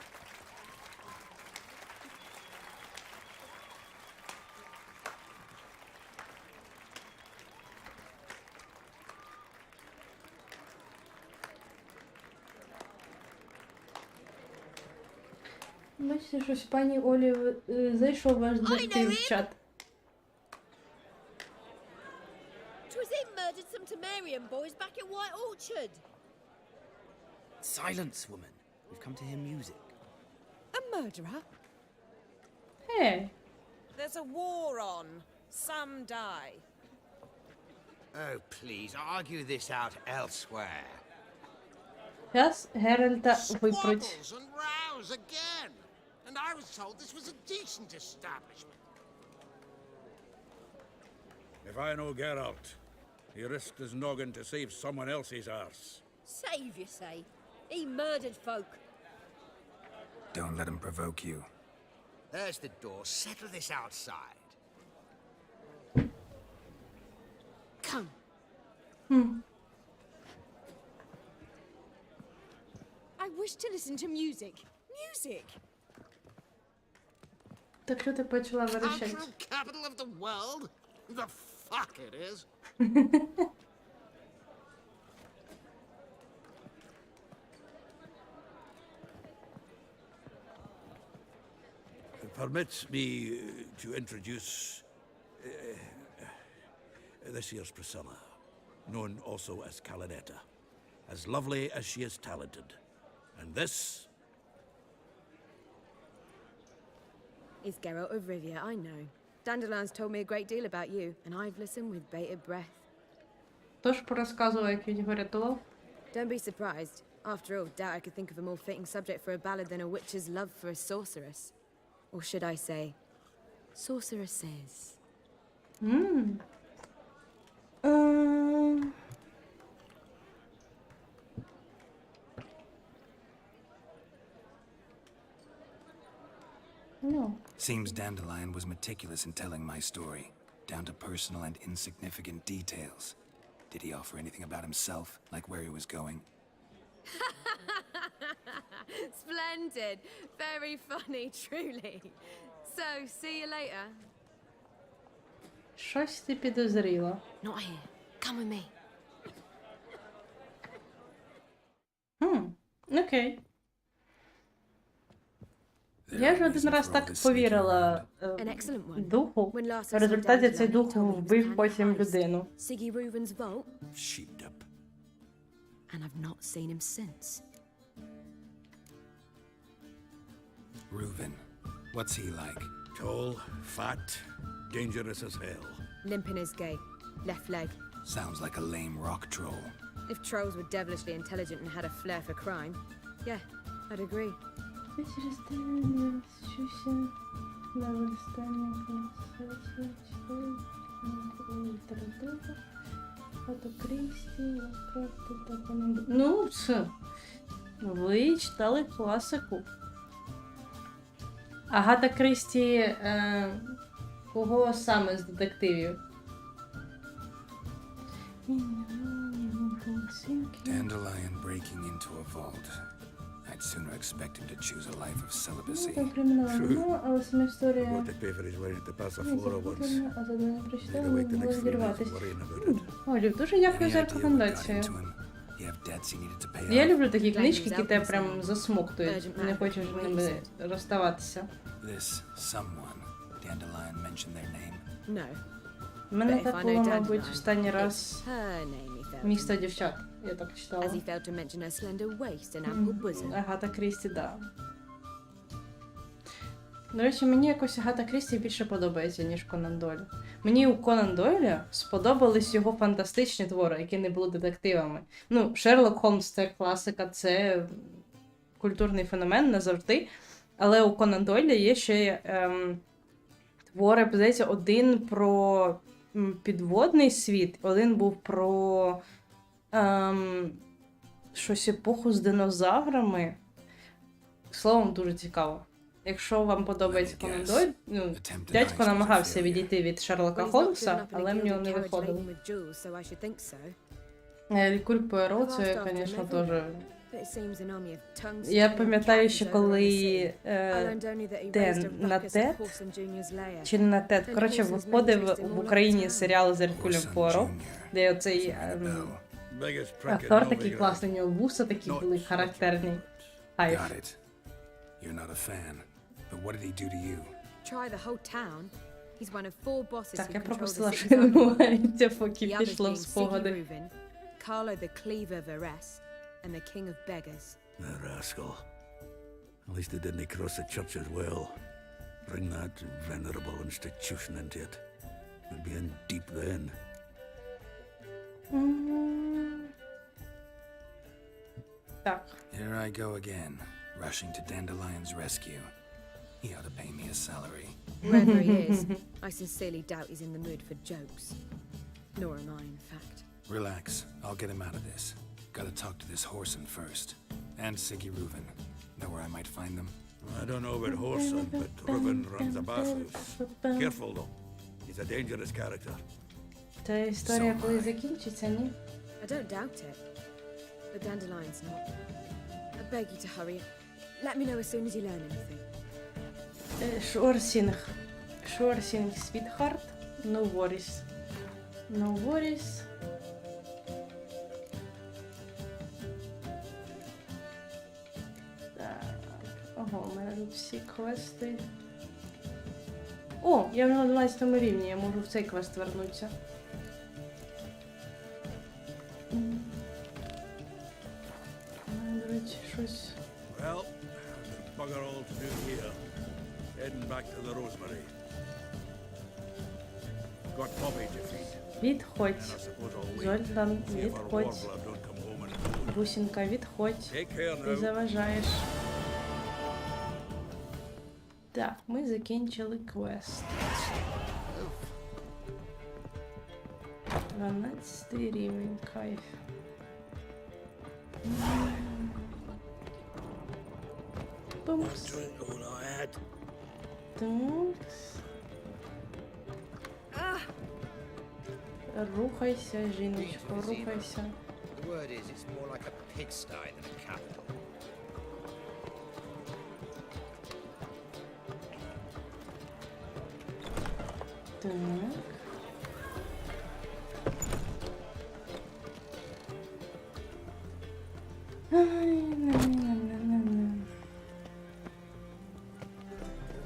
Бачите, щось пані Олі зайшов ваш детектив в чат. Twas him murdered some Temerian boys back at White Orchard. Silence, woman. We've come to hear music. A murderer? Hey. There's a war on. Some die. Oh, please, argue this out elsewhere. Зараз Геральта випруть. Squabbles and rows again. And I was told this was a decent establishment. If I know Geralt, he risked his noggin to save someone else's arse. Save, you say? He murdered folk. Don't let him provoke you. There's the door. Settle this outside. Come. I wish to listen to music. Music! Так люди почала вирішати. Cultural capital of the world? The fuck it is. Permit me to introduce this here's Priscilla, known also as Calinetta, as lovely as she is talented. And this Is Geralt of Rivia, I know. Dandelion's told me a great deal about you, and I've listened with bated breath. Тож порозказував, як він його рятував. Don't be surprised. After all, doubt I could think of a more fitting subject for a ballad than a witch's love for a sorceress. Or should I say, sorceresses. No. Seems Dandelion was meticulous in telling my story, down to personal and insignificant details. Did he offer anything about himself, like where he was going? Splendid. Very funny, truly. So, see you later. Щось ти підозріла. Not here. Come with me. Окей. Я ж один раз так повірила духу. В результаті цей дух вбив потім людину. Siggy Reuven's vault? Sheeped up. And I've not seen him since. Reuven. What's he like? tall, fat, dangerous as hell. Limp in his gait. Left leg. Sounds like a lame rock troll. If trolls were devilishly intelligent and had a flair for crime, yeah, I'd agree. Ну, це. Ви читали класику. Агата Крісті, кого саме з детективів? Dandelion breaking into a vault. I'd sooner expect him to choose a life of celibacy. Wrote the paper he's wearing to pass a flora once. Laid awake the next 3 days worrying about it. Олю, дуже дякую за рекомендацію. Я люблю такі книжки, які тебе прям засмоктують. Не хочеш з ними розставатися. This someone, Dandelion mentioned their name. No. Мене так було, мабуть, останній раз «Місто дівчат». Я так читала. As he failed to mention her slender waist and ample bosom. Агата Крісті, да. До речі, мені якось Агата Крісті більше подобається, ніж Конан Дойль. Мені у Конан Дойля сподобались його фантастичні твори, які не були детективами. Ну, Шерлок Холмс – це класика, це культурний феномен, не завжди. Але у Конан Дойля є ще твори, здається, один про підводний світ, один був про щось епоху з динозаврами. Словом, дуже цікаво. Якщо вам подобається Конан Дойль, ну, дядько намагався відійти від Шерлока Холмса, але в нього не виходило. Рікуль Пуаро, це, звісно, теж... Я пам'ятаю, що коли на ТЕД, чи не на ТЕД, коротше, виходив в Україні серіал з Рікулем Пуаро, де оцей актор такий класний, у нього вуса такі були характерні. Хайф. You're not a fan, but what did he do to you? Try the whole town. He's one of 4 bosses Так, who я control пропустила, the що city's army. відбувається, поки The others пішло being в Siggy спогади. Reuven, Carlo the Cleaver Varese, and the King of Beggars. The rascal. At least he didn't cross the church as well. Bring that venerable institution into it. We'd be in deep then. Так. Here I go again, rushing to Dandelion's rescue. He ought to pay me a salary. Wherever he is, I sincerely doubt he's in the mood for jokes. Nor am I, in fact. Relax, I'll get him out of this. Gotta talk to this Whoreson first. And Siggy Reuven. Know where I might find them? I don't know about Whoreson, but Reuven runs a bathhouse. Careful though. He's a dangerous character. Та історія коли закінчиться, ні? I don't doubt it. But Dandelion's not. I beg you to hurry. Let me know as soon as you learn anything. Шорсінг. Шорсінг, sweetheart. No worries. No worries. Так. Ого, у мене тут всі квести. О, я вже на 12 рівні, я можу в цей квест вернутися. До речі, щось... Well, bugger all to do here. Heading back to the Rosemary. Got Bobby to feed. Відходь. And I suppose I'll wait. Зольдан, See if our відходь. warbler don't come home and Бусінка, відходь. Take care Ти now. заважаєш. Так, ми закінчили квест. 12 рівень, кайф. Бумс. Тумс. Рухайся, жіночко, рухайся. The word is, it's more like a pigsty than a capital. Так.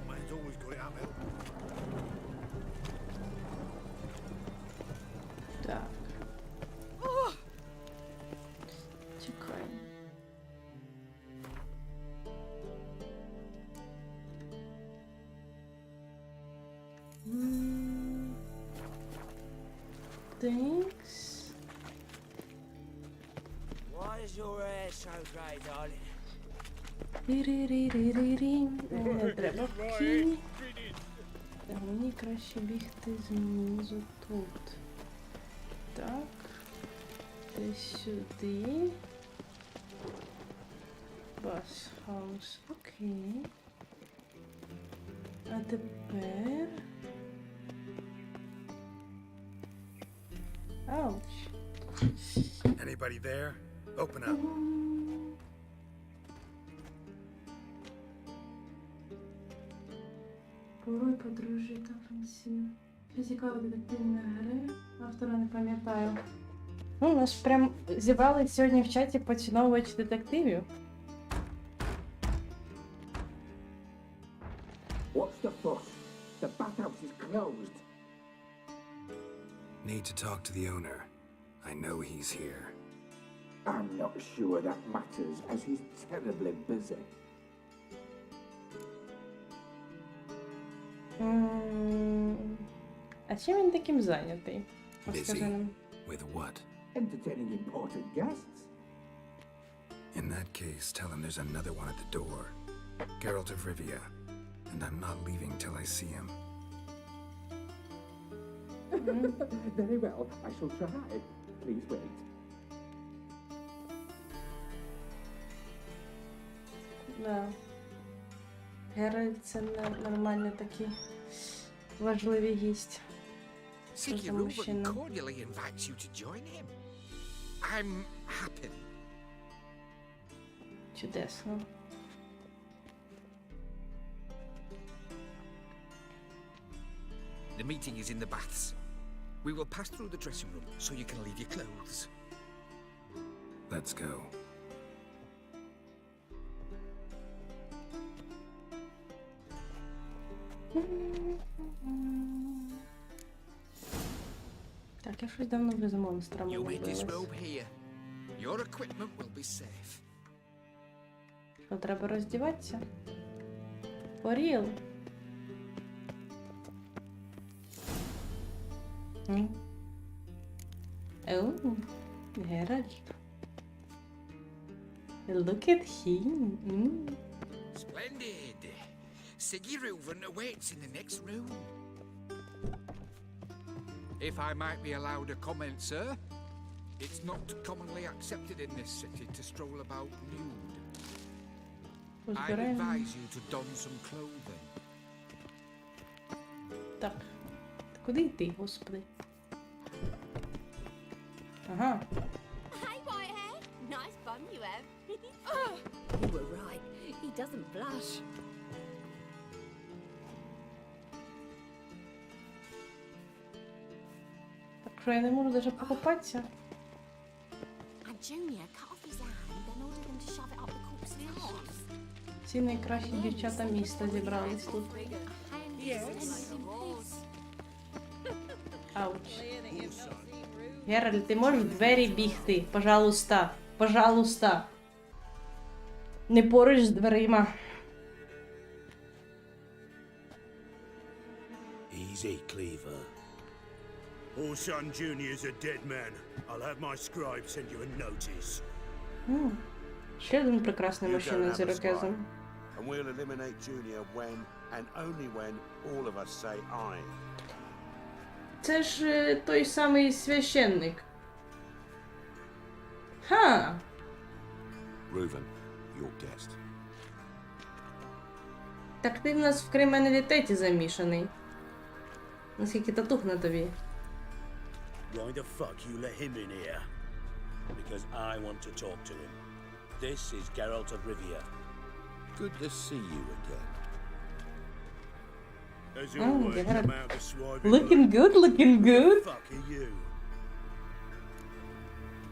Man's always got it up. Так. Чекай. Thanks. Why is your hair so grey, darling? Рі-рі-рі-рі-рі-рі. Не треба кінь. Мені краще бігти знизу тут. Так. Десь сюди. Бас хаус. Окей. А тепер... Ауч. Anybody there? Open up. Порой подружжя та фансів. Що цікаво детективні гри. Автора не пам'ятаю. Ну, нас прям зібрали сьогодні в чаті поціновувач детективів. What's the fuss? The bathhouse is closed. Need to talk to the owner. I know he's here. I'm not sure that matters, as he's terribly busy. А чим він таким зайнятий? Розкажи Busy? нам. With what? Entertaining important guests. In that case, tell him there's another one at the door. Geralt of Rivia. And I'm not leaving till I see him. Very well, I shall try. Please wait. Да. Геральт це нормально такі важливі гість. Просто Sigurd мужчина. cordially invites you to join him. I'm happy. Чудесно. The meeting is in the baths. We will pass through the dressing room so you can leave your clothes. Let's go. Так, я щось давно без монстра не You may билась. disrobe here. Your equipment will be safe. Що, треба роздіватися? Поріл. О, Геральт. Look at him. Splendid. Sigurd awaits in the next room. If I might be allowed a comment, sir, it's not commonly accepted in this city to stroll about nude. I advise you to don some clothing. Так. Куди йти, господи? Ага. Hey, Whitehead. Nice bum you have. You were right. He doesn't blush. Так що я не можу навіть покупатися. And Junior cut off his hand, then ordered him to shove it up the corpse's arse. Всі найкращі дівчата міста зібрались тут. Ауч. Геральт, ти можеш в двері бігти? Пожалуйста. Пожалуйста. Не поруч з дверима. Easy, Cleaver. Orson Jr.'s a dead man. I'll have my scribe send you a notice. Ще один прекрасний мужчина з ірокезом. And we'll eliminate Junior when, and only when, all of us say aye. Це ж той самий священник. Ха! Reuven, your guest. Так ти в нас в криміналітеті замішаний. Наскільки татух на тобі. Why the fuck you let him in here? Because I want to talk to him. This is Geralt of Rivia. Good to see you again. As always, Geralt. I'm out of swiving. Looking good, looking good. Who the fuck are you?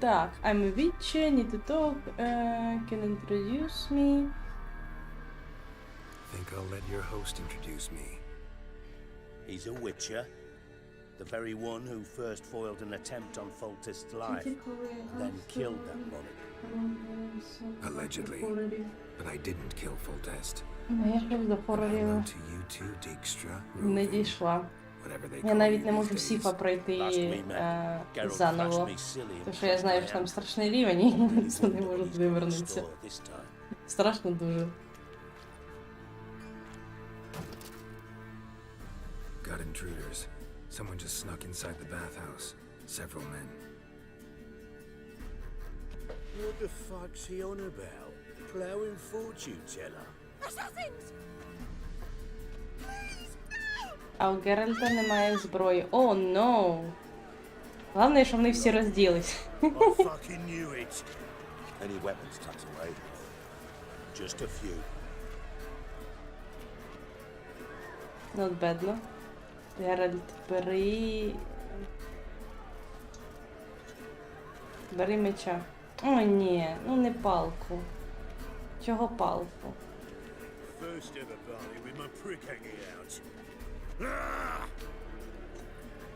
Так, I'm a witch, need to talk, can introduce me. Think I'll let your host introduce me. He's a witcher. The very one who first foiled an attempt on Foltest's life, then killed that monarch. Allegedly. But I didn't kill Foltest. Я ж до хорорів To you too, Dijkstra, не Reuven, дійшла. whatever they Я call навіть you не these можу days. Сіфа пройти Geralt заново. thrashed me silly Тому and що я знаю, що там страшний рівень, і це не можу туди вернутися. store this time. Страшно дуже. Got intruders. Someone just snuck inside the bathhouse. Several men. What the fuck's he on about? Plowing fortune teller? Assassins! А у Геральта немає зброї. О, но! Головне, що вони всі розділись. I fucking knew it. Any weapons tucked away? Just a few. Not bad, no? Геральт, бери... Бери меча. О, ні, ну не палку. Чого палку? First ever party with my prick hanging out.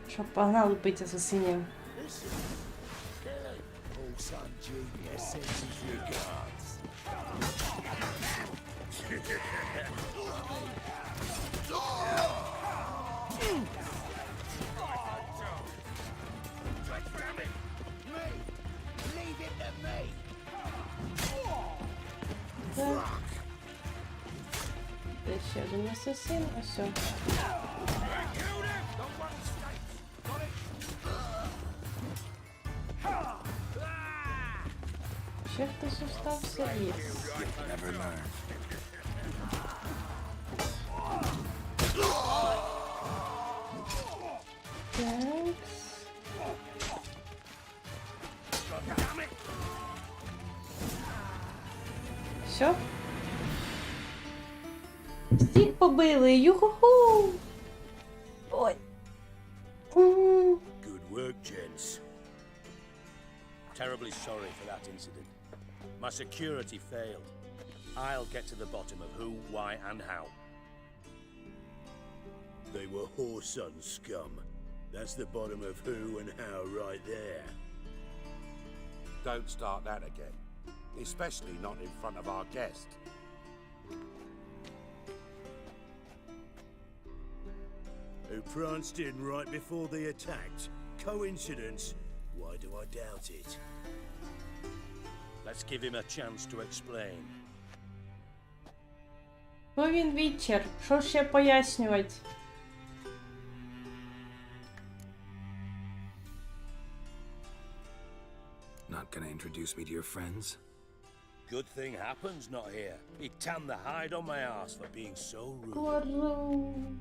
Що, погнали бить асасинів. Listen, Orson Jr. sends his regards. Leave it to me. Де ще один асасин? Ось. Ще хтось остався? Є. Never learn. Такс. Все? Всіх побили! Юху-ху! Ой. Good work, gents. Terribly sorry for that incident. My security failed. I'll get to the bottom of who, why, and how. They were whoreson scum. That's the bottom of who and how right there. Don't start that again. Especially not in front of our guest. Who pranced in right before they attacked. Coincidence? Why do I doubt it? Let's give him a chance to explain. Бо він вітчер. Що ще пояснювати? Not gonna introduce me to your friends? Good thing Happen's not here. He'd tan the hide on my arse for being so rude. Кору.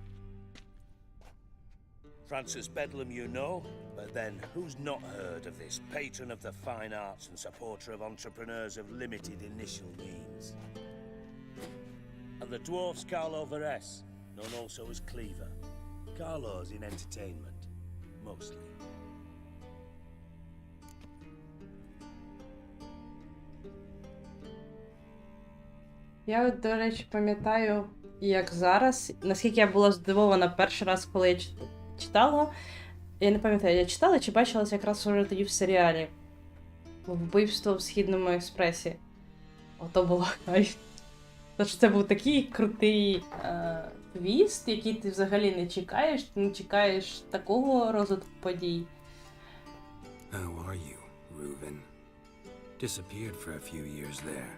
Francis Bedlam you know, but then who's not heard of this patron of the fine arts and supporter of entrepreneurs of limited initial means? And the dwarf's Carlo Veres, known also as Cleaver. Carlo's in entertainment, mostly. Я от, до речі, пам'ятаю, як зараз, наскільки я була здивована перший раз, коли я читала. Я не пам'ятаю, я читала чи бачилася якраз уже тоді в серіалі «Вбивство в Східному експресі». Ото було кайф. Тож це був такий крутий твіст, який ти взагалі не чекаєш такого розвитку подій. How are you, Reuven? Disappeared for a few years there,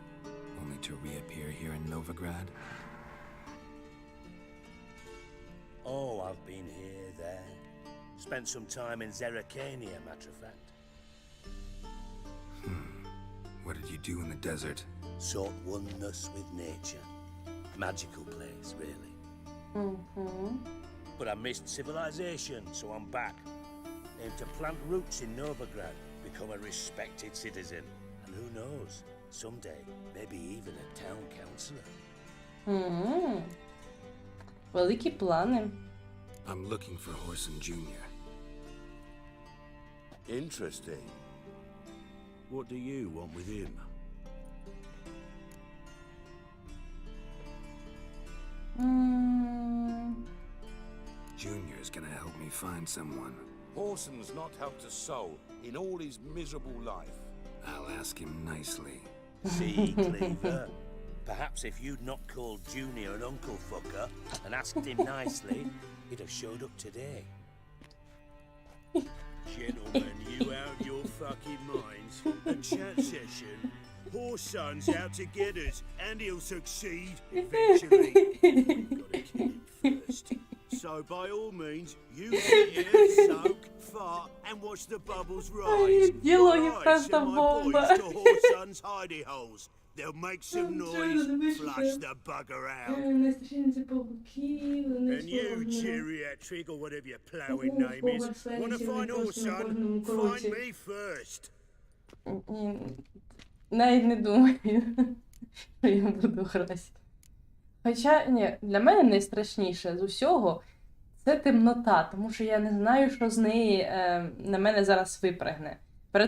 only to reappear here in Novigrad? Oh, I've been here, there. Spent some time in Zerrikania, matter of fact. What did you do in the desert? Sought oneness with nature. Magical place, really. But I missed civilization, so I'm back. Aim to plant roots in Novigrad, become a respected citizen. And who knows, someday, maybe even a town councillor. Великі плани. I'm looking for Horson Jr. Interesting. What do you want with him? Junior's gonna help me find someone. Horson's not helped a soul in all his miserable life. I'll ask him nicely. See, Cleaver? Perhaps if you'd not called Junior an uncle fucker and asked him nicely, he'd have showed up today. Gentlemen, you out your fucking minds. A chat session. Horson's out to get us, and he'll succeed eventually. Gotta kill him first. So by all means, you sit here, soak, fart, and watch the bubbles rise. While I send my boys to Horson's hidey holes. They'll make some noise, flush the bugger out. And you, geriatric, or whatever your ploughing name is, wanna find Horson? Find me first. Навіть не думаю, що я буду грати. Хоча, ні, для мене найстрашніше з усього це темнота, тому що я не знаю, що з неї на мене зараз випригне.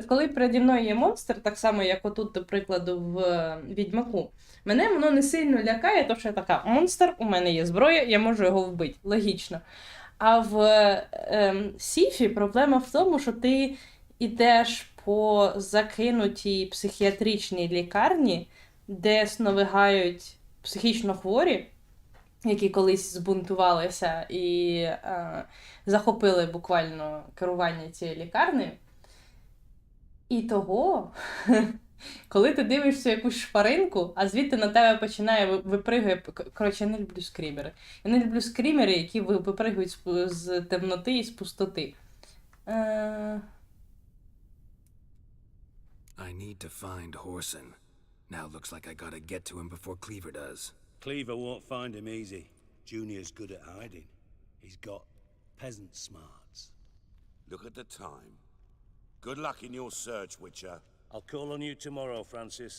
Коли переді мною є монстр, так само, як отут, до прикладу, в Відьмаку, мене воно не сильно лякає, тому що я така, монстр, у мене є зброя, я можу його вбити. Логічно. А в Сіфі проблема в тому, що ти йдеш по закинутій психіатричній лікарні, де сновигають психічно хворі, які колись збунтувалися і захопили буквально керування цією лікарнею. І того, коли ти дивишся якусь шпаринку, а звідти на тебе починає випригує... Коротше, я не люблю скрімери. Я не люблю скрімери, які випригують з темноти і з пустоти. I need to find Horson. Now looks like I gotta get to him before Cleaver does. Cleaver won't find him easy. Junior's good at hiding. He's got peasant smarts. Look at the time. Good luck in your search, Witcher. I'll call on you tomorrow, Francis.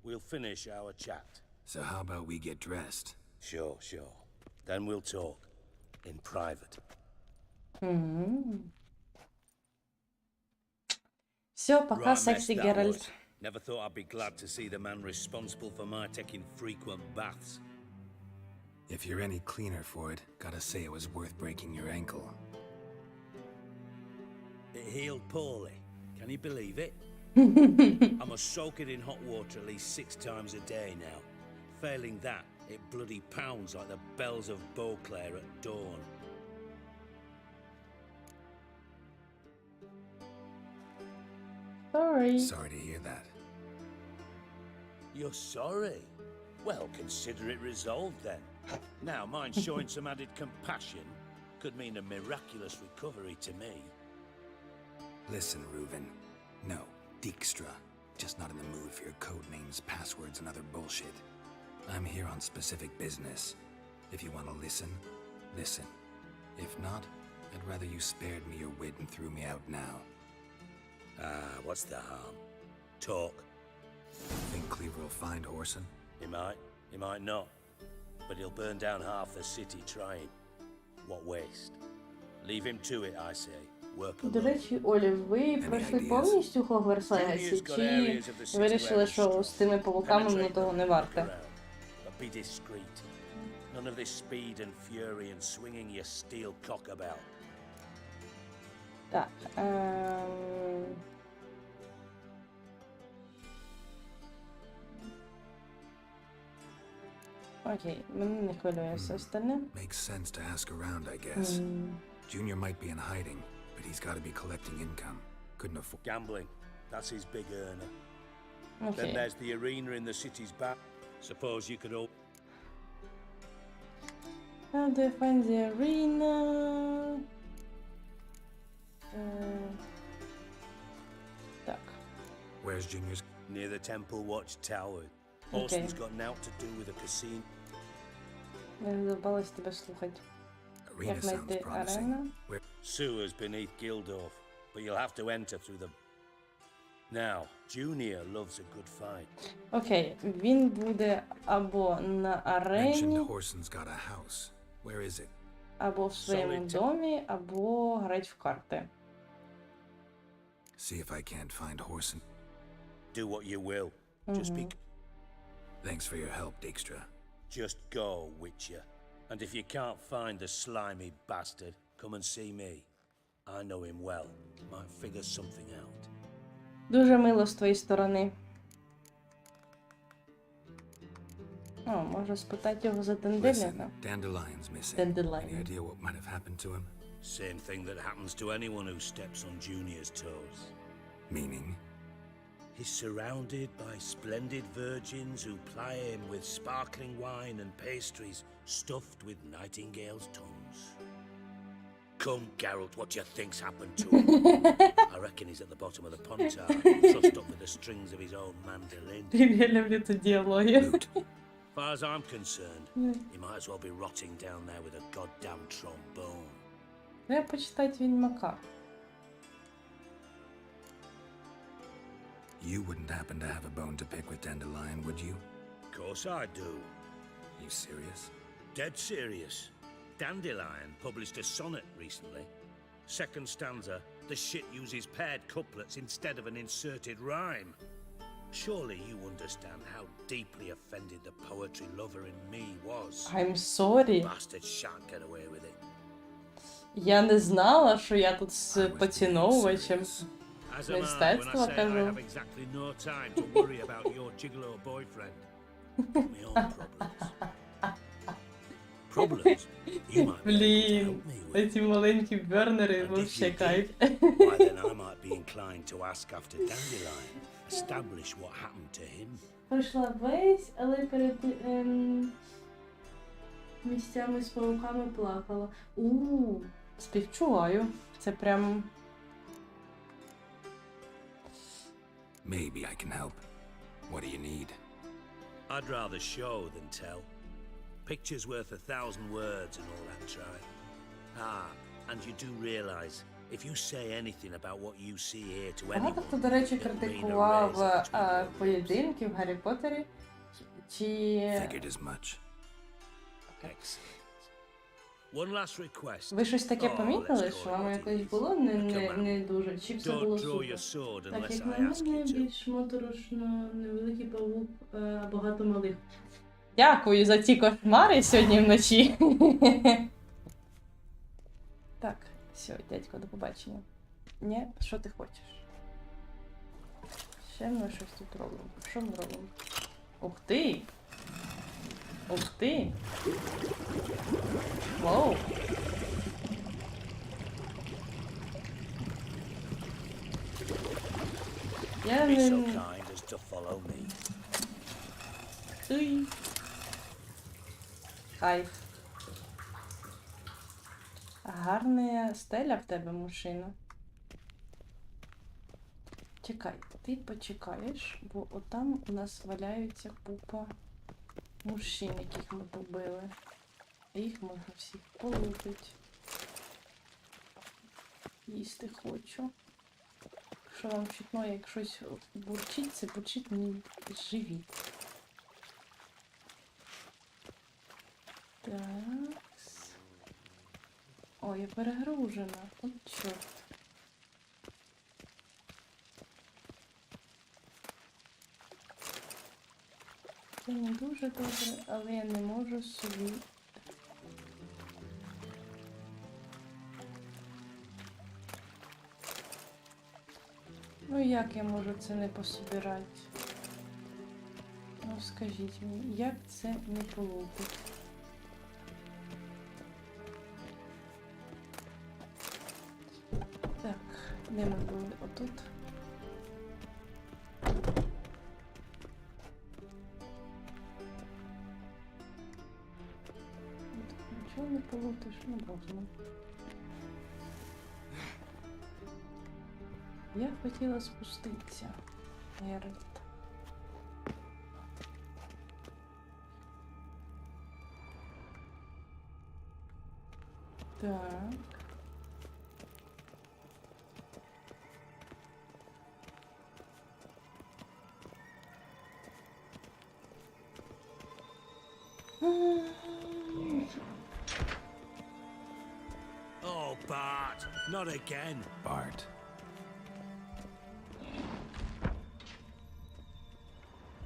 We'll finish our chat. So how about we get dressed? Sure. Then we'll talk. In private. Все, пока, Right, секси mess that Геральт. was. Never thought I'd be glad to see the man responsible for my taking frequent baths. If you're any cleaner for it, gotta say it was worth breaking your ankle. It healed poorly. Can you believe it? I must soak it in hot water at least 6 times a day now. Failing that, it bloody pounds like the bells of Beauclair at dawn. Sorry to hear that. You're sorry? Well, consider it resolved then. Now, mind showing some added compassion could mean a miraculous recovery to me. Listen, Reuven. No, Dijkstra. Just not in the mood for your code names, passwords, and other bullshit. I'm here on specific business. If you want to listen, listen. If not, I'd rather you spared me your wit and threw me out now. Ah, what's the harm? Talk. Think Cleaver will find Horson? He might not. But he'll burn down half the city trying. What waste? Leave him to it, I say. Work До alone. речі, Олів, ви пройшли повністю Хогвартс Легасі, чи вирішили, що з тими павуками воно того не варте? But be discreet. None of this speed and fury and swinging your steel cock about. Так. Окей, мене не хвилює все остальне. Makes sense to ask around, I guess. Junior might be in hiding, but he's got to be collecting income. Couldn't afford Gambling. That's his big earner. Okay. Then there's the arena in the city's back. Suppose you could all... How do I find the arena? Так. Where's Junior's? Near the Temple Watch Tower. Okay. Horson's got naught to do with the casino. Я задовбалась тебе слухати. Arena Як sounds знайти promising. арену? Sewers beneath Gildorf, but you'll have to enter through the... Now, Junior loves a good fight. Окей, він буде або на Mentioned арені, Horson's got a house. Where is it? або в своєму домі, або грать в карти. See if I can't find Horson. Do what you will. Just be... Thanks for your help, Dijkstra. Just go, Witcher. And if you can't find the slimy bastard, come and see me. I know him well. Might figure something out. Дуже мило з твоєї сторони. О, можу спитати його за Денделіна. Dandelion's missing. Dandelion. Any idea what might have happened to him? Same thing that happens to anyone who steps on Junior's toes. Meaning? He's surrounded by splendid virgins who ply him with sparkling wine and pastries stuffed with nightingales' tongues. Come, Geralt, what do you think's happened to him? I reckon he's at the bottom of the pontar, trussed up with the strings of his own mandolin. Я люблю ці діалоги. As far as I'm concerned, he might as well be rotting down there with a goddamn trombone. Треба почитати Відьмака. You wouldn't happen to have a bone to pick with Dandelion, would you? Of course I do. You serious? Dead serious. Dandelion published a sonnet recently. Second stanza, the shit uses paired couplets instead of an inserted rhyme. Surely you understand how deeply offended the poetry lover in me was. I'm sorry. Bastard shan't get away with it. Я не знала, що я тут з поціновувачем As am I when I мистецтва say I кажу. have exactly no time to worry about your gigolo boyfriend. My own problems. Problems you might be able to Блін, help me with. ці маленькі бернери вообще кайф. Why then I might be inclined to ask after Dandelion. Establish what happened to him. Пройшла весь, але перед місцями з павуками плакала. Співчуваю. Це прям... Maybe I can help. What do you need? I'd rather show than tell. Picture's worth 1,000 words and all that try. Ah, and you do realize, if you say anything about what you see here to Багато anyone, хто, до речі, it'll mean a критикував raise against me. поєдинки в Гаррі Поттері. Чи... Figured as much. Excellent. One last request. Ви щось таке Oh, помітили, let's що call it воно what it якось is. було не дуже? Чи все Don't було draw your супер? sword Так, unless як I на ask мене, you to. більш моторошно, невеликий павук, багато малих. Дякую за ці кошмари сьогодні вночі. Так, все, дядько, до побачення. Ні, що ти хочеш? Ще ми щось тут робимо. Що ми робимо? Ух ти! Ух ти! Воу! Я Be so не... kind as to follow me. Туй. Кайф. Гарна стеля в тебе, мужчина. Чекай, ти почекаєш, бо отам у нас валяються купа мужчин, яких ми побили. Їх можна всіх полупити. Їсти хочу. Якщо вам чутно, як щось бурчить, це бурчить мені живіт. Так. Ой, я перегружена. От чорт. Це не дуже добре, але я не можу собі. Ну як я можу це не пособирати? Ну скажіть мені, як це не полупить? Так, де ми були? Отут. Нічого не полутиш, ну можна. Я хотіла спуститися. Геральт. Так. Oh, Bart, not again. Bart.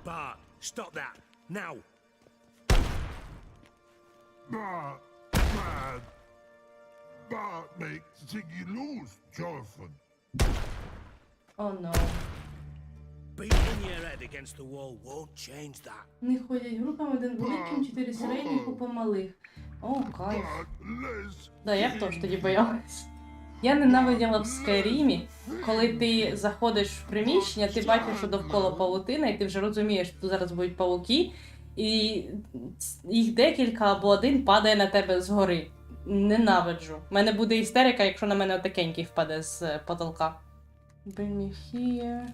Bart, stop that, now. Bart, bad. Bart makes Ziggy lose, Jonathan. Oh no. Beating your head against the wall won't change that. Не ходять групами, один великим, 4 середніх, купа малих. О, кайф. Да, я б теж тоді боялась. Я ненавиділа в Скайрімі, коли ти заходиш в приміщення, ти бачиш, що довкола павутина, і ти вже розумієш, що тут зараз будуть павуки, і їх декілька або один падає на тебе згори. Ненавиджу. У мене буде істерика, якщо на мене отакенький впаде з потолка. Bring me here.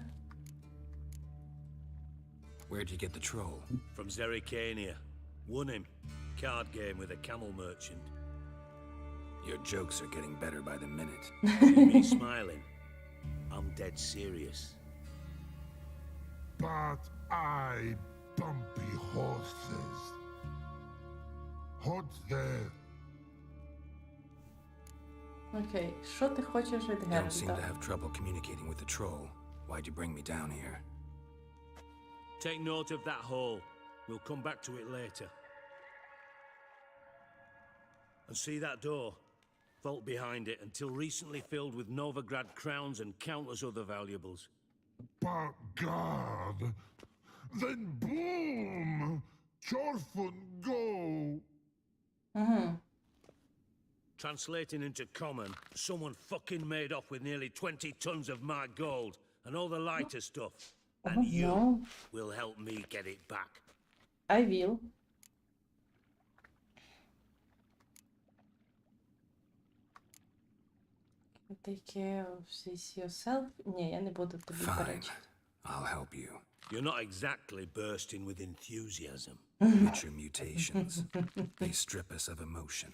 Where'd you get the troll? From Zerrikania. Won him. Card game with a camel merchant. Your jokes are getting better by the minute. See me smiling? I'm dead serious. But I bumpy horses. What's there? Окей, що ти хочеш від You don't seem to Геральта? have trouble communicating with the troll. Why'd you bring me down here? Take note of that hole. We'll come back to it later. And see that door? Vault behind it, until recently filled with Novigrad crowns and countless other valuables. But God, then boom! Chorfun go! Translating into common, someone fucking made off with nearly 20 tons of my gold and all the lighter stuff. And you will help me get it back. I will. Take care of this yourself. Ні, я не буду тобі Fine. перечити. I'll help you. You're not exactly bursting with enthusiasm. It's your mutations. They strip us of emotion.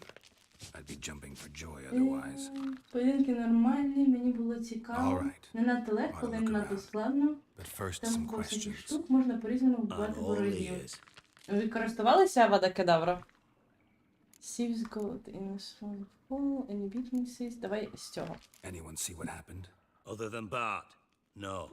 I'd be jumping for joy otherwise. Поєдинки нормальні, мені було цікаво. Alright. Не надто легко, але не надто складно. But first, Там some досить questions. штук можна по-різному вбивати I'm all ворогів. ears. Ви користувалися Авада Кедавра? Sieves gold in a small hole, any weaknesses? Давай з цього. Anyone see what happened? Other than Bart? No.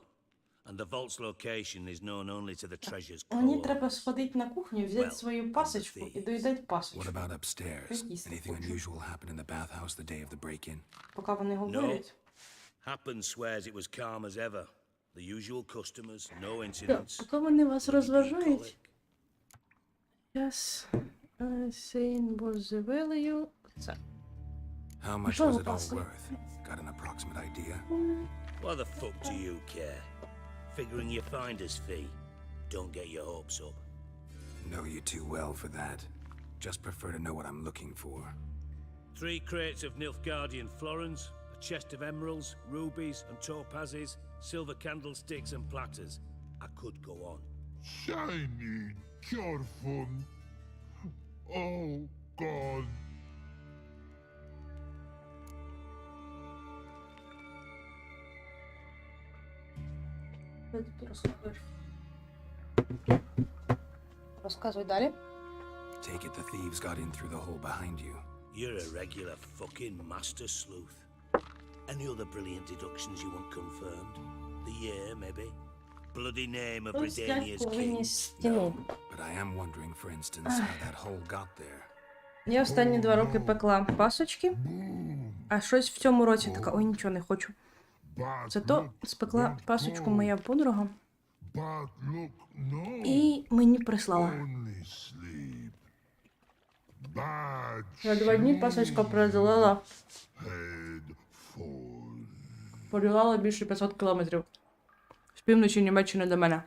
And the vault's location is known only to the treasure's Мені core. треба сходити на кухню, взяти свою пасочку і доїдати пасочку. What about upstairs? Їсти Anything хочу. unusual happen in the bathhouse the day of the break-in? Поки вони No. говорять. Happen swears it was calm as ever. The usual customers, no incidents. Поки вони вас розважають. Yes. Saying was the value. Це. How much Що was ви it all пасли? worth? Got an approximate idea? Why the fuck do you care? Figuring your finder's fee. Don't get your hopes up. Know you too well for that. Just prefer to know what I'm looking for. 3 crates of Nilfgaardian florins, a chest of emeralds, rubies and topazes, silver candlesticks and platters. I could go on. Shiny Chorfun. Oh, God. Ти тут розказуєш? Розказуй далі. Take it the thieves got in through the hole behind you. You're a regular fucking master sleuth. Any other brilliant deductions you want confirmed? The year, maybe? Bloody name of Bredania's king? No, but I am wondering, for instance, how that hole got there. Я останні 2 роки пекла пасочки, а щось в цьому році така, ой, нічого не хочу. Зато спекла пасочку моя подруга і мені прислала. За 2 дні пасочка проділила, подолала більше 500 кілометрів. З півночі Німеччини до мене.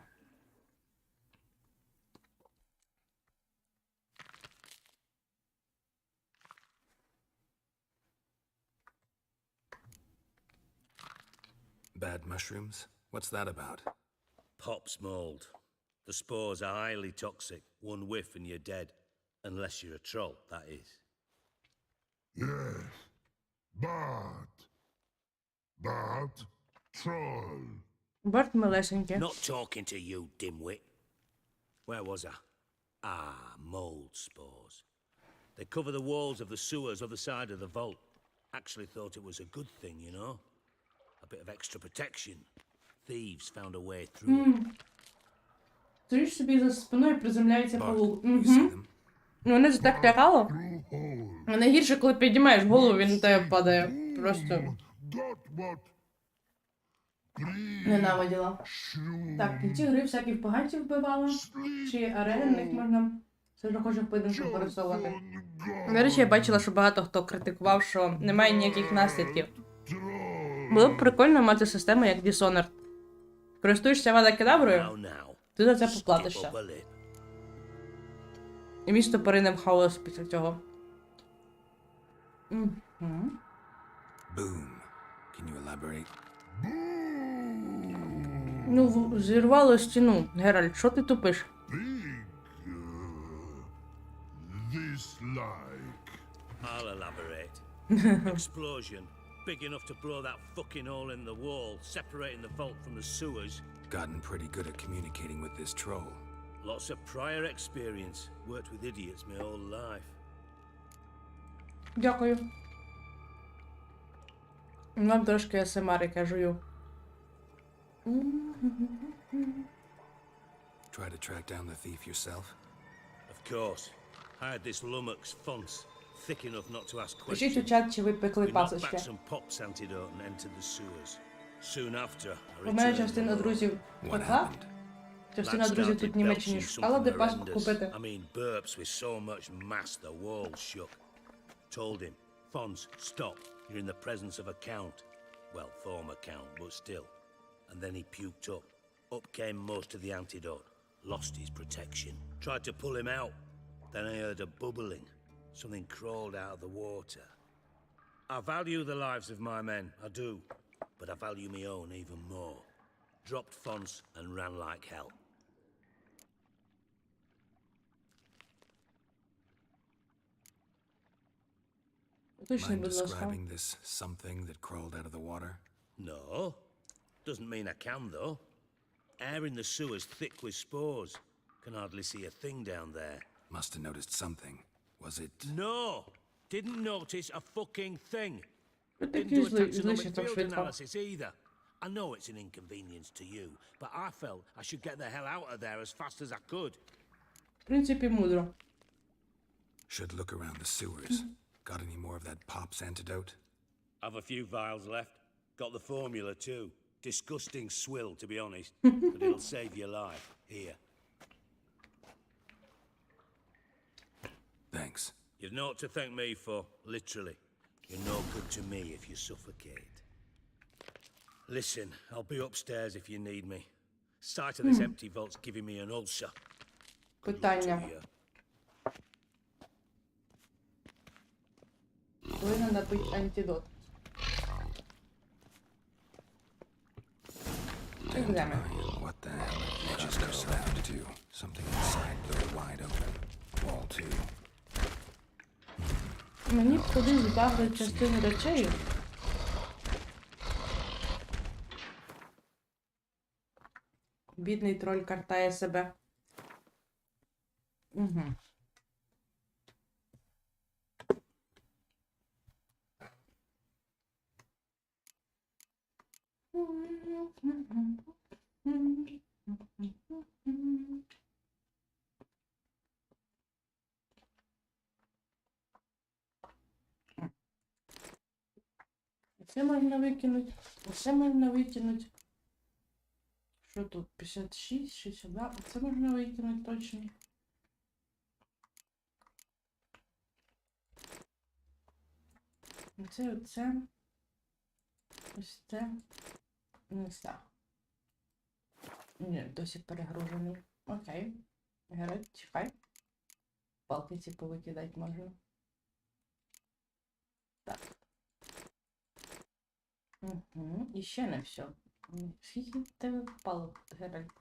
Bad mushrooms? What's that about? Pop's mold. The spores are highly toxic. One whiff and you're dead. Unless you're a troll, that is. Yes, but troll. Барт милесенький. Not talking to you, dimwit. Where was I? Ah, mold spores. They cover the walls of the sewers other side of the vault. Actually thought it was a good thing, you know? A bit of extra protection. Thieves found a way through. Стоїш собі за спиною, приземляється павук. Мене це так лякало. А найгірше, коли піднімаєш голову, він на тебе падає. Просто ненавиділа. Так, в ці гри всяких поганців вбивала. Чи арени на них можна все ж хоче поєдинку використовувати. До речі, я бачила, що багато хто критикував, що немає ніяких наслідків. Було б прикольно мати систему як Dishonored. Користуєшся вадакедаврою, ти за це поплатишся. І місто порине в хаос після цього. Boom. Can you elaborate? Ну, зірвало стіну. Геральт, що ти тупиш? This like. I'll elaborate. Explosion. Big enough to blow that fucking hole in the wall, separating the vault from the sewers. Gotten pretty good at communicating with this troll. Lots of prior experience. Worked with idiots my whole life. Дякую. Нам трошки АСМР жую. Try to track down the thief yourself? Of course. I had this lummox Fonce, thick enough not to ask Пишіть у questions. чат, чи ви пекли We knocked пасочки. back some Pop's antidote and entered the sewers. Soon after, I У мене returned частина home. друзів пекла. Частина Lad друзів started тут в Німеччині belching шукала, де something паску horrendous. купити. I mean, burps with so much mass the walls shook. Told him, Fonz, stop. You're in the presence of a count. Well, former count, but still. And then he puked up. Up came most of the antidote. Lost his protection. Tried to pull him out. Then I heard a bubbling. Something crawled out of the water. I value the lives of my men, I do. But I value my own even more. Dropped Fonz and ran like hell. Mind describing this something that crawled out of the water? No. Doesn't mean I can, though. Air in the sewer's thick with spores. Can hardly see a thing down there. Must have noticed something. Was it... No! Didn't notice a fucking thing. What Didn't the do a kids taxonomic listen to field shit, huh? analysis either. I know it's an inconvenience to you, but I felt I should get the hell out of there as fast as I could. В принципі, мудро. Should look around the sewers. Got any more of that Pop's antidote? I've a few vials left. Got the formula too. Disgusting swill, to be honest, but it'll save your life. Here. Thanks. You've naught to thank me for, literally. You're no good to me if you suffocate. Listen, I'll be upstairs if you need me. Sight of this empty vault's giving me an ulcer. Питання. Повинен набити антидот. What the hell? Edges go around too. Something inside blew wide open. Wall too. Мені б туди збагли частину речей. бідний троль картає себе. Угу. Це можна викинути. Це можна викинути. Що тут? 56, 62. Це можна викинути точно. Оце. Ось це. Ось так. Ні, досі перегружений. Окей. Герой, чекай. Палки ці повикидати можна. Так. Угу. І ще не все. Скільки в тебе впало, Геральт?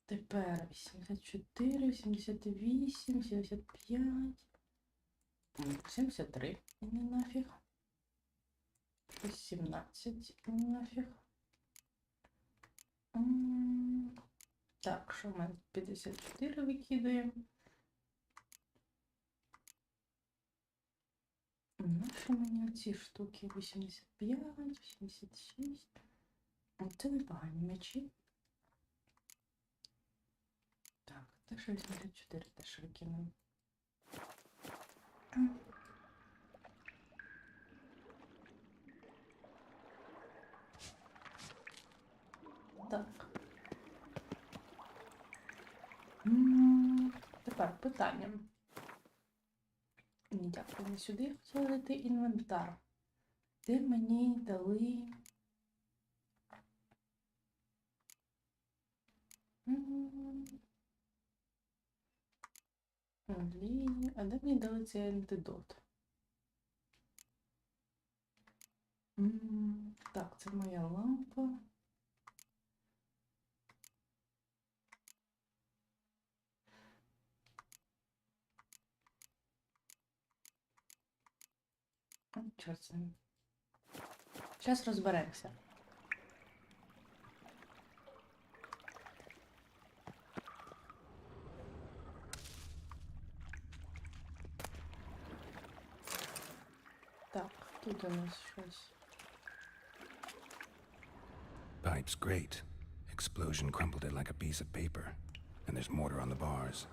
Тепер 84, 88, 75, 73. І не нафіг. 17. І не нафіг. Так, що в мене? 54 викидаємо. Наші мені ці штуки 85, 86. Це непогані м'ячі. Так, теж 84 теж викинемо. Так. Тепер питання. Ні, дякую, не сюди. Хотіла дати інвентар. Де мені дали... А де мені дали цей антидот? Так, це моя лампа. Чорт з ним. Зараз розберемося. Так, тут у нас щось. Pipe's great. Explosion crumpled it like a piece of paper. And there's mortar on the bars.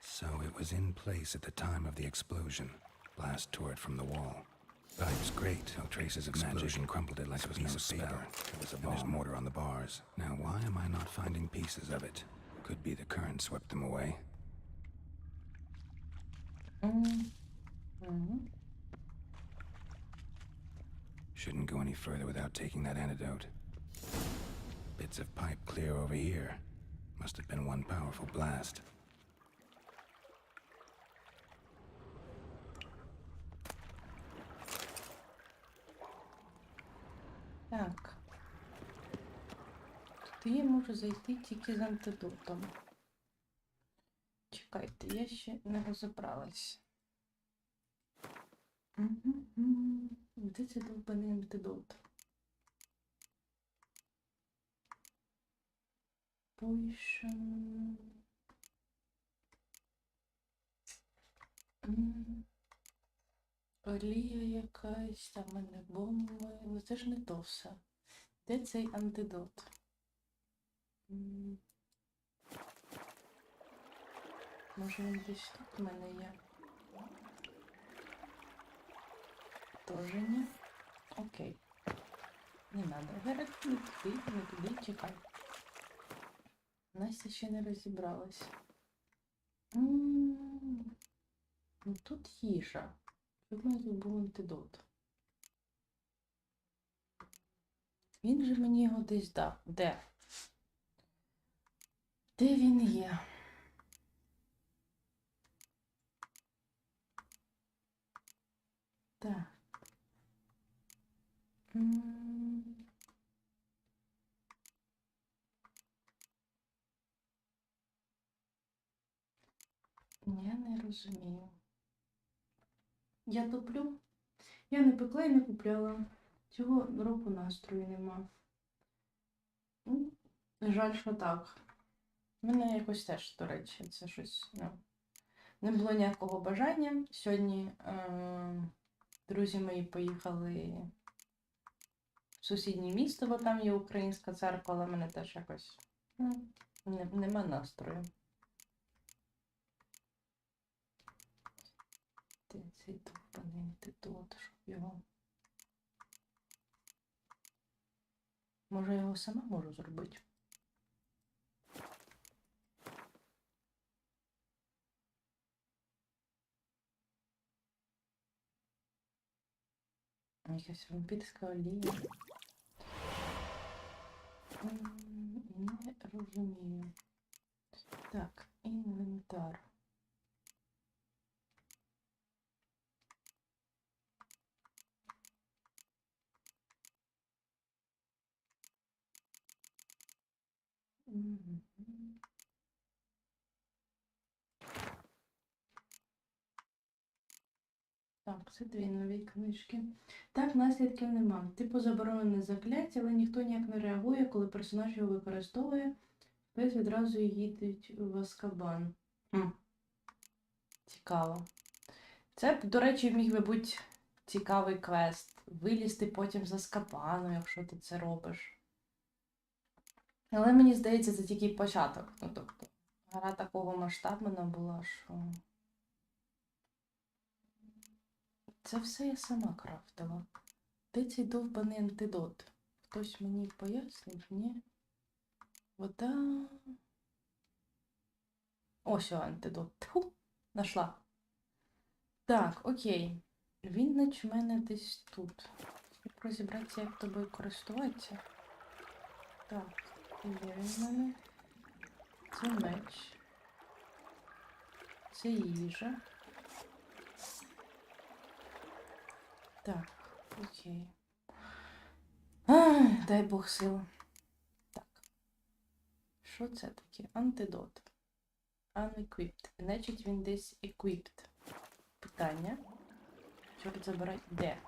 So it was in place at the time of the explosion. Blast tore it from the wall. Pipe's great. No traces of explosion crumpled it like a piece of paper. It was a bomb. And there's mortar on the bars. Now why am I not finding pieces of it? Could be the current swept them away. Shouldn't go any further without taking that antidote. Bits of pipe clear over here. Must have been one powerful blast. Так. Тут я можу зайти тільки з антидотом. Чекайте, я ще не розібралась. Де це довбаний антидот? Potion. Олія якась, там в мене бомби. Ну це ж не то все. Де цей антидот? Може він десь тут в мене є? Тоже ні. Окей. Не надо. Геральт, не туди, чекай. Настя ще не розібралась. Ну тут їжа. Тут мене тут був антидот. Він же мені його десь дав. Де? Де він є? Так. Я не розумію. Я туплю? Я не пекла і не купляла. Цього року настрою нема. Ну, жаль, що так. У мене якось теж, до речі, це щось, ну, не було ніякого бажання. Сьогодні друзі мої поїхали в сусіднє місто, бо там є українська церква, але мене теж якось, ну, нема настрою. Цей довбаний антидот, щоб його... Може, я його сама можу зробити? Якась вампірська олія. Не розумію. Так, інвентар. Так, це дві нові книжки. Так, наслідків нема. Типу заборонене закляття, але ніхто ніяк не реагує, коли персонаж його використовує. Пес відразу їдуть в Азкабан. Цікаво. Це, до речі, міг би бути цікавий квест. Вилізти потім з Азкабану, якщо ти це робиш. Але мені здається, це тільки початок. Ну, тобто, гра такого масштабна була, що... Це все я сама крафтила. Де цей довбаний антидот? Хтось мені пояснив? Ні? Вода... Ось о, антидот. Тьфу, нашла. Так, окей. Він, наче, в мене десь тут. Треба розібратися, як тобою користуватися. Так, є він в мене. Це меч. Це їжа. Так, окей. Ай, дай Бог сил. Так. Що це таке? Антидот. Unequipped. Значить, він десь equipped. Питання. Чорт забирай. Де?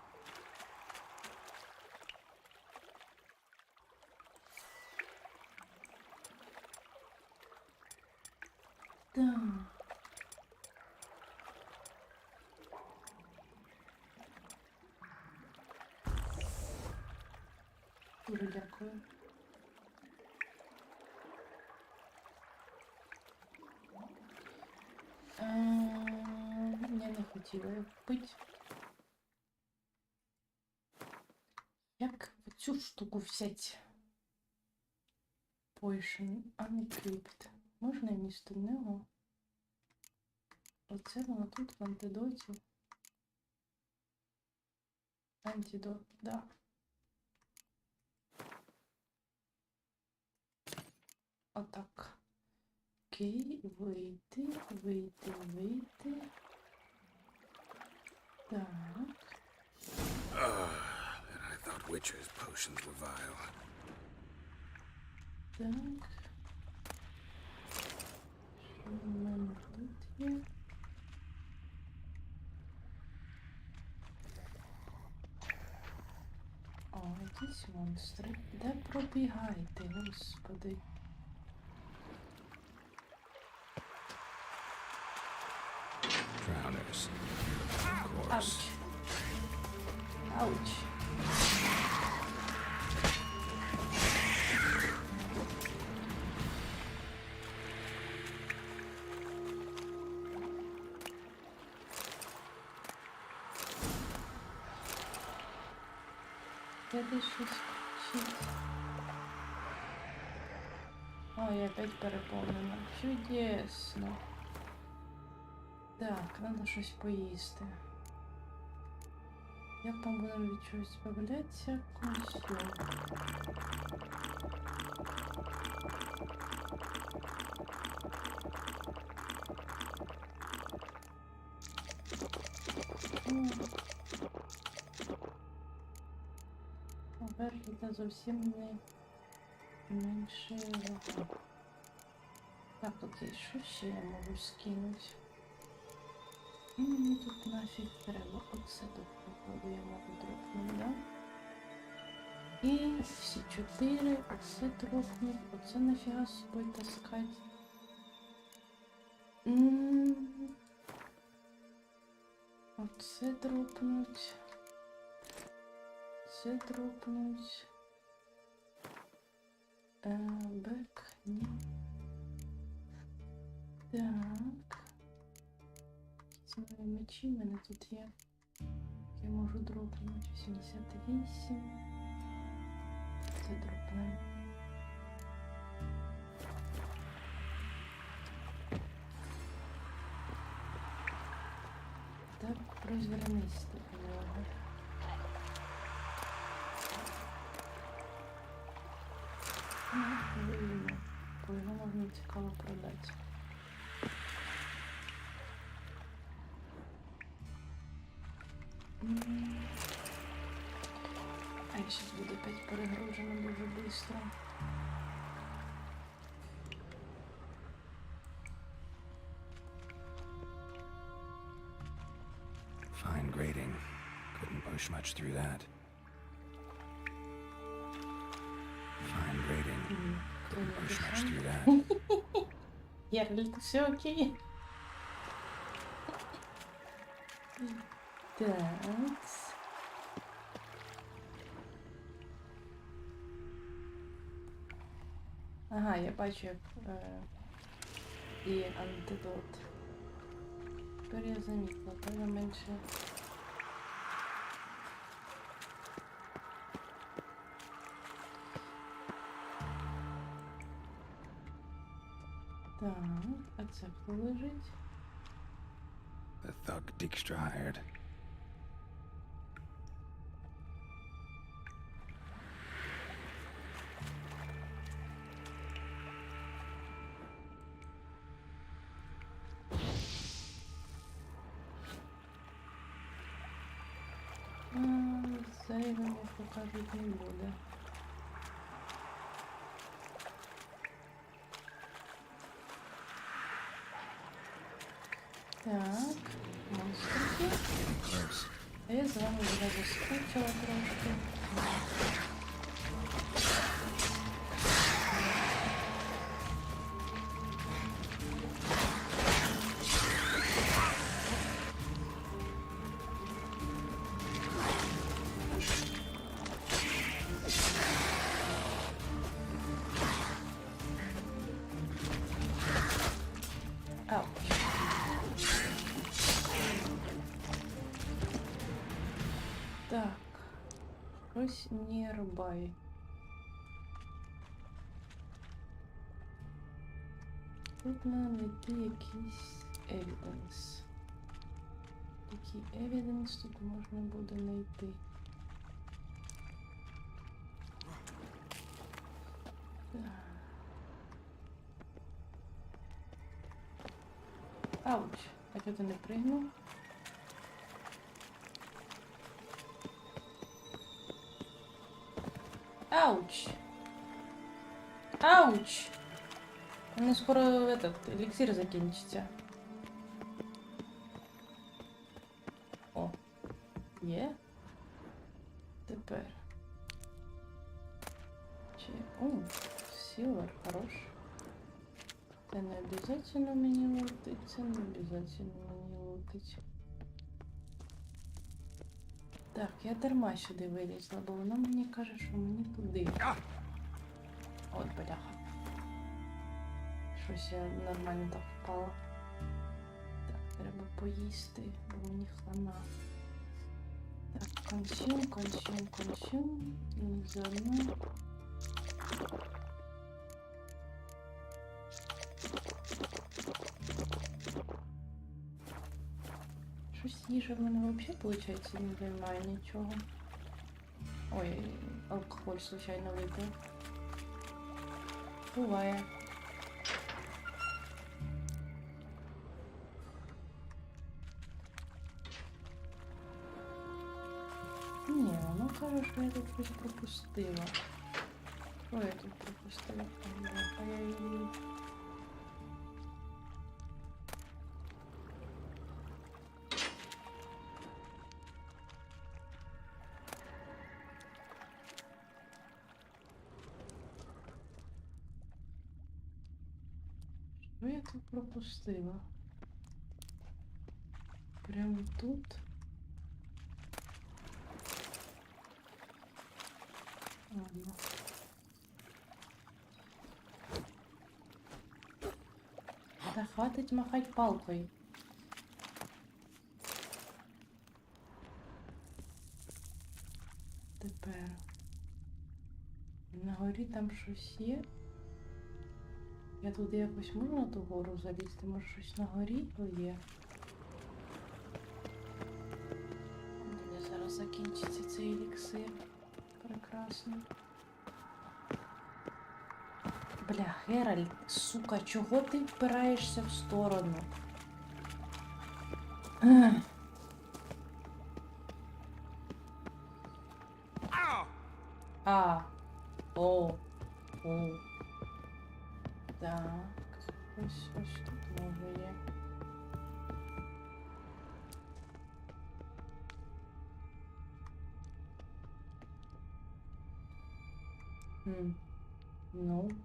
Так. Дуже дякую. Я не хотіла їх пити. Як цю штуку взять? Potion Unequipped. Можна вмісто нього? Оце воно тут в антидоті. Антидот, да. Отак. Окей, вийти. Так. And I thought witchers' potions were vile. Так. Що в мене тут є? О, якісь монстри. Де пробігайте, господи. Drowners. Of course. Ауч. Я десь щось вчить. Ой, я опять переповнена. Чудесно. Так, треба щось поїсти. Як там будемо від чогось збавлятися? Консюм. Наверх це зовсім не менше вага. Так, окей, що ще я можу скинути? Мені тут нафіг треба. Оце тут попробуємо дропнути, да? І всі 4, оце трохнуть, оце нафіга з собою таскать. Оце дропнуть. Це дропнуть. Бек, ні. Так. Ці нові мечі в мене тут є. Я можу дропнути 88. Це дропнемо. Так, розвернись до нього. Виймо, бо його можна цікаво продати. А я щас буду опять перегружена дуже быстро. Fine grading. Couldn't push much through that. Fine grading. Couldn't push much through that. Геральт, все окей? Так. Ага, я бачу, як і антидот. Тепер я замітила, треба менше. Так, а це хто лежить? The thug Dijkstra hired. Зайвим покажуть не буде. Так, монстрики. А я з вами вже заскучила трошки. Так, щось не рубай. Тут нам знайти якийсь евіденс. Який евіденс тут можна буде знайти? Ауч, а чого ти не пригнув? Ауч! Ауч! У меня скоро этот эликсир закінчиться. О, є. Тепер. О, силвер, хорош. Це не обязательно мені лутить, це не обязательно мені лутить. Так, я дарма сюди вилізла, бо воно мені каже, що мені туди. От, бляха. Щось я нормально так впала. Так, треба поїсти, бо мені хлана. Так, консюм. І заодно. Щось їжа в мене взагалі, виходить, не займає нічого. Ой, алкоголь случайно випив. Буває. Ні, воно каже, що я тут щось пропустила. Що я тут пропустила? Ай-яй-яй. Що я тут пропустила? Прямо тут? Ладно. Та хватить махать палкою. Тепер. На горі там щось є. Я туди якось можу на ту гору залізти? Може щось на горі є? Де зараз закінчиться цей еліксир. Прекрасно. Бля, Геральт, сука, чого ти впираєшся в сторону? А. О. О. Так. Ось тут може є. Nope.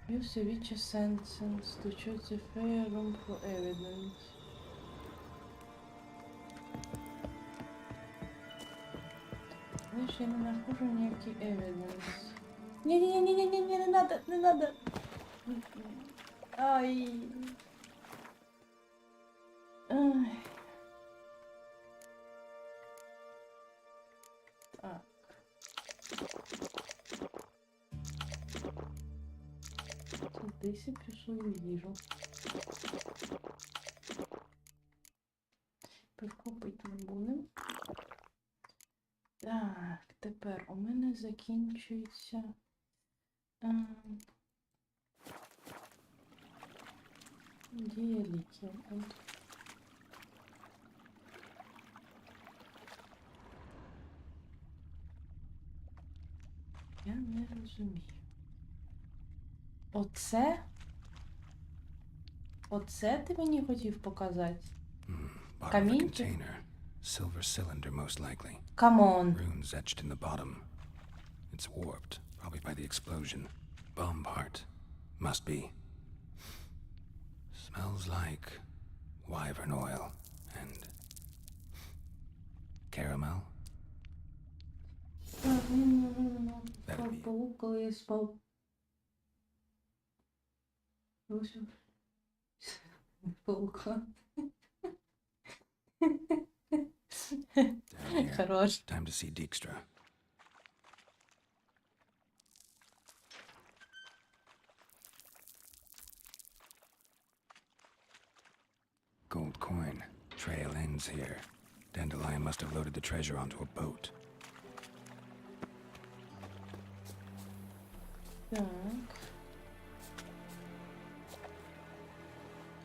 Use a witch sentence to choose a fair room for evidence. Знаешь, я не нахожу ніякий evidence. Не-не-не-не-не, не надо, не надо. Ай. Ай. Так. Десь пішли в їжу. Пивко пити не будемо. Так, тепер у мене закінчується... Дія ліків. Я не розумію. Оце? Оце ти мені хотів показати? Камінчик? Silver cylinder, most likely. Come on. Runes etched in the bottom. It's warped, probably by the explosion. Bomb part. Must be. Smells like wyvern oil and caramel. Паук, коли я спав. Паука. Хорош. Time to see Dijkstra. Gold coin. Trail ends here. Dandelion must have loaded the treasure onto a boat. Так.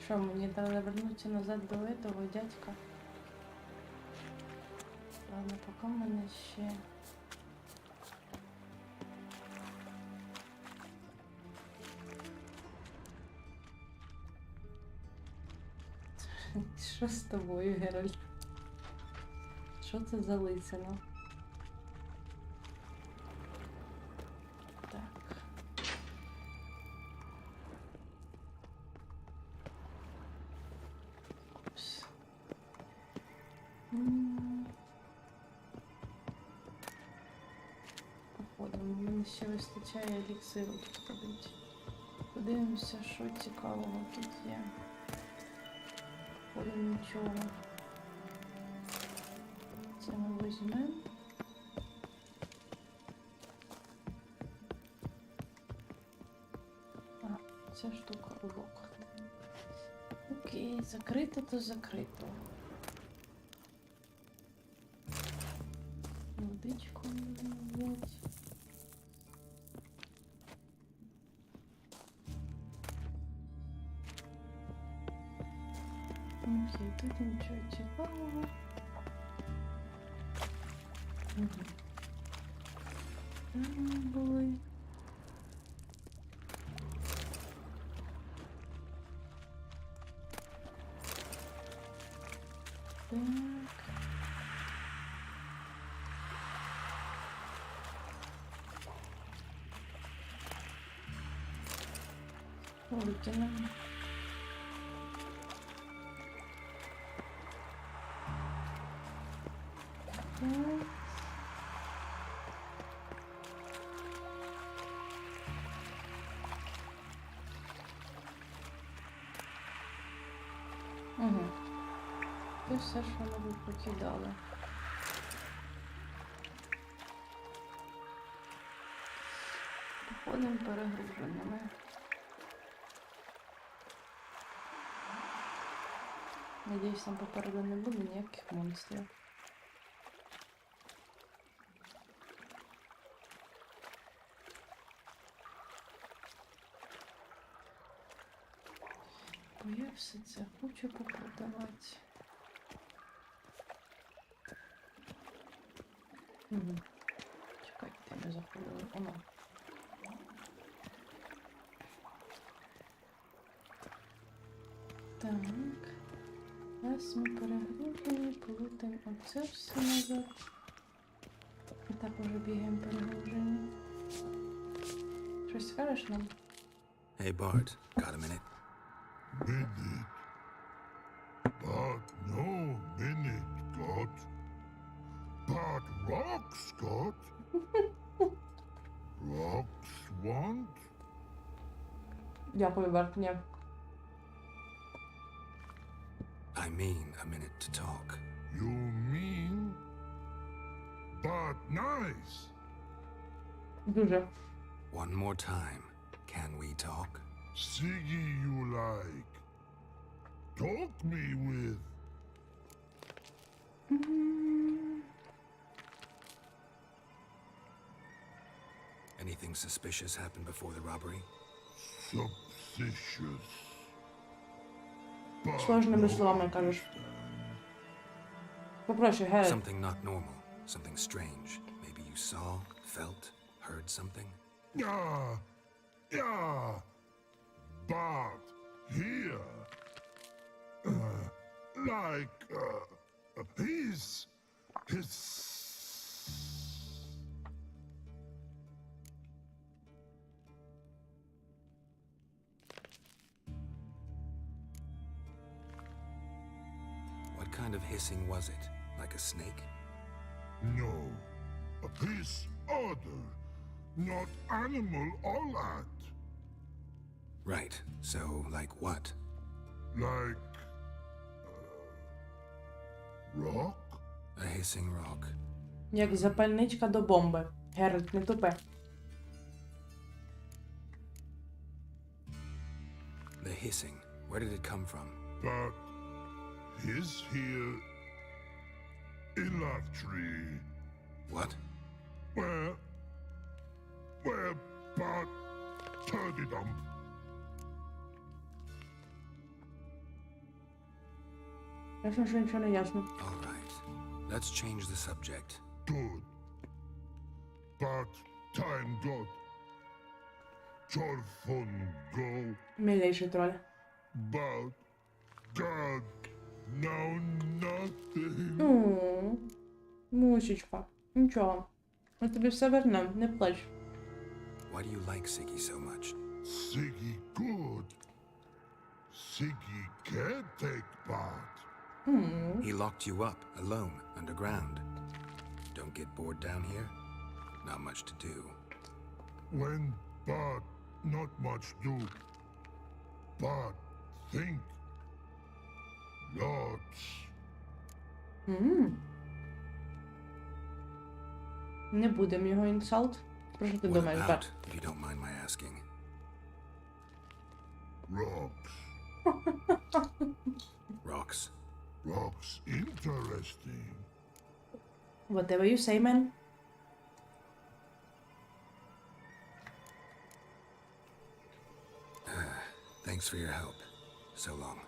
Що, мені треба вернутися назад до этого дядька? Ладно, поки в мене ще... Що з тобою, Геральт? Що це за лисина? Так. Упс. Походимо, в мене ще вистачає еліксиру тут ходити. Подивимося, що цікавого тут є. Походимо нічого. Це ми візьмемо. А, ця штука урок. Окей, закрито то закрито. Водичку взять. Окей, тут нічого цікавого. Там були. Так. Викинемо. Так. Угу. Це все, що ми покидали. Походимо перегруженими. Надіюсь, там попереду не буде ніяких монстрів. Бо я все це хочу попродавати. Угу. Чекайте, не заходили. Оно. Так. Зараз ми перегружені, полутаємо оце все назад. І так уже бігаємо перегружені. Щось скажеш нам? Hey Bart, got a minute? Minute. But no minute, got. But rocks, got. Rocks want? Дякую, Барт, ні. I mean a minute to talk. You mean? But nice. Дуже. One more time. Can we talk? Siggy you like. Talk me with. Anything suspicious happened before the robbery? Suspicious. Сложними словами кажеш. Попроще, Геральт. Something not normal. Something strange. Maybe you saw, felt, heard something? Yeah. Yeah. But here. Like, his. What kind of hissing was it? Like a snake? No. His other. Not animal all that. Right. So, like what? Like. Rock? A hissing rock. Як запальничка до бомби. Геральт, не тупе. The hissing. Where did it come from? But his here in love tree. What? Where but turdy dump. Ясно, що нічого не ясно. All right. Let's change the subject. Good. But time got. Chorfun go. Милейший троль. But God, now nothing. Мусічка. Нічого. Ми тобі все вернемо, не плач. Why do you like Siggy so much? Siggy good. Siggy can't take part. He locked you up, alone, underground. Don't get bored down here? Not much to do. When but not much do. But think. Lots. Не будемо його інсалт. Про що ти What думаєш, about, Барт? if you don't mind my asking? Rocks. Rocks? Rocks interesting. Whatever you say, man. Thanks for your help. So long.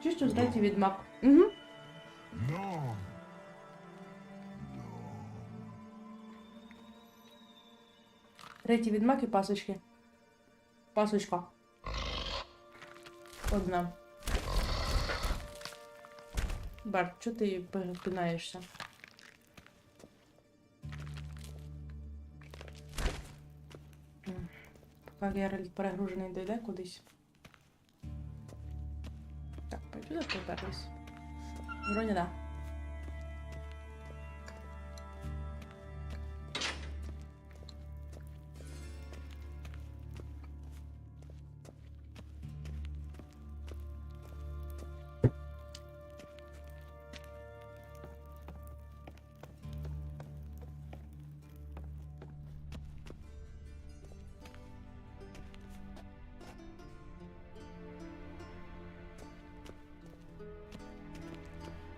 Чисто третій відмак. Угу. No. Третій відмак і пасочки. Пасочка. Одна. Барт, чого ти перепинаєшся? Поки Геральт перегружений дойде кудись. Так, сюди поперлись. Вроді да.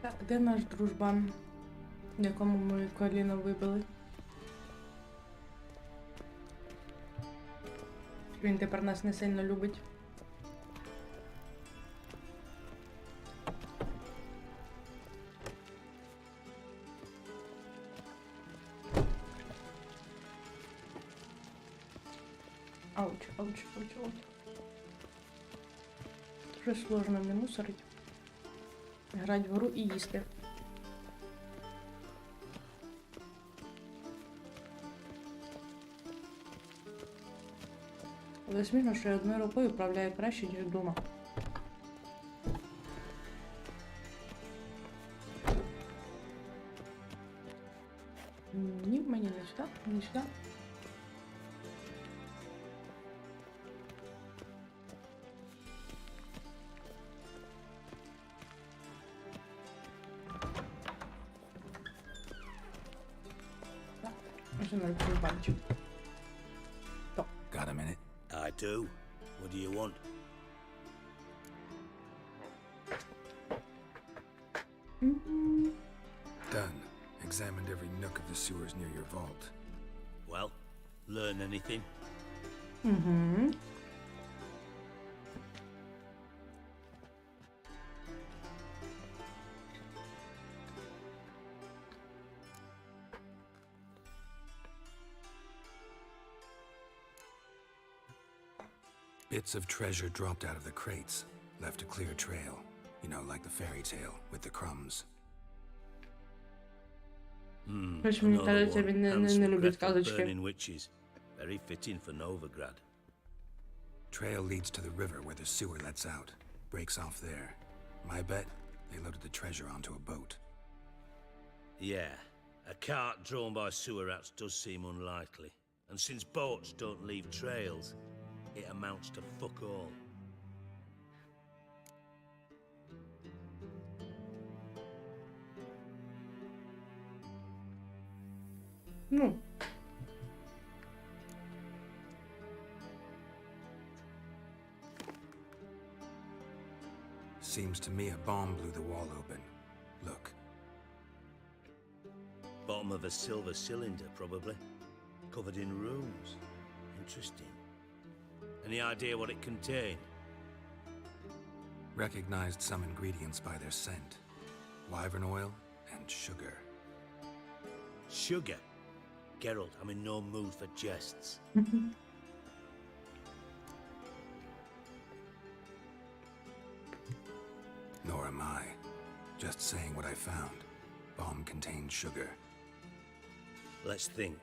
Так, де наш дружбан, якому ми коліно вибили? Він тепер нас не сильно любить. Ауч, ауч, ауч, ауч. Дуже сложно не мусорить. Грати в гру і їсти. Але смішно, що я одною рукою управляю краще, ніж вдома. Ні, мені не сюди, не сюди. Got a minute? I do. What do you want? Done. Examined every nook of the sewers near your vault. Well, learn anything? Mm-hmm. Bits of treasure dropped out of the crates, left a clear trail. You know, like the fairy tale, with the crumbs. Хоч мені кажеться, він не любить Gretel казочки. burning witches. Very fitting for Novigrad. Trail leads to the river where the sewer lets out. Breaks off there. My bet, they loaded the treasure onto a boat. Yeah, a cart drawn by sewer rats does seem unlikely. And since boats don't leave trails, it amounts to fuck all. Ну. Seems to me a bomb blew the wall open. Look. Bottom of a silver cylinder, probably. Covered in runes. Interesting. Any idea what it contained? Recognized some ingredients by their scent. Wyvern oil and sugar. Sugar? Geralt, I'm in no mood for jests. Nor am I. Just saying what I found. Bomb contained sugar. Let's think.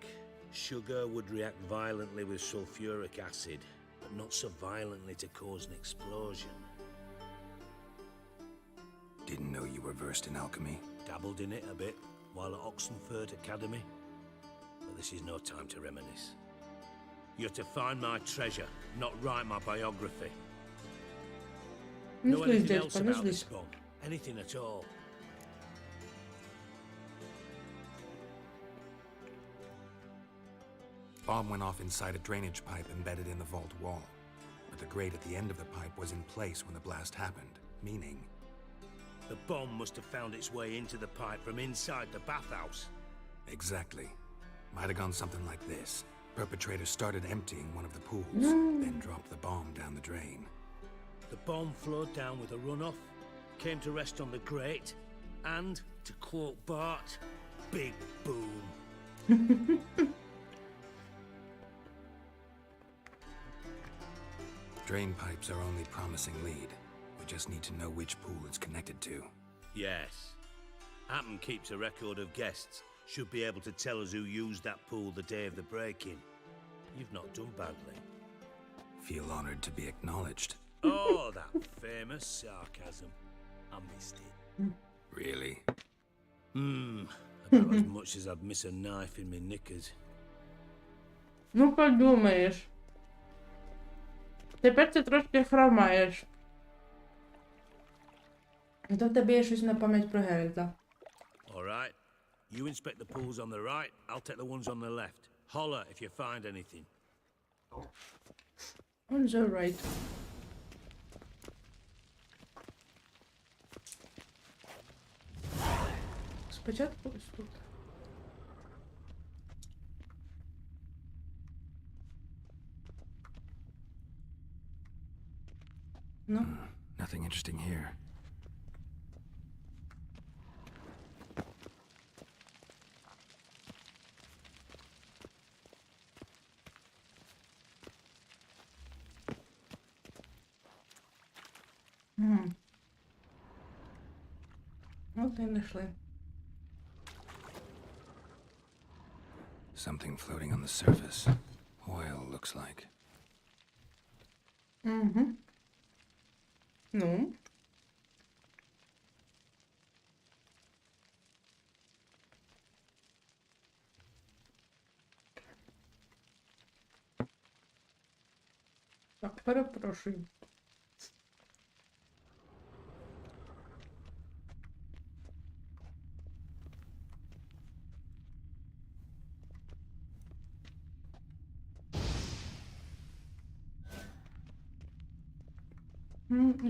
Sugar would react violently with sulfuric acid, but not so violently to cause an explosion. Didn't know you were versed in alchemy. Dabbled in it a bit while at Oxenford Academy. But this is no time to reminisce. You're to find my treasure, not write my biography. Know anything else about this bomb? Anything at all? Bomb went off inside a drainage pipe embedded in the vault wall. But the grate at the end of the pipe was in place when the blast happened, meaning... The bomb must have found its way into the pipe from inside the bathhouse. Exactly. Might have gone something like this. Perpetrator started emptying one of the pools, then dropped the bomb down the drain. The bomb flowed down with a runoff, came to rest on the grate, and, to quote Bart, big boom. Drain pipes are only promising lead. We just need to know which pool it's connected to. Yes. Appen keeps a record of guests. Should be able to tell us who used that pool the day of the break-in. You've not done badly. feel honored to be acknowledged. Oh, that famous sarcasm. I missed it. Really? About as much as I'd miss a knife in my knickers. Ну, подумаєш. Тепер ти трошки хромаєш. То в тебе є щось на пам'ять про Геральта. All right. You inspect the pools on the right, I'll take the ones on the left. Holler if you find anything. On the right. Спочатку ось тут. Ну. Nothing interesting here. От і знайшли. Something floating on the surface. Oil, looks like. Угу. Ну. Так, перепрошую.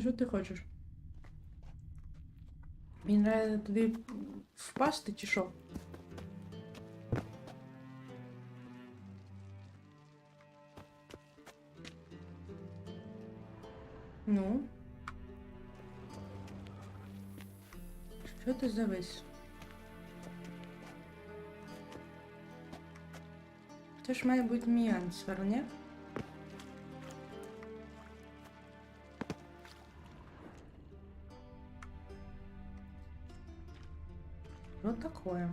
Що ти хочеш? Він треба туди впасти чи що? Ну? Що ти завис? Це ж має бути мій ансвер, не? Что такое?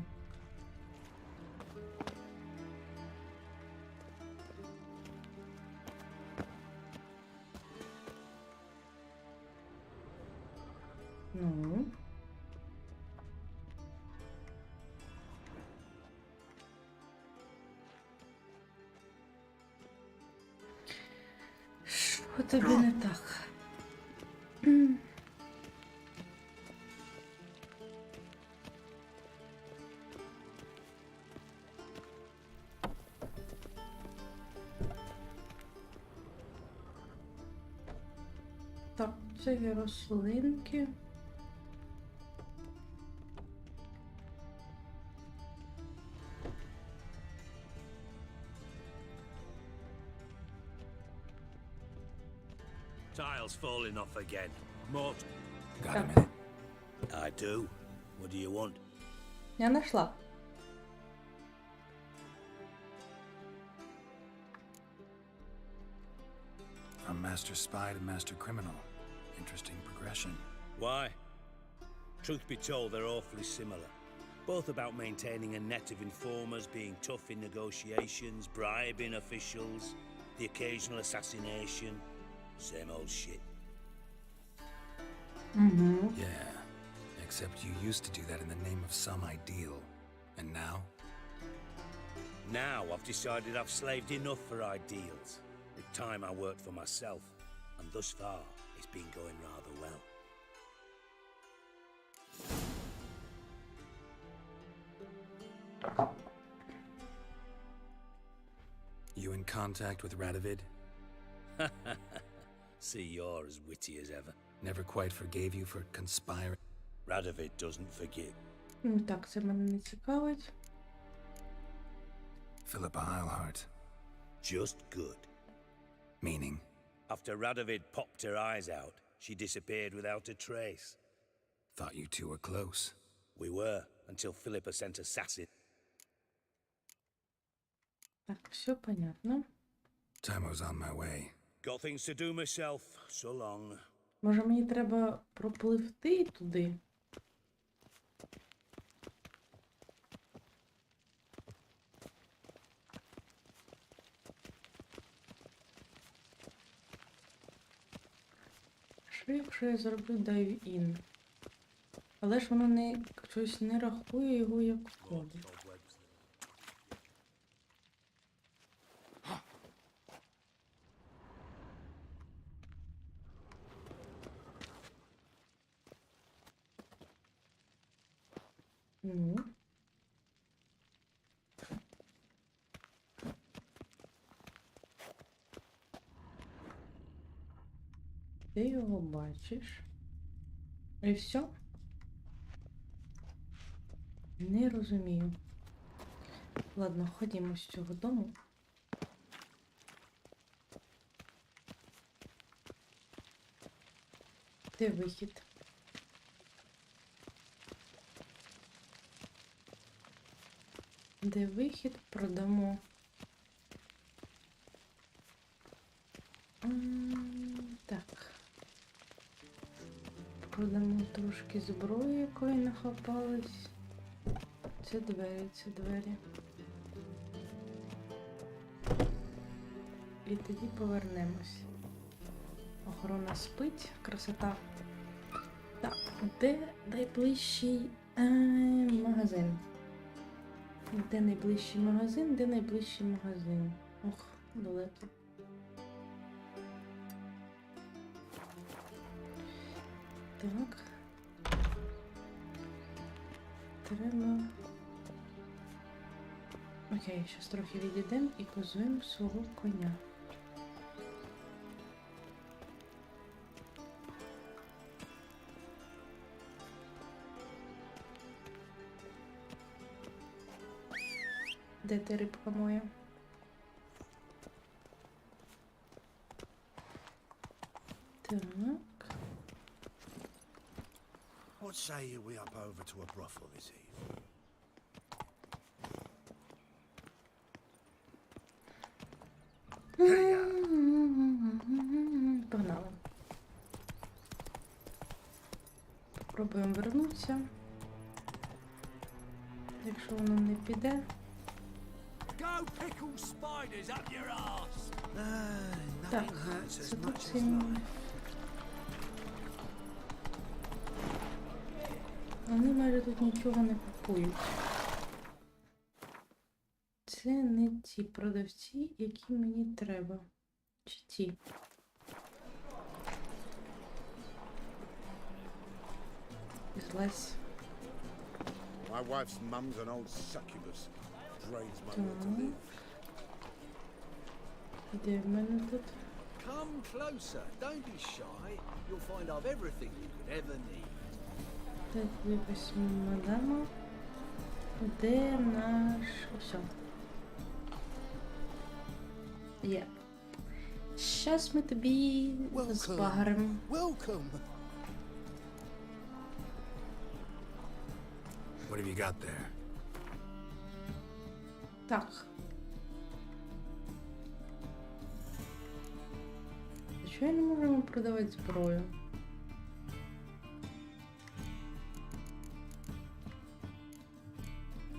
Ну? Що тобі не так? Так, це є рослинки. Tile's falling off again. Mort. Got a minute? I do. What do you want? Я нашла. From master spy to master criminal. Interesting progression. Why? Truth be told, they're awfully similar. Both about maintaining a net of informers, being tough in negotiations, bribing officials, the occasional assassination. Same old shit. Yeah. Except you used to do that in the name of some ideal. And now? Now I've decided I've slaved enough for ideals. It's time I worked for myself. And thus far, it's been going rather well. You in contact with Radovid? See, you're as witty as ever. Never quite forgave you for conspiring. Radovid doesn't forgive. Ну так, це мене не цікавить. Philippa Eilhart. Just good. Meaning? After Radovid popped her eyes out, she disappeared without a trace. Thought you two were close. We were, until Philippa sent assassin. Так, все понятно. Time was on my way. Got things to do myself, so long. Може мені треба пропливти туди? Що якщо я зроблю dive-in? Але ж воно не щось не рахує його як вход. Ну. Ти його бачиш. І все? Не розумію. Ладно, ходімо з цього дому. Де вихід? Де вихід? Продамо. Так. Продамо трошки зброї, якої нахапалось. Це двері, це двері. І тоді повернемось. Охорона спить, красота. Так, де найближчий магазин? Де найближчий магазин? Де найближчий магазин? Ох, далеко. Так. Треба... Окей, зараз трохи відійдемо і позовемо свого коня. Де ти, рибка моя? Так. What say you we up over to a brothel this eve? Погнали. Попробуємо вернутися. Якщо воно не піде. Так, це тут сильно. Вони майже тут нічого не купують. Це не ті продавці, які мені треба. Чи ті? Злазь. My wife's mum's an old succubus. Drains my will to live. Де в мене тут? Come closer, don't be shy. You'll find I've everything you could ever need. Так, якось мадама. Де наш... Все. Є. Щас ми тобі збагримо. Welcome. What have you got there? Так. Чого я не можемо продавати зброю?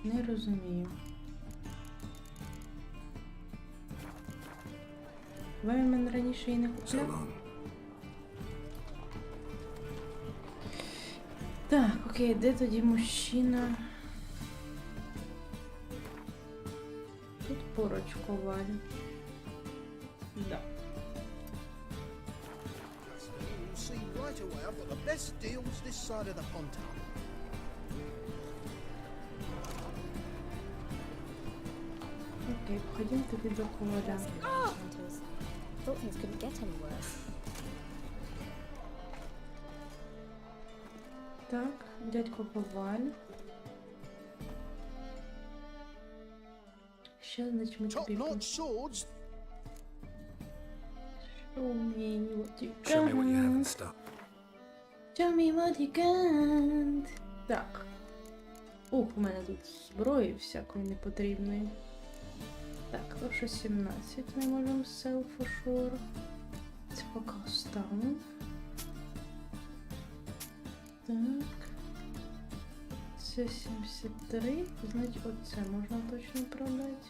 Не розумію. Ви мене раніше і не купляв? Так, окей, де тоді мужчина? Тут поруч коваль. Да. You'll see right away I've got the best deals this side of the pond. Окей, походимо тобі до коваля. Thought things couldn't get any worse. Так, дядько коваль. Що значить ми тобі... Top-notch swords. Show me what you got. Show me what you have in stock. Show me what you got. Так. Ух, у мене тут зброї всякої непотрібної. Так, лише 17 ми можемо sell for sure. Це поки оставимо. Так. Це 73, значить оце можна точно продати.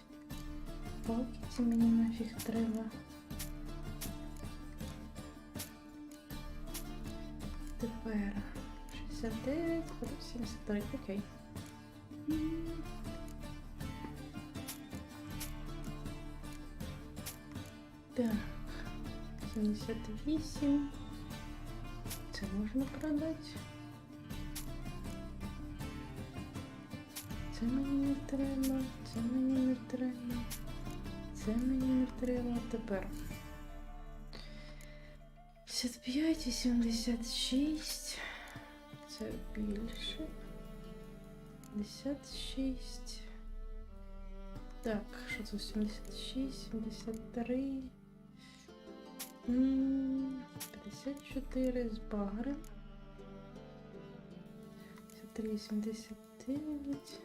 Поки ці мені нафіг треба. Тепер 69, 73, окей. Так, 78. Це можна продати. Це мені не треба, це мені не треба, це мені не треба. Тепер 55 і 76. Це більше. 56. Так, що це 76, 73. 54 з багри. 53, 79.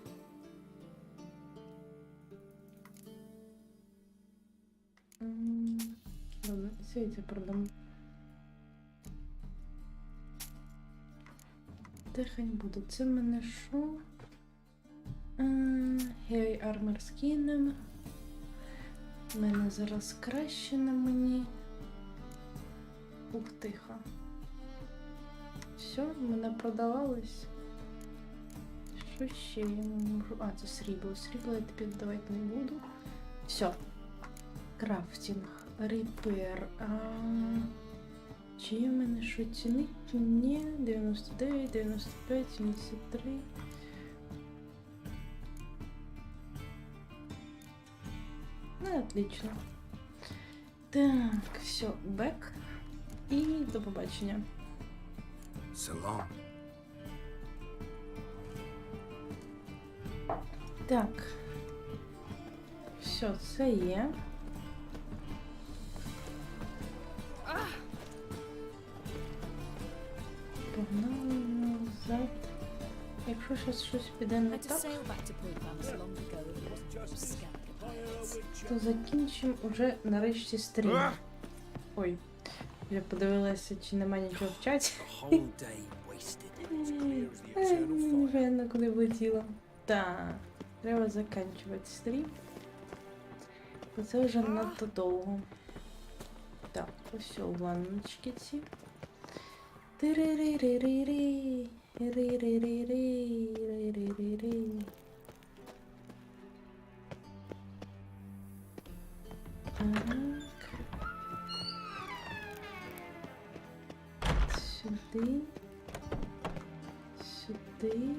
Ладно, це продам. Тихо не буду. Це в мене що? Гей армор скинем. У мене зараз краще на мені. Ух, тихо. Все, в мене продавалось. Що ще я не можу? А, це срібло. Срібло я тобі давати не буду. Все. Крафтинг. Репер. Чи є в мене що цінить? Ні. 99, 95, 73. Ну, отлично. Так, все, бек. І до побачення. So Так. Все, це є. Погнали назад. Якщо щось піде не так, то закінчимо уже нарешті стрім. Ой, я подивилася, чи нема нічого в чаті. Невинно, куди влетіла. Так, треба закінчувати стрім. Бо це вже надто довго. Так, ось ванночки ці. Тири-ри-ри-ри-ри. Ри-ри-ри-ри-ри-ри-ри. Так. Сюди. Сюди.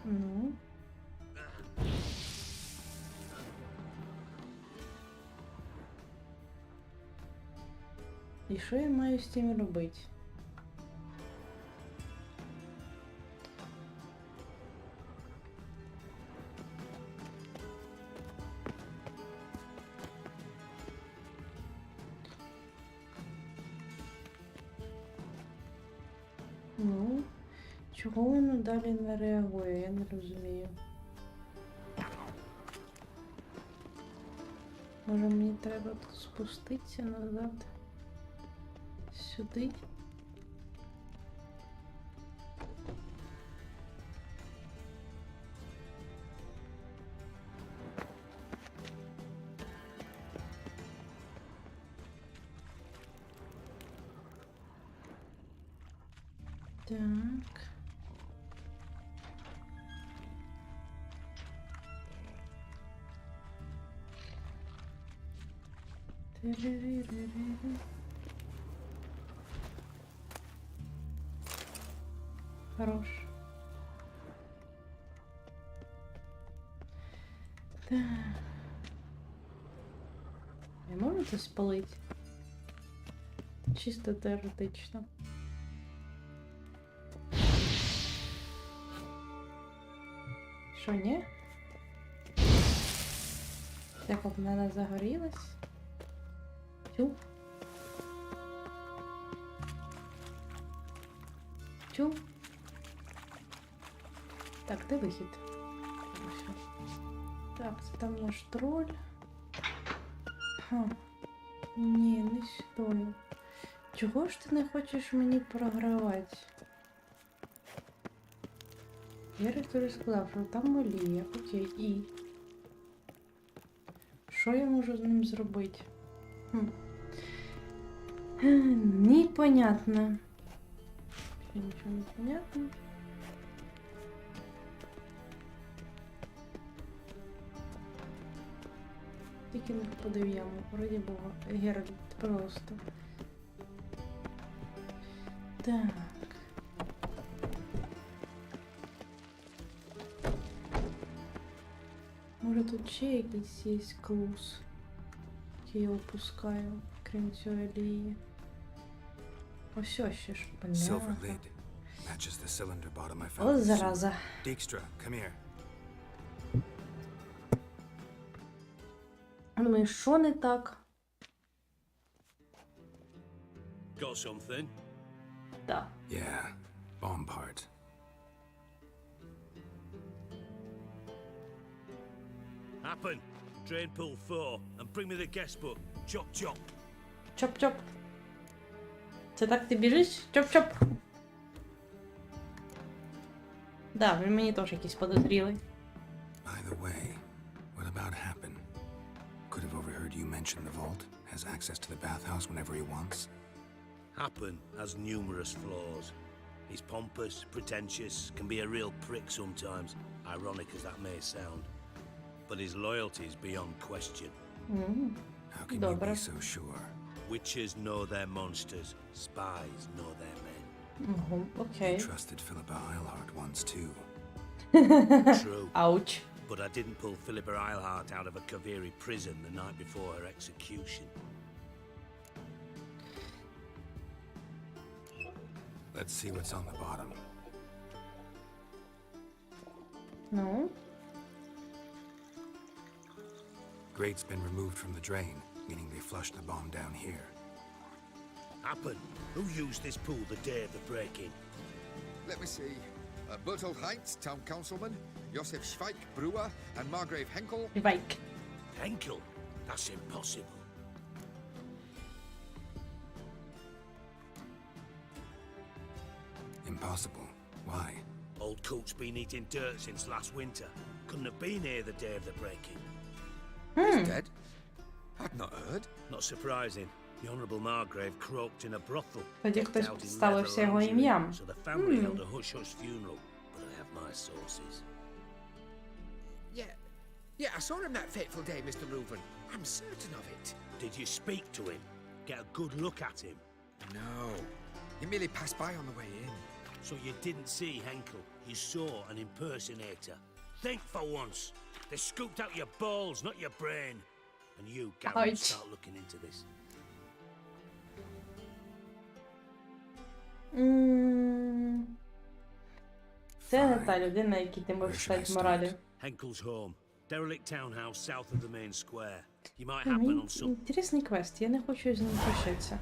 Ну. І що я маю з цим робити? Ну, чого воно далі не реагує, я не розумію. Може мені треба тут спуститися назад? Сюди? Так. Хорош. Так. Я можу це спалити? Чисто теоретично. Що, ні? Так, от вона загорілась. Чу. Чу. Так, де вихід? Так, це там наш троль. Ха. Ні, не стою. Чого ж ти не хочеш мені програвати? Директор сказав, що там моліє. Окей, і... Що я можу з ним зробити? Непонятно. Ще нічого не понятно. Тільки не впаде в яму, раді Бога. Геральт, просто. Так. Може тут ще якийсь є клус, який я опускаю, крім цього алії. Ось ще ж, Silver бля. lid. Matches the cylinder bottom I found. О, in the зараза. sewer. Dijkstra, come here. Думаю, що не так? Got something? Да. Yeah, bomb part. Happen. Drain pool 4 and bring me the guest book. Chop chop. Чоп-чоп. Це так ти біжиш? Чоп-чоп. Да, він мені теж якийсь подозрілий. By the way, what about Happen? Could have overheard you mention the vault. Has access to the bathhouse whenever he wants. Happen has numerous flaws. He's pompous, pretentious, can be a real prick sometimes, ironic as that may sound. But his loyalty is beyond question. How can you be so sure? Witches know their monsters, spies know their men. Окей. You trusted Philippa Eilhart once too. True. Ouch. But I didn't pull Philippa Eilhart out of a Kaviri prison the night before her execution. Let's see what's on the bottom. No. Grate's been removed from the drain, meaning they flushed the bomb down here. Happen. Who used this pool the day of the break-in? Let me see. Bertolt Heinz, town councilman, Josef Schweik, brewer, and Margrave Henkel. Schweik. Henkel? That's impossible. Impossible. Why? Old Coot's been eating dirt since last winter. Couldn't have been here the day of the break-in. He's dead? I'd not heard. Not surprising. The Honourable Margrave croaked in a brothel. Тоді decked хтось out in підставився leather його lingerie, ім'ям. So the family held a hush-hush funeral. But I have my sources. Yeah, I saw him that fateful day, Mr. Reuven. I'm certain of it. Did you speak to him? Get a good look at him? No. He merely passed by on the way in. So you didn't see Henkel. You saw an impersonator. Think for once. They scooped out your balls, not your brain. And you, Garrett, start looking into this. Це не та людина, якій ти можеш стати моралі. Henkel's home. Derelict townhouse south of the main square. You might happen on some... Інтересний квест, я не хочу з ним прощатися.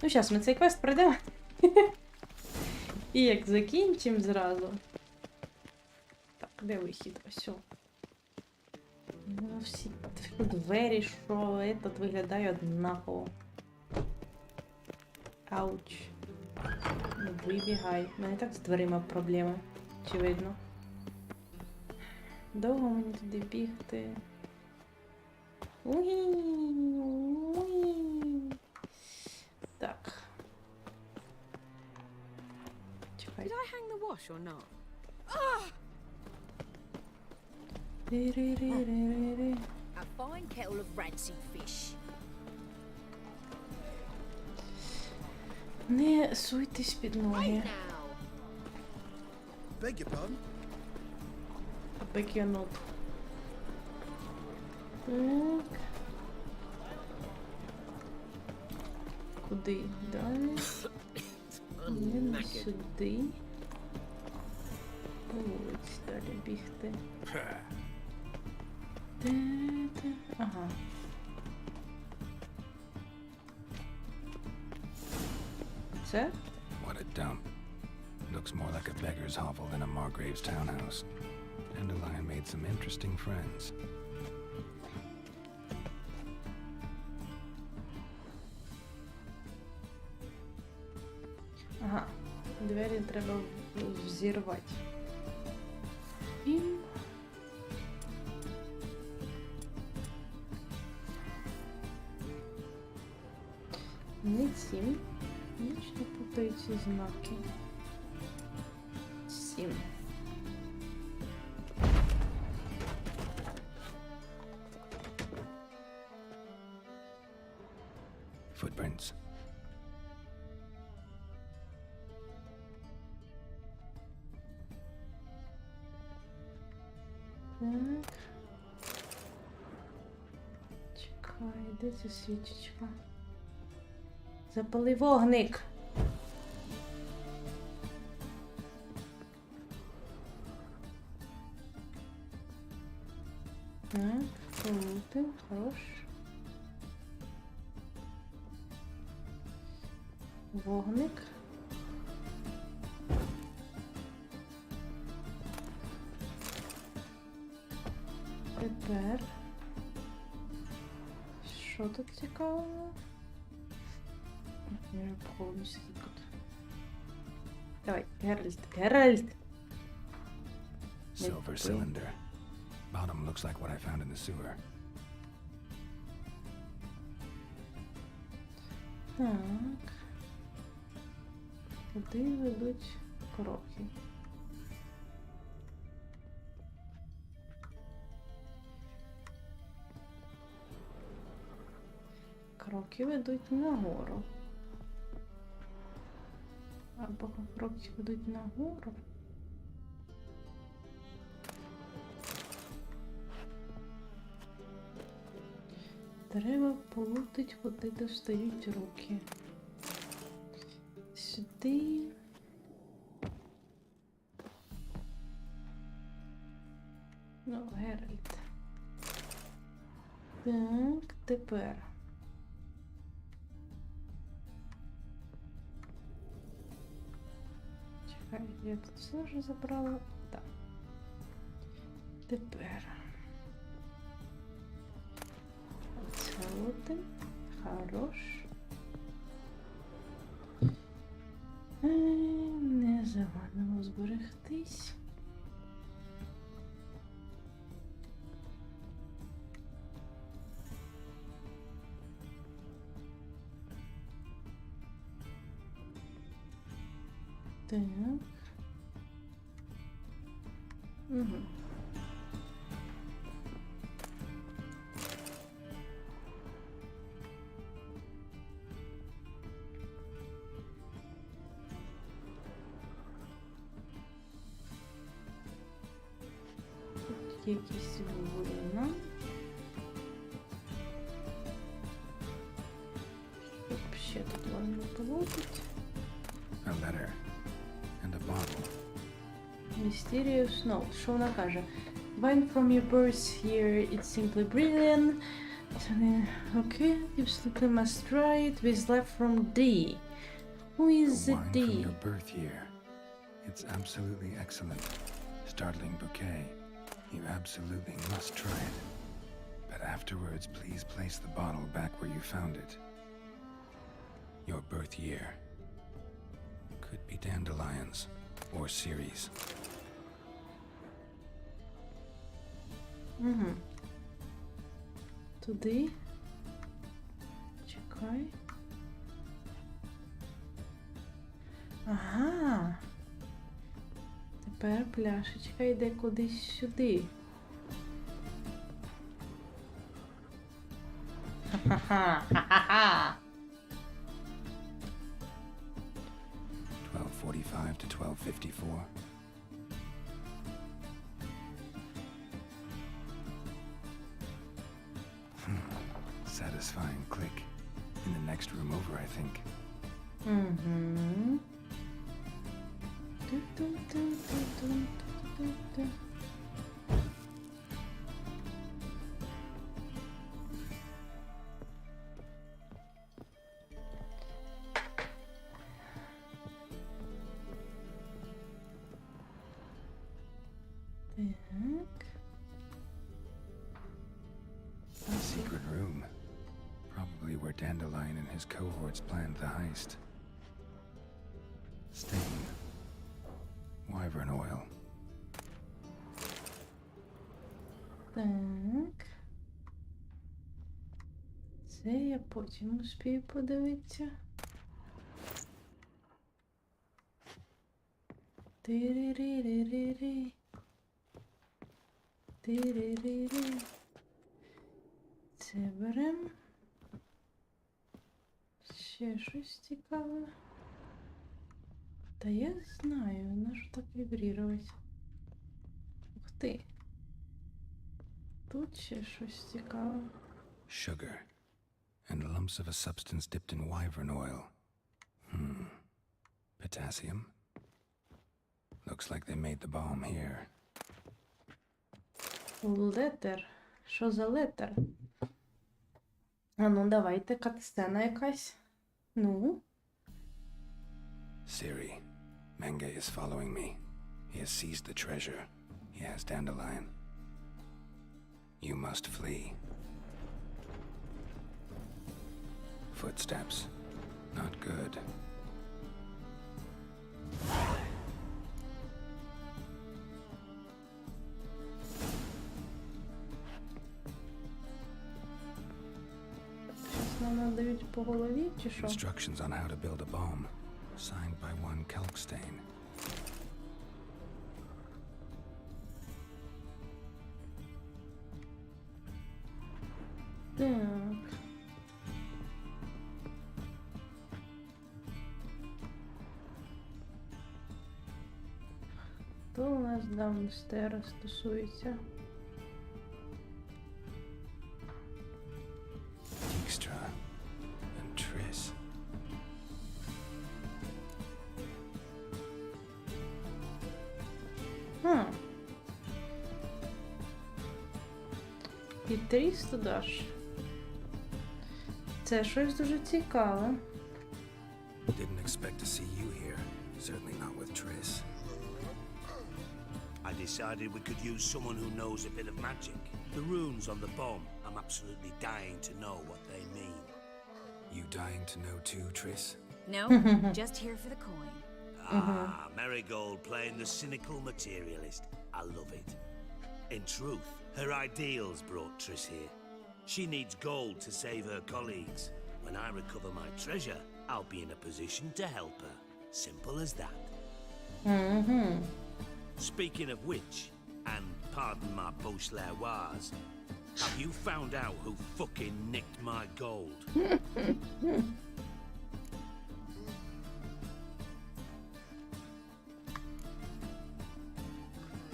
Ну, зараз ми цей квест пройдемо. І як закінчимо зразу. Так, де вихід? Ось. Ну, всі двері, що этот виглядає однаково. Ауч. Ну, вибігай. У мене так з дверима проблеми. Очевидно. Довго мені туди бігти. Так. Чекай. Did I hang the wash or not? A fine kettle of rancid fish. Не суйтесь під ноги. Beg your pardon? Beg your not. Так. Куди? Далі. Не сюди. Ось далі бігти. Ага. Це? What a dump. Looks more like a beggar's hovel than a Margrave's townhouse. Dandelion made some interesting friends. Ага. Двері треба взірвати. Не 7. Ніч не путаються знаки. 7. Footprints. Так. Чекай, де ця свічечка? Запали вогник. Так, крутим, хорош. Вогник. Тепер. Що тут цікавого? Я повністю тут. Давай, Геральт, Геральт! Silver cylinder. Bottom looks like what I found in the sewer. Так. Куди ведуть кроки? Кроки ведуть нагору. Або кроки ведуть нагору. Треба полутить, куди достають руки. Сюди. Ну, Геральт. Так, тепер. Чекай, я тут все вже забрала. Так. Тепер. Оцелоти. Хорош. Не завадимо зберегтись. Так. Угу. Тут якісь вина. Ще тут можна полотить. A letter and a bottle. Mysterious note. Що вона каже? Bind from your birth here, it's simply brilliant. Okay, you simply must write with left from D. Who is the Wine D? from your birth year. It's absolutely excellent. Startling bouquet. You absolutely must try it. But afterwards, please place the bottle back where you found it. Your birth year. Could be dandelions or Ceres. Угу. Туди. Чекай. Ага. Тепер пляшечка йде кудись сюди. Ха-ха-ха. Ха-ха-ха. 12:45 to 12:54. Satisfying click. In the next room over, I think. Mm-hmm. Secret room. Probably where Dandelion and his cohorts planned the heist. Stain. Wyvern oil. Так. Це я потім успію подивитися. Тиририририрі. Тиририрі. Це берем. Ще щось цікаве. Та я знаю, на що так вібрировать. Ух ти. Тут ще щось цікаве. Sugar. And lumps of a substance dipped in wyvern oil. Potassium? Looks like they made the bomb here. Летер. Що за летер? А ну, давайте, катсцена якась. Ну? Siri, Menge is following me. He has seized the treasure. He has Dandelion. You must flee. Footsteps. Not good. Щось нам надають по голові, чи що? Instructions on how to build a bomb. Signed by one Kalkstain. Так. Хто у нас даунстера стосується? Dijkstra and Triss. І 300 даш. Це щось дуже цікаве. Didn't expect to see you here. Certainly not with Triss. I decided we could use someone who knows a bit of magic. The runes on the bomb, I'm absolutely dying to know what they mean. You dying to know too, Triss? No, just here for the coin. Marigold playing the cynical materialist. I love it. In truth, her ideals brought Triss here. She needs gold to save her colleagues. When I recover my treasure, I'll be in a position to help her. Simple as that. Speaking of which, and pardon my Beauclervoise, have you found out who fucking nicked my gold?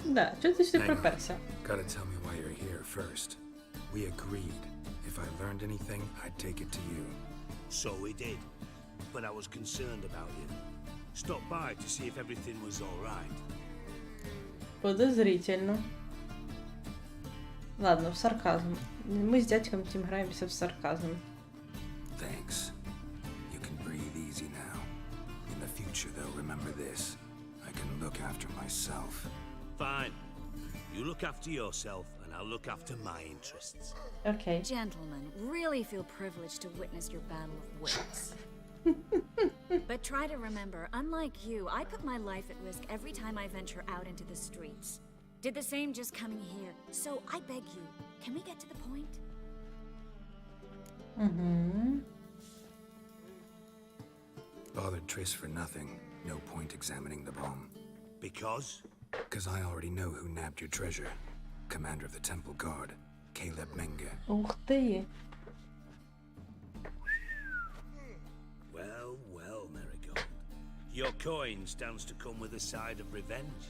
Да, чого ти сюди приперся? Gotta tell me why you're here first. We agreed. If I learned anything, I'd take it to you. So we did. But I was concerned about you. Stopped by to see if everything was all right. Подозрительно. Ладно, в сарказм. Ми з дядьком тим граємося в сарказм. Thanks. You can breathe easy now. In the future, though, remember this. I can look after myself. Fine. You look after yourself, and I'll look after my interests. Okay. Gentlemen, really feel privileged to witness your battle of wits. But try to remember, unlike you, I put my life at risk every time I venture out into the streets. Did the same just coming here. So I beg you, can we get to the point? Bothered Triss for nothing. No point examining the bomb. Because? Because I already know who nabbed your treasure. Commander of the Temple Guard, Caleb Menge. Ух ти. Well, well, Marigold. Your coin stands to come with a side of revenge.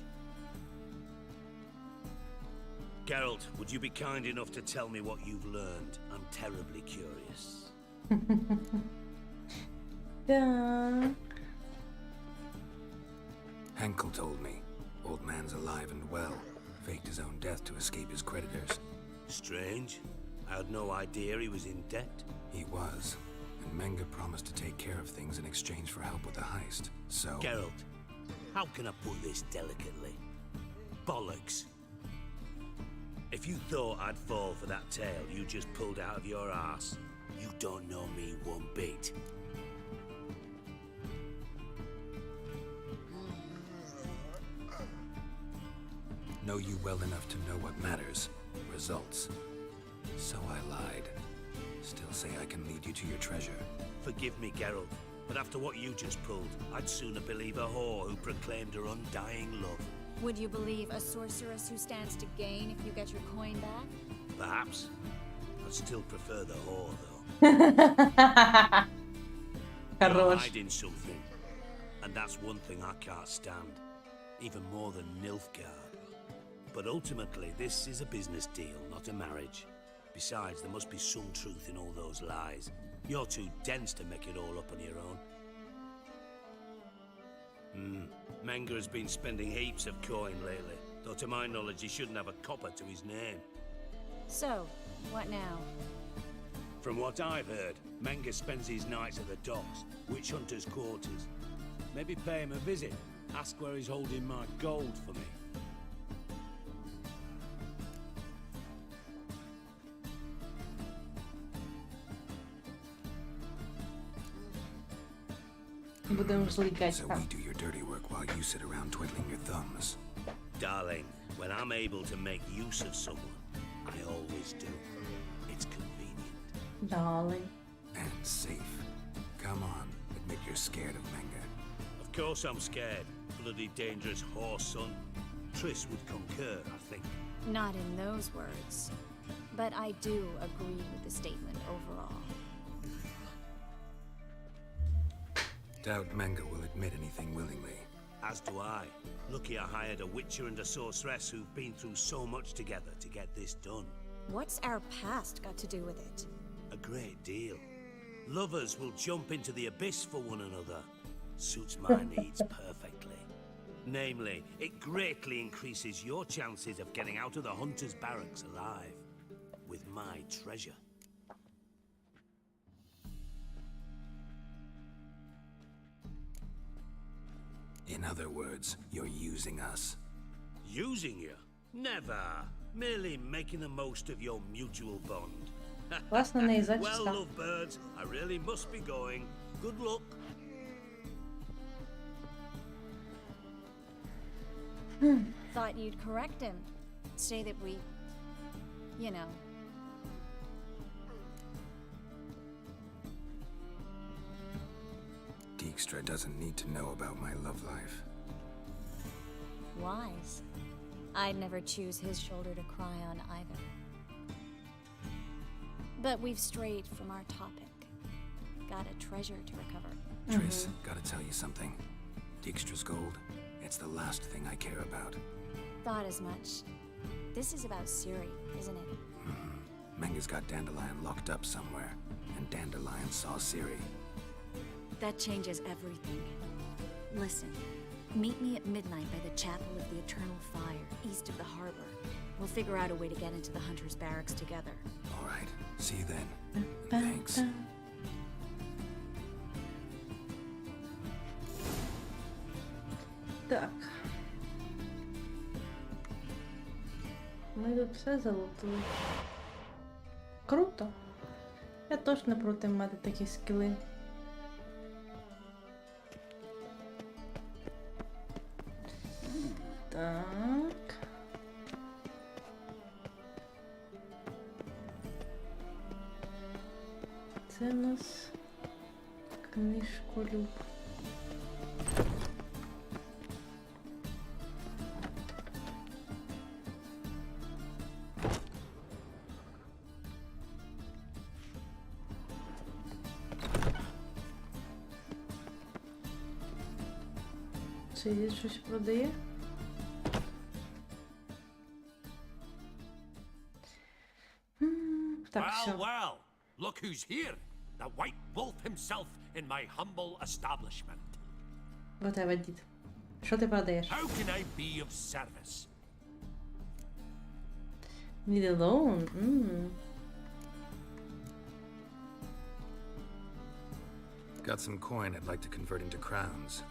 Geralt, would you be kind enough to tell me what you've learned? I'm terribly curious. Так. Henkel told me. Old man's alive and well. Faked his own death to escape his creditors. Strange. I had no idea he was in debt. He was. And Menge promised to take care of things in exchange for help with the heist. So... Geralt, how can I put this delicately? Bollocks. If you thought I'd fall for that tale you just pulled out of your arse, you don't know me one bit. Know you well enough to know what matters. Results. So I lied. Still say I can lead you to your treasure. Forgive me, Geralt, but after what you just pulled, I'd sooner believe a whore who proclaimed her undying love. Would you believe a sorceress who stands to gain if you get your coin back? Perhaps. I'd still prefer the whore, though. You're hiding something, and that's one thing I can't stand, even more than Nilfgaard. But ultimately, this is a business deal, not a marriage. Besides, there must be some truth in all those lies. You're too dense to make it all up on your own. Menga has been spending heaps of coin lately, though to my knowledge he shouldn't have a copper to his name. So, what now? From what I've heard, Menga spends his nights at the docks, witch hunters' quarters. Maybe pay him a visit, ask where he's holding my gold for me. So we do your dirty work while you sit around twiddling your thumbs. Darling, when I'm able to make use of someone, I always do. It's convenient. Darling. And safe. Come on, admit you're scared of Menga. Of course I'm scared. Bloody dangerous whore son. Triss would concur, I think. Not in those words. But I do agree with the statement overall. Doubt Menga will admit anything willingly. As do I. Lucky I hired a witcher and a sorceress who've been through so much together to get this done. What's our past got to do with it? A great deal. Lovers will jump into the abyss for one another. Suits my needs perfectly. Namely, it greatly increases your chances of getting out of the hunter's barracks alive. With my treasure. In other words, you're using us. Using you? Never. Merely making the most of your mutual bond. Власне, не Well, зачіска. lovebirds, I really must be going. Good luck. Thought you'd correct him. Say that we... you know... Dijkstra doesn't need to know about my love life. wise. I'd never choose his shoulder to cry on either. But we've strayed from our topic. Got a treasure to recover. Triss, gotta tell you something. Dijkstra's gold, it's the last thing I care about. Thought as much. This is about Ciri, isn't it? Menga's got Dandelion locked up somewhere, and Dandelion saw Ciri. That changes everything. Listen, meet me at midnight by the Chapel of the Eternal Fire, east of the harbor. We'll figure out a way to get into the Hunter's Barracks together. All right, see you then. Thanks. Так. Ми тут все залутали. Круто. Я точно не проти мати такі скіли. Так. Це у нас книжколюб. Це є щось продає? Так, все. Well, well, look who's here. The White Wolf himself in my humble establishment. Whatever, дід. Що ти продаєш? How can I be of service? Need a loan? Got some coin I'd like to convert into crowns.